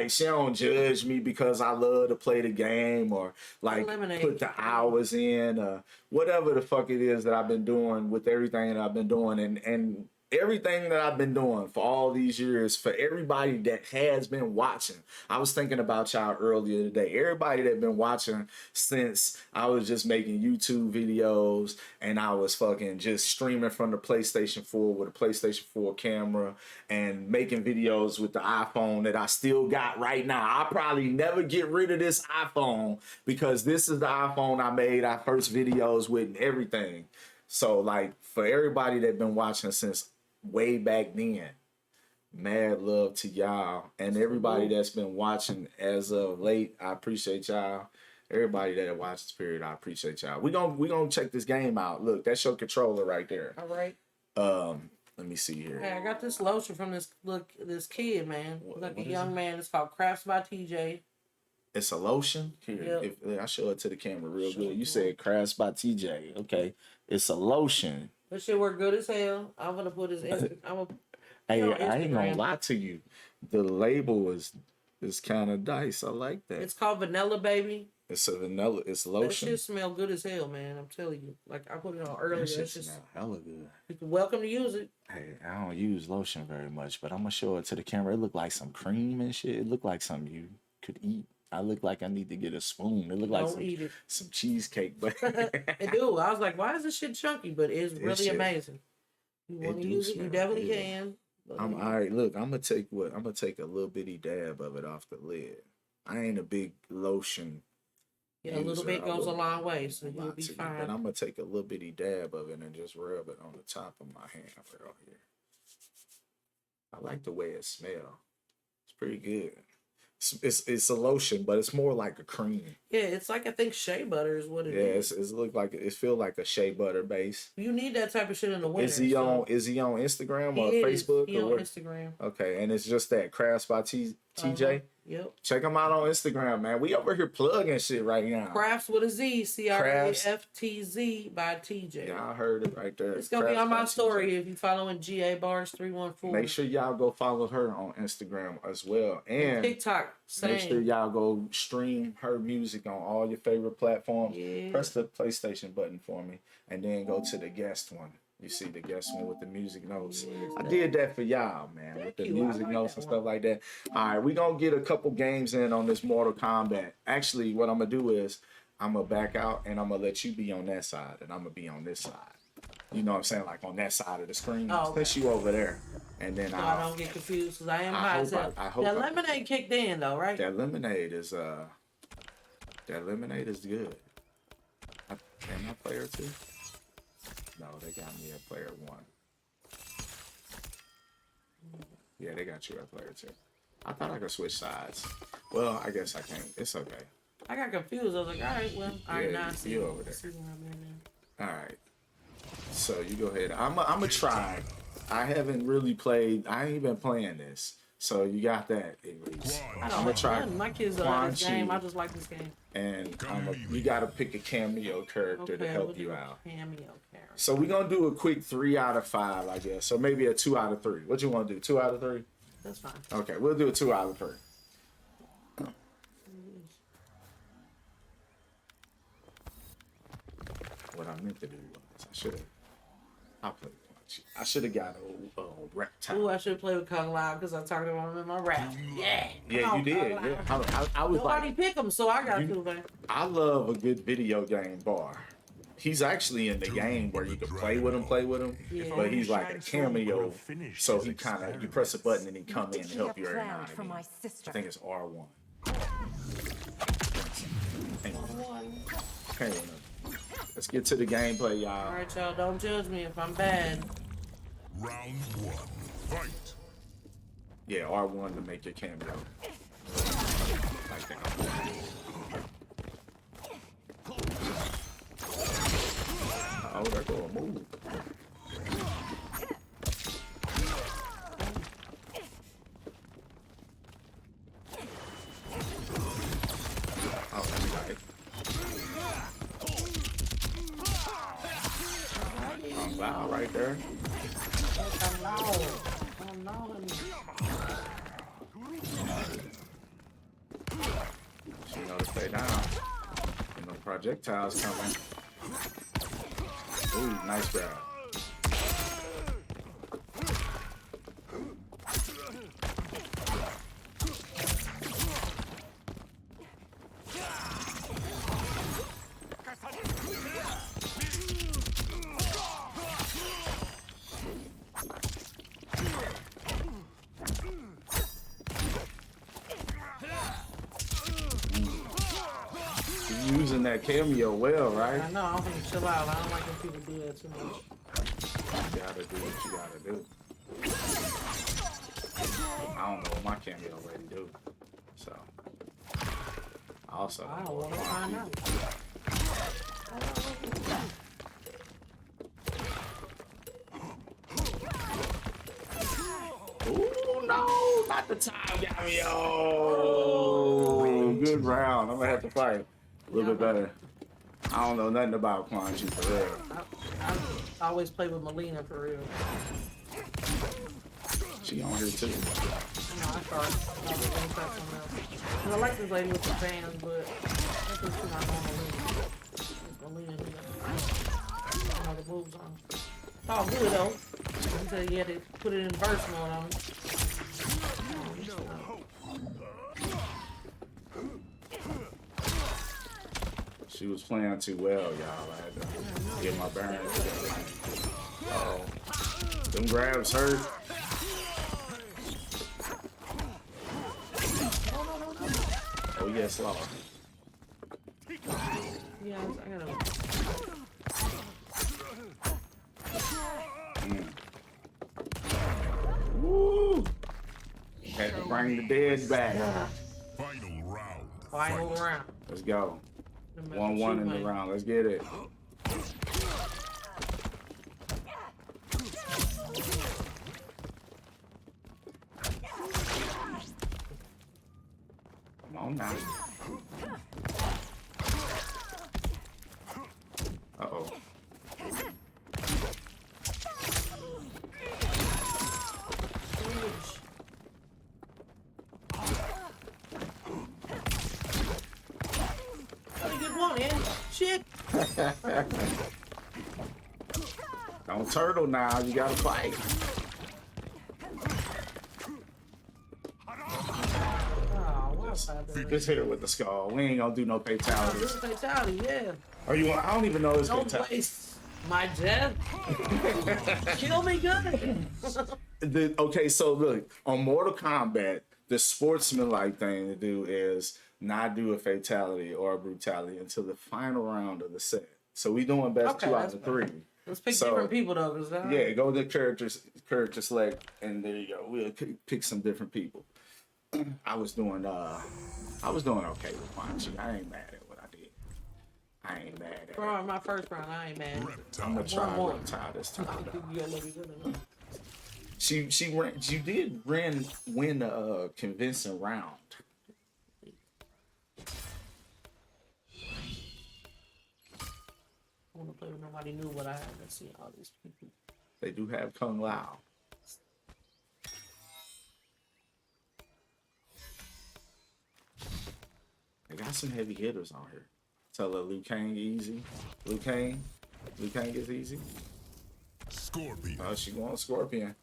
Speaker 1: She don't judge me because I love to play the game or like put the hours in or whatever the fuck it is that I've been doing with everything that I've been doing and everything that I've been doing for all these years, for everybody that has been watching. I was thinking about y'all earlier today. Everybody that been watching since I was just making YouTube videos and I was fucking just streaming from the PlayStation 4 with a PlayStation 4 camera and making videos with the iPhone that I still got right now. I'll probably never get rid of this iPhone because this is the iPhone I made our first videos with and everything. So like for everybody that been watching since way back then, mad love to y'all and everybody that's been watching as of late. I appreciate y'all. Everybody that watches, period, I appreciate y'all. We gonna check this game out. Look, that's your controller right there.
Speaker 2: All right.
Speaker 1: Let me see here.
Speaker 2: Hey, I got this lotion from this kid, man. Like a young man. It's called Crafts by TJ.
Speaker 1: It's a lotion? Here,
Speaker 2: yep.
Speaker 1: I show it to the camera real good. You said Crafts by TJ. Okay. It's a lotion.
Speaker 2: That shit work good as hell. I'm gonna put his
Speaker 1: Hey, I ain't gonna lie to you. The label is kind of nice. I like that.
Speaker 2: It's called Vanilla Baby.
Speaker 1: It's a vanilla. It's lotion.
Speaker 2: That shit smell good as hell, man. I'm telling you. Like I put it on earlier.
Speaker 1: That shit smell hella good.
Speaker 2: You're welcome to use it.
Speaker 1: Hey, I don't use lotion very much, but I'm gonna show it to the camera. It look like some cream and shit. It look like something you could eat. I look like I need to get a spoon. It look like some cheesecake, but
Speaker 2: it do. I was like, why is this shit chunky? But it's really amazing. You want to use it? You definitely can.
Speaker 1: All right. Look, I'm gonna take a little bitty dab of it off the lid. I ain't a big lotion.
Speaker 2: Yeah, a little bit goes a long way, so you'll be fine.
Speaker 1: But I'm gonna take a little bitty dab of it and just rub it on the top of my hand right here. I like the way it smells. It's pretty good. It's a lotion, but it's more like a cream.
Speaker 2: Yeah, it's like I think shea butter is what it is.
Speaker 1: Yeah, it look like it feel like a shea butter base.
Speaker 2: You need that type of shit in the winter.
Speaker 1: Is he on Instagram or Facebook?
Speaker 2: He on Instagram.
Speaker 1: Okay, and it's just that Crafts by TJ.
Speaker 2: Yep.
Speaker 1: Check him out on Instagram, man. We over here plugging shit right now.
Speaker 2: Crafts with a Z, CRAFTZ by TJ.
Speaker 1: Y'all heard it right there.
Speaker 2: It's gonna be on my story if you following GA Barz 314.
Speaker 1: Make sure y'all go follow her on Instagram as well, and
Speaker 2: TikTok. Same.
Speaker 1: Make sure y'all go stream her music on all your favorite platforms.
Speaker 2: Yeah.
Speaker 1: Press the PlayStation button for me, and then go to the guest one. You see the guest one with the music notes. I did that for y'all, man, with the music notes and stuff like that. All right, we're going to get a couple games in on this Mortal Kombat. Actually, what I'm going to do is I'm going to back out and I'm going to let you be on that side and I'm going to be on this side. You know what I'm saying? Like on that side of the screen.
Speaker 2: Oh, okay.
Speaker 1: Since you over there. And then
Speaker 2: so I don't get confused because I am high as hell. That lemonade kicked in though, right?
Speaker 1: That lemonade is good. Can I player 2? No, they got me at player 1. Yeah, they got you at player 2. I thought I could switch sides. Well, I guess I can't. It's okay.
Speaker 2: I got confused. I was like, all right, well, all right, now I see
Speaker 1: you over there. All right. So you go ahead. I'm a try. I haven't really played. I ain't been playing this. So you got that at least.
Speaker 2: I'm gonna try. My kids don't like this game. I just like this game.
Speaker 1: And you got to pick a cameo character to help you out.
Speaker 2: Cameo character.
Speaker 1: So we're gonna do a quick 3 out of 5, I guess. So maybe a 2 out of 3. What you want to do? 2 out of 3?
Speaker 2: That's fine.
Speaker 1: Okay, we'll do a 2 out of 3. What I meant to do was I should have got a reptile.
Speaker 2: Ooh, I should play with Kung Lao because I talked about him in my rap. Yeah.
Speaker 1: Yeah, you did. Yeah. I was
Speaker 2: nobody
Speaker 1: like,
Speaker 2: pick him, so I got to, man.
Speaker 1: I love a good video game bar. He's actually in the game where you can play with him,
Speaker 2: yeah.
Speaker 1: But he's like a cameo. So he kind of, you press a button and he come in and help you every now and again. I think it's R1. Okay, let's get to the gameplay, y'all.
Speaker 2: All right, y'all, don't judge me if I'm bad.
Speaker 4: Round 1, fight.
Speaker 1: Yeah, R1 to make your cameo. Like that. Oh, there go a move. Oh, that's right. Wow, right there. She know to stay down. You know, projectiles coming. Ooh, nice grab. Using that cameo well, right?
Speaker 2: I know, I'm gonna chill out. I don't like when people do that too much.
Speaker 1: You gotta do what you gotta do. I don't know what my cameo already do. So I also
Speaker 2: I don't want to find out.
Speaker 1: Ooh, no, not the time cameo. Good round. I'm gonna have to fight a little bit better. I don't know nothing about Quan Chi for real.
Speaker 2: I always play with Melina for real.
Speaker 1: She on here too.
Speaker 2: No, I thought I was going to try something else. And I like this lady with the fans, but I think she's not on Melina. Melina, I don't know the moves on. It's all good though. He said he had to put it in burst mode on him.
Speaker 1: She was playing too well, y'all. I had to get my bearings together. Uh-oh. Them grabs hurt. Oh, yes, Law.
Speaker 2: Yeah, I gotta.
Speaker 1: Woo! Had to bring the dead back.
Speaker 4: Final round.
Speaker 2: Final round.
Speaker 1: Let's go. 1-1 in the round. Let's get it. Come on now. Uh-oh.
Speaker 2: Shit.
Speaker 1: Don't turtle now. You gotta fight. Just hit her with the skull. We ain't gonna do no fatalities.
Speaker 2: Fatality, yeah.
Speaker 1: Or you want? I don't even know it's
Speaker 2: Don't
Speaker 1: fatality.
Speaker 2: waste my death. Kill me good.
Speaker 1: Okay, so look, on Mortal Kombat, the sportsmanlike thing to do is not do a fatality or a brutality until the final round of the set. So we doing best
Speaker 2: Okay,
Speaker 1: 2 out
Speaker 2: that's
Speaker 1: of
Speaker 2: fine.
Speaker 1: 3.
Speaker 2: Let's pick
Speaker 1: So,
Speaker 2: different people though, cause
Speaker 1: Yeah, go to character select, and there you go. We'll pick some different people. I was doing okay with Fonzie. I ain't mad at what I did. I ain't mad at it.
Speaker 2: for my first round, I ain't mad.
Speaker 1: I'm gonna try
Speaker 2: more.
Speaker 1: Reptile this time.
Speaker 2: You gotta make it good enough.
Speaker 1: She did win the convincing round.
Speaker 2: I wanna play with nobody new, but I haven't seen all these people.
Speaker 1: They do have Kung Lao. They got some heavy hitters on here. Tell her Liu Kang easy. Liu Kang is easy.
Speaker 4: Scorpion.
Speaker 1: She going Scorpion.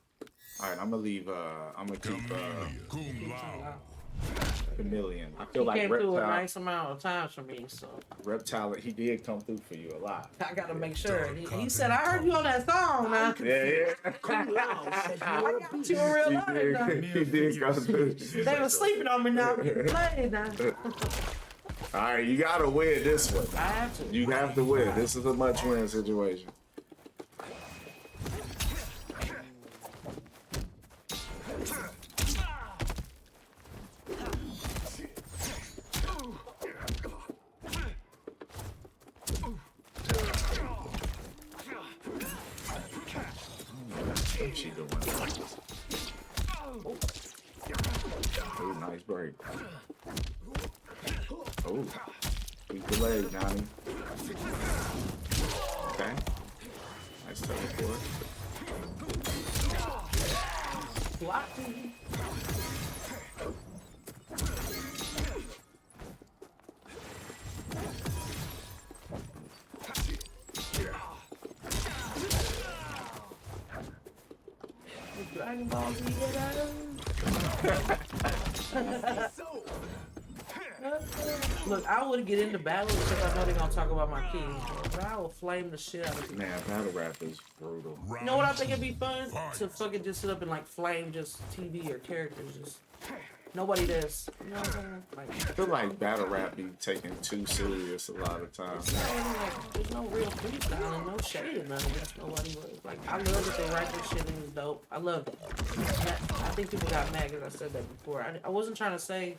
Speaker 1: All right, I'm gonna leave. I'm gonna keep
Speaker 4: Kung Lao.
Speaker 1: Chameleon. I feel
Speaker 2: He
Speaker 1: like
Speaker 2: came through a
Speaker 1: Reptile.
Speaker 2: nice amount of times for me, so
Speaker 1: Reptile, he did come through for you a lot.
Speaker 2: I gotta make sure. He said, "I heard you on that song." Now
Speaker 1: Yeah.
Speaker 2: I got you in real life. Now.
Speaker 1: He did come through.
Speaker 2: They were sleeping on me now. I'm getting played now.
Speaker 1: All right, you gotta win this one.
Speaker 2: I have to.
Speaker 1: You have to win. This is a much win situation. She doing oh, nice break. Oh, keep the leg, Johnny. Okay. Nice teleport.
Speaker 2: Blocking. Dragon Ball Z, Look, I would get into battle because I know they're gonna talk about my kids, but I will flame the shit out of you.
Speaker 1: Man, battle rap is brutal.
Speaker 2: You know what I think it'd be fun? To fucking just sit up and like flame just TV or characters, just nobody does. You know what I'm saying? Like,
Speaker 1: I feel like battle rap be taken too serious a lot of times.
Speaker 2: like, there's no real freestyle and no shade or nothing. That's nobody was. Like, I love that they write this shit and it's dope. I love that. I think people got mad because I said that before. I wasn't trying to say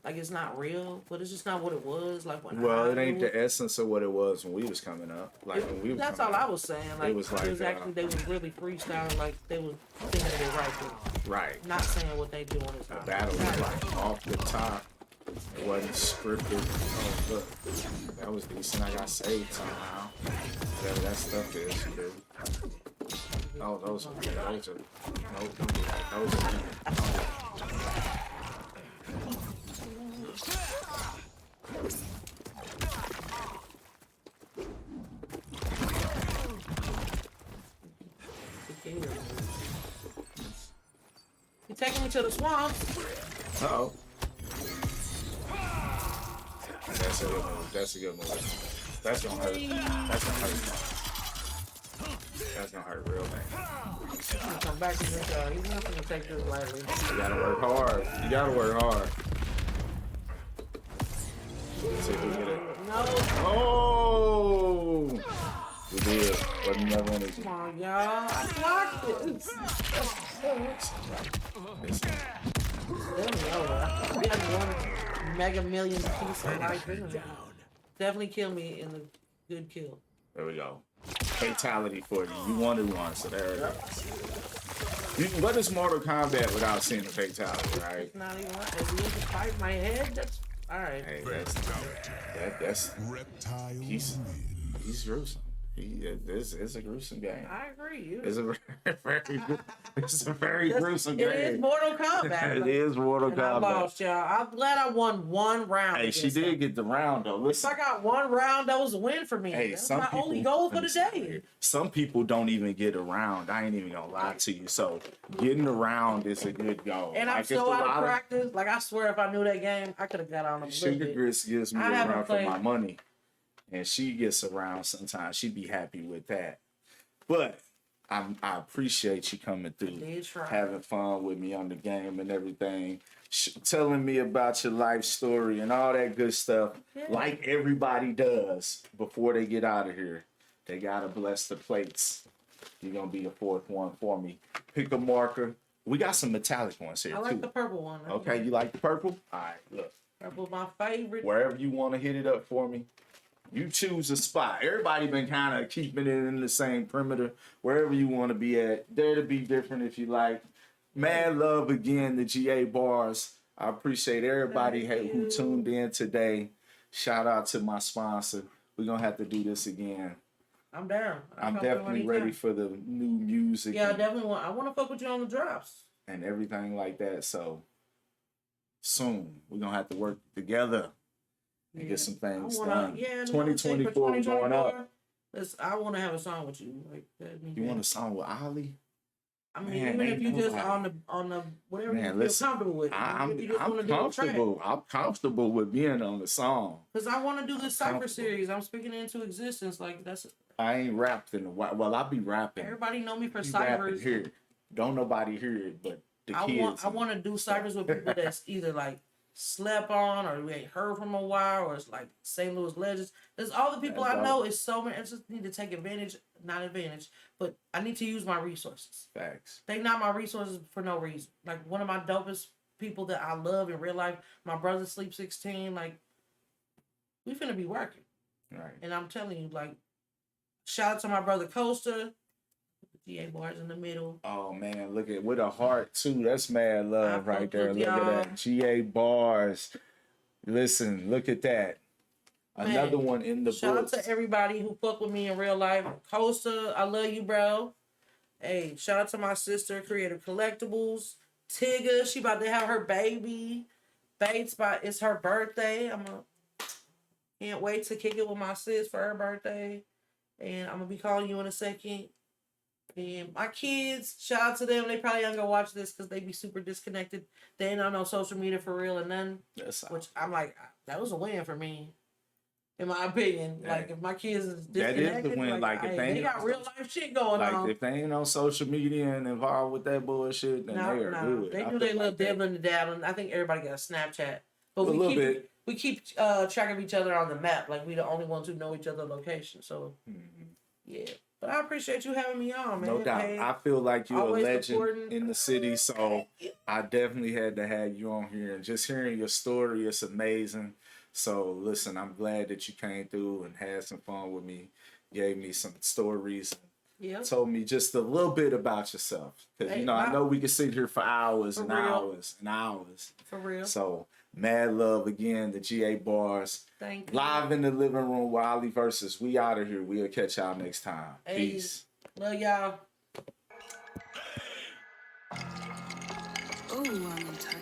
Speaker 2: like it's not real, but it's just not what it was. Like when
Speaker 1: Well, it ain't the essence of what it was when we was coming up. Like when we was
Speaker 2: that's
Speaker 1: coming
Speaker 2: all I
Speaker 1: up.
Speaker 2: was saying. Like,
Speaker 1: It was like,
Speaker 2: actually they was really freestyling. Like they was thinking they right there.
Speaker 1: Right.
Speaker 2: Not saying what they doing is not.
Speaker 1: Battle was like off the top. It wasn't scripted. Oh, look. That was decent. I got saved somehow. Whatever that stuff is, dude. Oh, those are, nope, don't do that. Those are,
Speaker 2: You taking me to the swamps?
Speaker 1: uh-oh. That's a good move. That's a good move. That's gonna hurt. That's gonna hurt. That's gonna hurt real bad.
Speaker 2: Come back to this. He's not gonna take this lightly.
Speaker 1: You gotta work hard. You gotta work hard. Let's see if we get it.
Speaker 2: No.
Speaker 1: Oh! We did. But another one is.
Speaker 2: Come on, y'all. I blocked it. We had one mega million piece of life in it. Definitely kill me in a good kill.
Speaker 1: There we go. Fatality for you. You wanted one, so there it is. What is Mortal Kombat without seeing a fatality, right?
Speaker 2: It's not even like if you have to fight my head. That's all right.
Speaker 1: Hey, that's
Speaker 4: Reptile.
Speaker 1: he's gruesome. This is a gruesome game.
Speaker 2: I agree.
Speaker 1: It's a very gruesome game.
Speaker 2: It is Mortal Kombat.
Speaker 1: It is Mortal
Speaker 2: and I
Speaker 1: Kombat.
Speaker 2: lost, y'all. I'm glad I won one round.
Speaker 1: Hey, she did get the round though.
Speaker 2: If
Speaker 1: Listen,
Speaker 2: I got one round, that was a win for me.
Speaker 1: hey,
Speaker 2: That's
Speaker 1: some
Speaker 2: my
Speaker 1: people,
Speaker 2: only goal for the day.
Speaker 1: Some people don't even get a round. I ain't even gonna lie to you. So getting a round is a good goal.
Speaker 2: And I'm
Speaker 1: Like,
Speaker 2: so
Speaker 1: it's a
Speaker 2: out
Speaker 1: lot
Speaker 2: of practice. Like, I swear, if I knew that game, I could have got on them.
Speaker 1: Sugar Grits gives me
Speaker 2: I
Speaker 1: a
Speaker 2: haven't
Speaker 1: round for
Speaker 2: played-
Speaker 1: my money, and she gets around sometimes. She be happy with that. But I appreciate you coming through, having fun with me on the game and everything, telling me about your life story and all that good stuff, like everybody does before they get out of here. They gotta bless the plates. You're gonna be the fourth one for me. Pick a marker. We got some metallic ones here
Speaker 2: I like
Speaker 1: too.
Speaker 2: the purple one.
Speaker 1: Okay, you like the purple? All right, look.
Speaker 2: Purple's my favorite.
Speaker 1: Wherever you want to hit it up for me. You choose a spot. Everybody been kind of keeping it in the same perimeter. Wherever you want to be at. Dare to be different if you like. Mad love again to GA Barz. I appreciate everybody who tuned in today. Shout out to my sponsor. We're going to have to do this again.
Speaker 2: I'm down.
Speaker 1: I'm definitely ready for the new music.
Speaker 2: Yeah, I definitely want. I want to fuck with you on the drops.
Speaker 1: And everything like that. So soon we're going to have to work together. And get some things done.
Speaker 2: Yeah,
Speaker 1: 2024 going up.
Speaker 2: I want to have a song with you. Like that.
Speaker 1: You want a song with Oli?
Speaker 2: I mean,
Speaker 1: Man,
Speaker 2: even if
Speaker 1: ain't
Speaker 2: you just
Speaker 1: nobody.
Speaker 2: on the whatever
Speaker 1: Man,
Speaker 2: you feel
Speaker 1: listen,
Speaker 2: comfortable with.
Speaker 1: I'm
Speaker 2: If you just wanna do a track.
Speaker 1: comfortable. I'm comfortable with being on the song.
Speaker 2: Because I want to do this cypher
Speaker 1: comfortable.
Speaker 2: series. I'm speaking into existence. Like that's.
Speaker 1: I ain't rapped in a while. Well, I'll be rapping.
Speaker 2: Everybody know me for
Speaker 1: Be rapping
Speaker 2: ciphers.
Speaker 1: here. Don't nobody hear it, but the kids.
Speaker 2: I want to do ciphers with people that's either like slept on or we ain't heard from a while or it's like St. Louis legends. There's all the people
Speaker 1: That's
Speaker 2: I know is so many. I just need to take not advantage, but I need to use my resources.
Speaker 1: Facts.
Speaker 2: They not my resources for no reason. Like one of my dopest people that I love in real life, my brother Sleep 16, like we finna be working.
Speaker 1: Right.
Speaker 2: And I'm telling you, like, shout out to my brother Costa. GA Barz in the middle.
Speaker 1: Oh man, look at with a heart too. That's mad love
Speaker 2: I
Speaker 1: right
Speaker 2: fuck
Speaker 1: there.
Speaker 2: with
Speaker 1: Look at
Speaker 2: y'all.
Speaker 1: that. GA Barz. Listen, look at that.
Speaker 2: Man,
Speaker 1: Another one in the
Speaker 2: shout
Speaker 1: books.
Speaker 2: out to everybody who fuck with me in real life. Costa, I love you, bro. Hey, shout out to my sister, Creative Collectibles. Tigga, she about to have her baby. Bates, it's her birthday. Can't wait to kick it with my sis for her birthday. And I'm gonna be calling you in a second. And my kids, shout out to them. They probably ain't gonna watch this because they be super disconnected. They ain't on no social media for real and none. Which I'm like, that was a win for me. In my opinion,
Speaker 1: Yeah.
Speaker 2: like if my kids is
Speaker 1: That
Speaker 2: disconnected,
Speaker 1: is the win. Like, if they
Speaker 2: they got real life shit going on.
Speaker 1: Like if they ain't on social media and involved with that bullshit, then they are good.
Speaker 2: They
Speaker 1: I
Speaker 2: do
Speaker 1: feel
Speaker 2: their little
Speaker 1: like that.
Speaker 2: dabbling and dabbling. I think everybody got a Snapchat, but
Speaker 1: A little bit.
Speaker 2: we keep track of each other on the map. Like we the only ones who know each other's location. So yeah. But I appreciate you having me on, man.
Speaker 1: No doubt.
Speaker 2: Hey,
Speaker 1: I feel like you're a
Speaker 2: always
Speaker 1: legend
Speaker 2: supporting.
Speaker 1: in the city, so I definitely had to have you on here. And just hearing your story, it's amazing. So listen, I'm glad that you came through and had some fun with me, gave me some stories,
Speaker 2: Yeah.
Speaker 1: told me just a little bit about yourself. Because,
Speaker 2: Hey,
Speaker 1: I know we could sit here for hours
Speaker 2: For
Speaker 1: and
Speaker 2: real.
Speaker 1: hours and hours.
Speaker 2: For real.
Speaker 1: So mad love again, the GA Barz.
Speaker 2: Thank you.
Speaker 1: Live in the living room with Oli Versus. We out of here. We'll catch y'all next time.
Speaker 2: Hey.
Speaker 1: Peace.
Speaker 2: Love y'all.
Speaker 3: Ooh, I'm entitled.